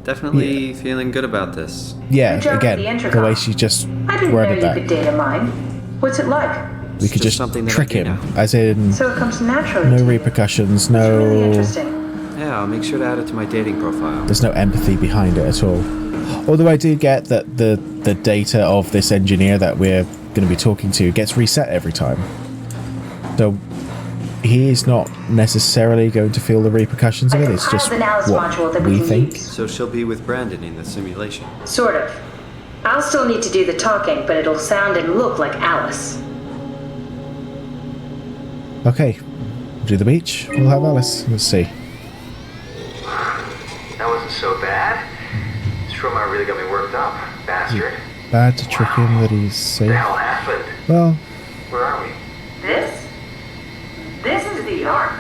Definitely feeling good about this. Yeah, again, the way she just worded that. I didn't know you could data mine. What's it like? We could just trick him, as in so it comes naturally no repercussions, no... Really interesting. Yeah, I'll make sure to add it to my dating profile. There's no empathy behind it at all. Although I do get that the data of this engineer that we're going to be talking to gets reset every time. So he is not necessarily going to feel the repercussions of it. It's just what we think. So she'll be with Brandon in the simulation. Sort of. I'll still need to do the talking, but it'll sound and look like Alice. Okay. Do the beach. We'll have Alice. Let's see. That wasn't so bad. Strohmeyer really got me worked up, bastard. Bad to trick him that he's safe. What the hell happened? Well... Where are we? This is the Ark.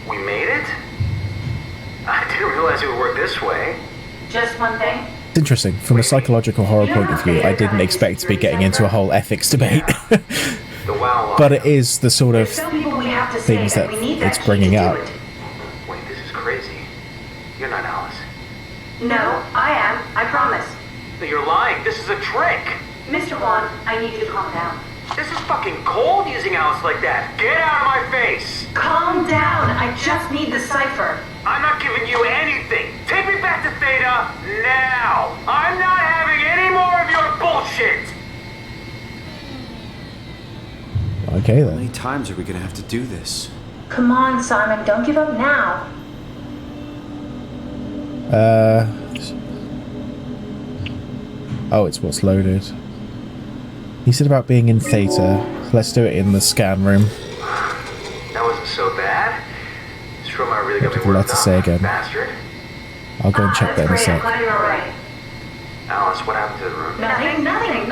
We made it? I didn't realize it would work this way. Just one thing. It's interesting. From a psychological horror point of view, I didn't expect to be getting into a whole ethics debate. But it is the sort of things that it's bringing up. Wait, this is crazy. You're not Alice. No, I am. I promise. No, you're lying. This is a trick. Mr. Wan, I need you to calm down. This is fucking cold using Alice like that. Get out of my face. Calm down. I just need the cipher. I'm not giving you anything. Take me back to Theta now. I'm not having any more of your bullshit. Okay then. How many times are we gonna have to do this? Come on, Simon. Don't give up now. Oh, it's what's loaded. He said about being in Theta. Let's do it in the scan room. That wasn't so bad. Strohmeyer really got me What worked to up, say again. bastard. I'll go and check that in a sec. Glad you're alright. Alice, what happened to the room? Nothing.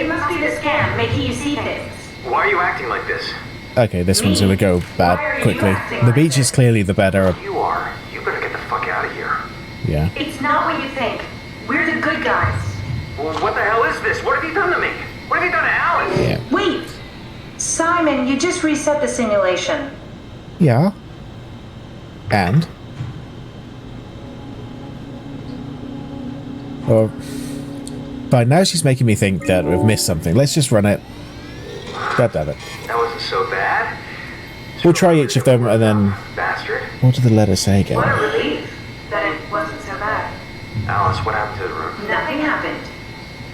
It must be the scan making you see things. Why are you acting like this? Okay, this one's gonna go bad quickly. The beach is clearly the better. You are. You better get the fuck out of here. Yeah. It's not what you think. We're the good guys. Well, what the hell is this? What have you done to me? What have you done to Alice? Yeah. Wait! Simon, you just reset the simulation. Yeah. And? Well, by now she's making me think that we've missed something. Let's just run it. God damn it. That wasn't so bad. We'll try each of them and then... Bastard. What did the letter say again? What a relief that it wasn't so bad. Alice, what happened to the room? Nothing happened.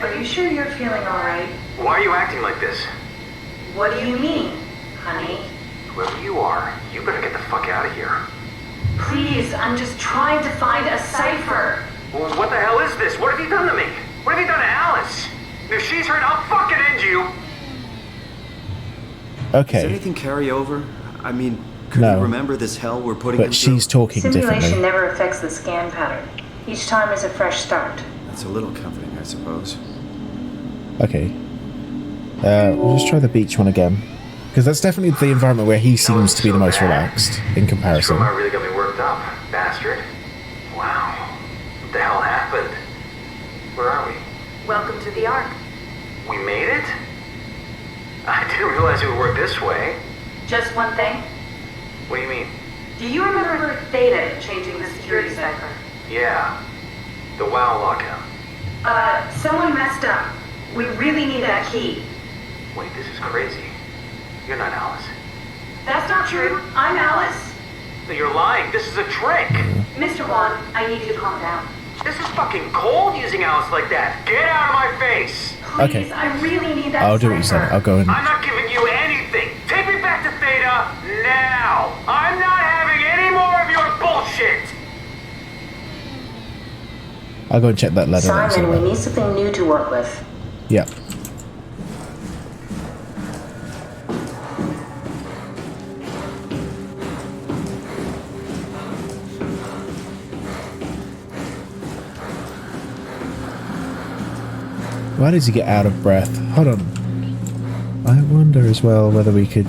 Are you sure you're feeling alright? Why are you acting like this? What do you mean, honey? Whoever you are, you better get the fuck out of here. Please, I'm just trying to find a cipher. Well, what the hell is this? What have you done to me? What have you done to Alice? If she's hurt, I'll fucking end you. Okay. Does anything carry over? I mean, Could No. you remember this hell we're putting But him she's through? talking Simulation differently. never affects the scan pattern. Each time is a fresh start. That's a little comforting, I suppose. Okay. We'll just try the beach one again. Because that's definitely the environment where he seems to be the most relaxed in comparison. Stromae really got me worked up, bastard. Wow. What the hell happened? Where are we? Welcome to the Ark. We made it? I didn't realize it would work this way. Just one thing. What do you mean? Do you remember Theta changing the security cipher? Yeah. The WoW lockout. Someone messed up. We really need that key. Wait, this is crazy. You're not Alice. That's not true. I'm Alice. No, you're lying. This is a trick. Mr. Wan, I need you to calm down. This is fucking cold using Alice like that. Get out of my face. Please, Okay. I really need that I'll do what you cipher. said. I'll go in. I'm not giving you anything. Take me back to Theta now. I'm not having any more of your bullshit. I'll go and check that letter. Simon, we need something new to work with. Yeah. Why does he get out of breath? Hold on. I wonder as well whether we could...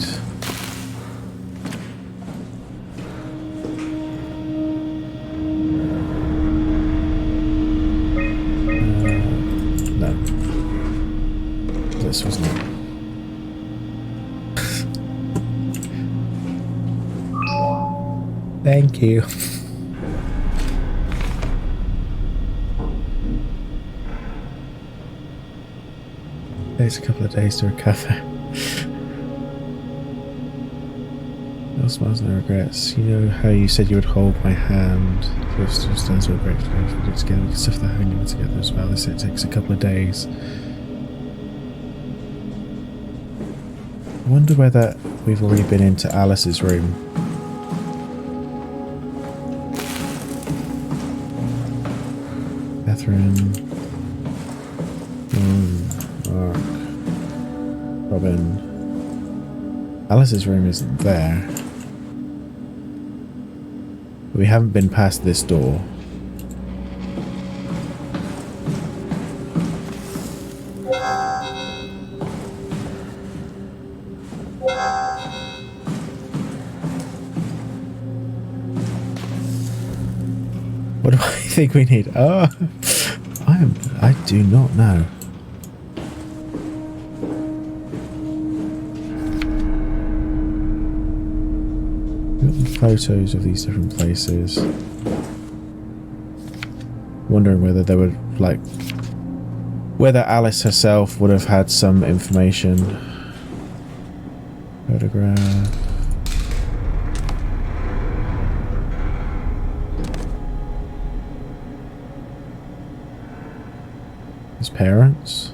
no. This was not. Thank you. Takes a couple of days to recover. No smiles, no regrets. You know how you said you would hold my hand? First, just stands with a great together. We can stuff the hanging together as well. This it takes a couple of days. I wonder whether we've already been into Alice's room. Catherine. Mark. Robin. Alice's room isn't there. We haven't been past this door. What do I think we need? Oh, I do not know. Photos of these different places. Wondering whether they would like whether Alice herself would have had some information. Photograph. His parents.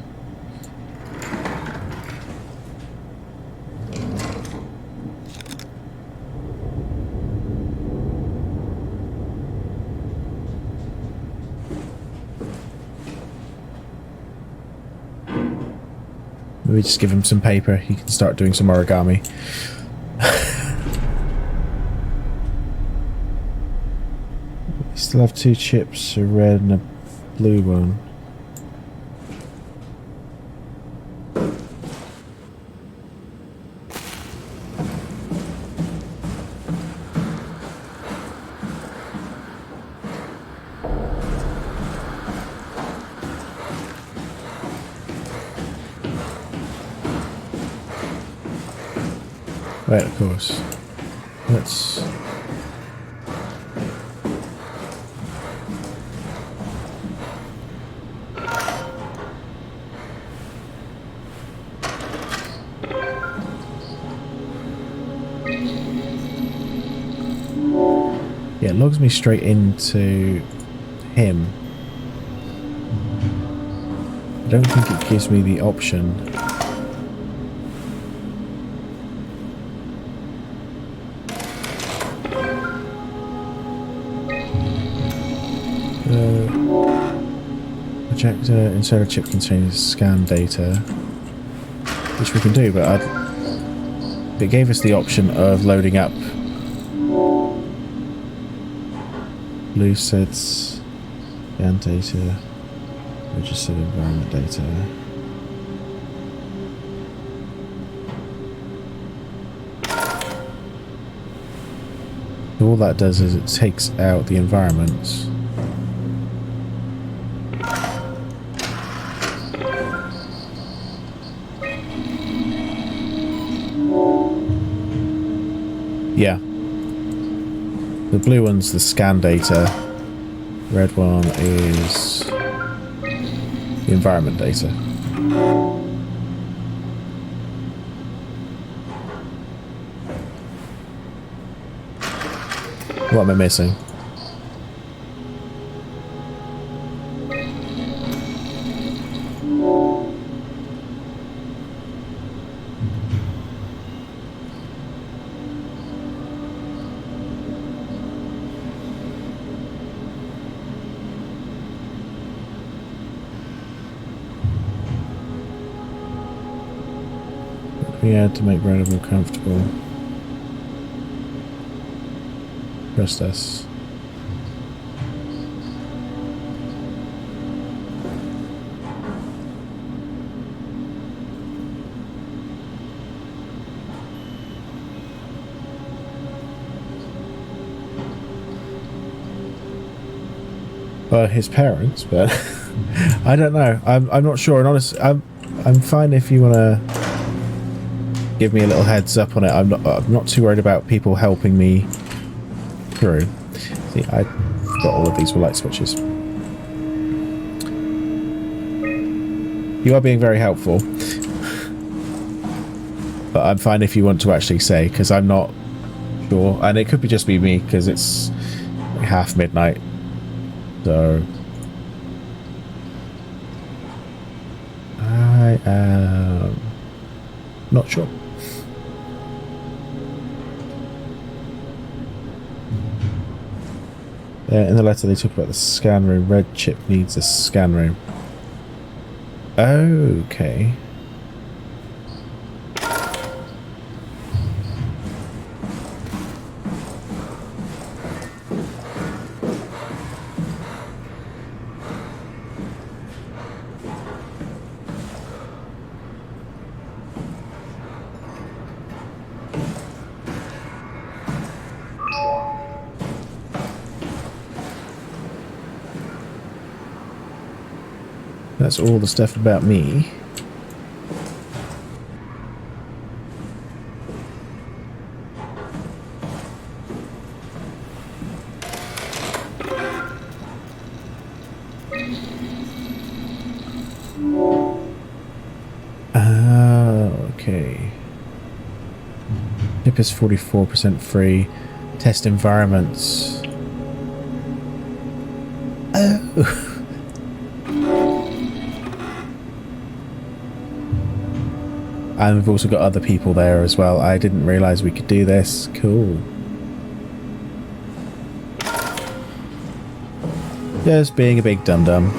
Maybe just give him some paper. He can start doing some origami. We still have 2 chips, a red and a blue one. Right, of course. Let's... yeah, it logs me straight into him. I don't think it gives me the option. Projector, insert a chip contains scan data, which we can do, but it gave us the option of loading up Blue sets scan data, registered environment data. All that does is it takes out the environments. Yeah. The blue one's the scan data. Red one is the environment data. What am I missing? We had to make Radical comfortable. Trust us. Well, his parents, but I don't know. I'm not sure. And honestly, I'm fine if you want to give me a little heads up on it. I'm not too worried about people helping me through. See, I got all of these with light switches. You are being very helpful, but I'm fine if you want to actually say, because I'm not sure, and it could be just be me because it's like half midnight. So I am not sure. In the letter they talk about the scan room. Red chip needs a scan room. Okay. That's all the stuff about me. Okay. Chip is 44% free. Test environments. Oh. And we've also got other people there as well. I didn't realise we could do this. Cool. Just being a big dum-dum.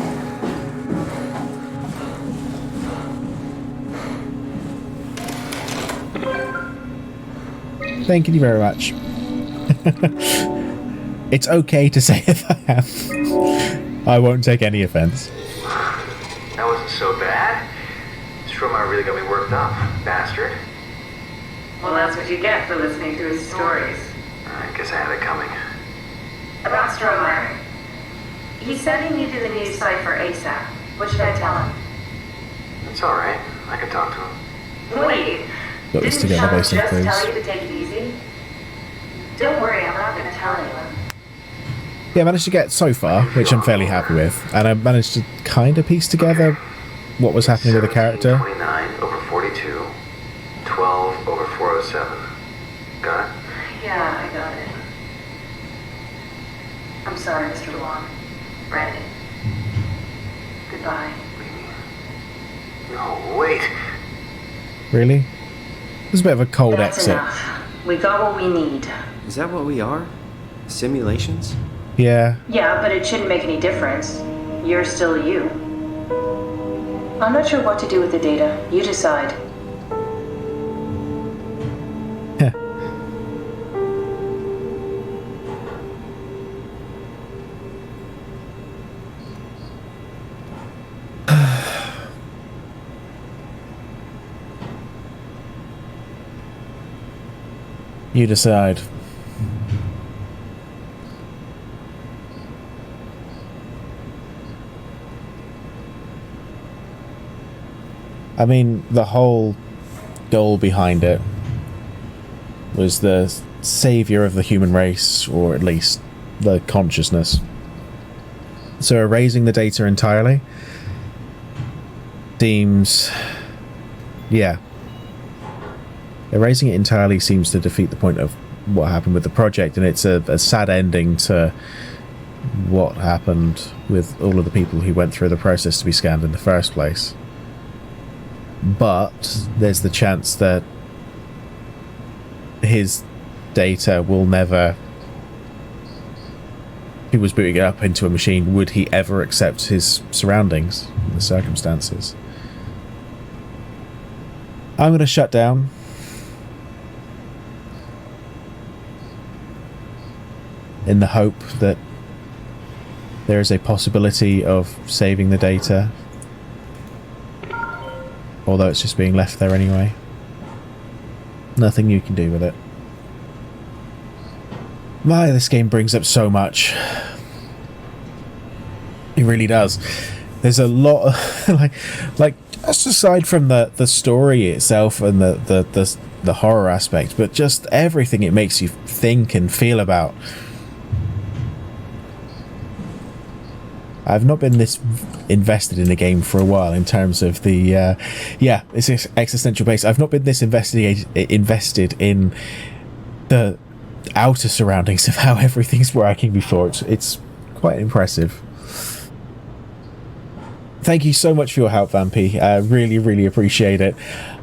Thank you very much. It's okay to say if I am. I won't take any offence. That wasn't so bad. Stromar really got me worked up, bastard. Well, that's what you get for listening to his stories. I guess I had it coming. About Stromar. He said he needed a new cipher ASAP. What should I tell him? It's alright. I can talk to him. Wait. Got this together based on Didn't just tell you to take it easy? Don't worry, I'm not going to tell anyone. Yeah, I managed to get so far, which I'm fairly happy with. And I managed to kind of piece together what was happening with the character. 29 over 42, 12 over 407. Got it? Yeah, I got it. I'm sorry, Mr. Long. Brandon. Goodbye. No, wait. Really? It was a bit of a cold That's exit. Enough. We got what we need. Is that what we are? Simulations? Yeah. Yeah, but it shouldn't make any difference. You're still you. I'm not sure what to do with the data. You decide. You decide. I mean, the whole goal behind it was the savior of the human race, or at least the consciousness. So erasing the data entirely seems... yeah. Erasing it entirely seems to defeat the point of what happened with the project, and it's a sad ending to what happened with all of the people who went through the process to be scanned in the first place. But there's the chance that his data will never... if he was booting it up into a machine, would he ever accept his surroundings, the circumstances? I'm going to shut down. In the hope that there is a possibility of saving the data. Although it's just being left there anyway. Nothing you can do with it. My, this game brings up so much. It really does. There's a lot of like just aside from the story itself and the horror aspect, but just everything it makes you think and feel about. I've not been this invested in a game for a while in terms of the it's existential base. I've not been this invested in the outer surroundings of how everything's working before. It's quite impressive. Thank you so much for your help, Vampy. I really appreciate it.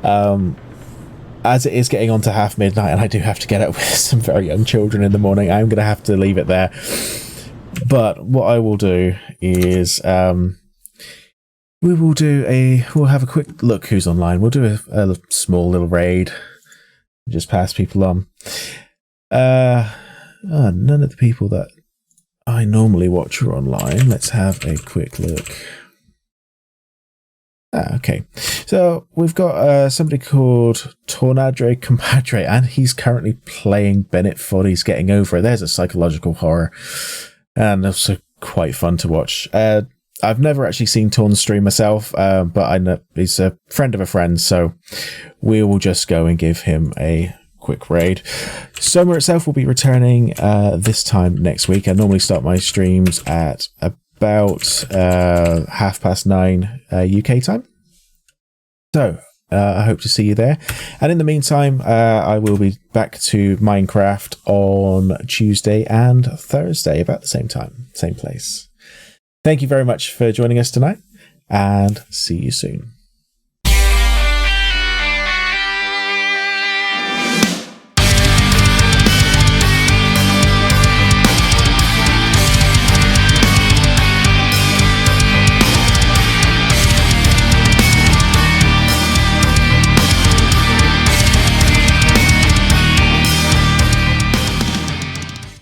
As it is getting on to half midnight and I do have to get up with some very young children in the morning, I'm going to have to leave it there. But what I will do is we'll have a quick look who's online. We'll do a small little raid. Just pass people on. None of the people that I normally watch are online. Let's have a quick look. Okay, so we've got somebody called Tornadre Compadre, and he's currently playing Bennett Foddy's Getting Over It. There's a psychological horror, and also quite fun to watch. I've never actually seen Torn stream myself, but I know he's a friend of a friend, so we will just go and give him a quick raid. SOMA itself will be returning this time next week. I normally start my streams at about 9:30 UK time. So I hope to see you there. And in the meantime, I will be back to Minecraft on Tuesday and Thursday about the same time, same place. Thank you very much for joining us tonight, and see you soon.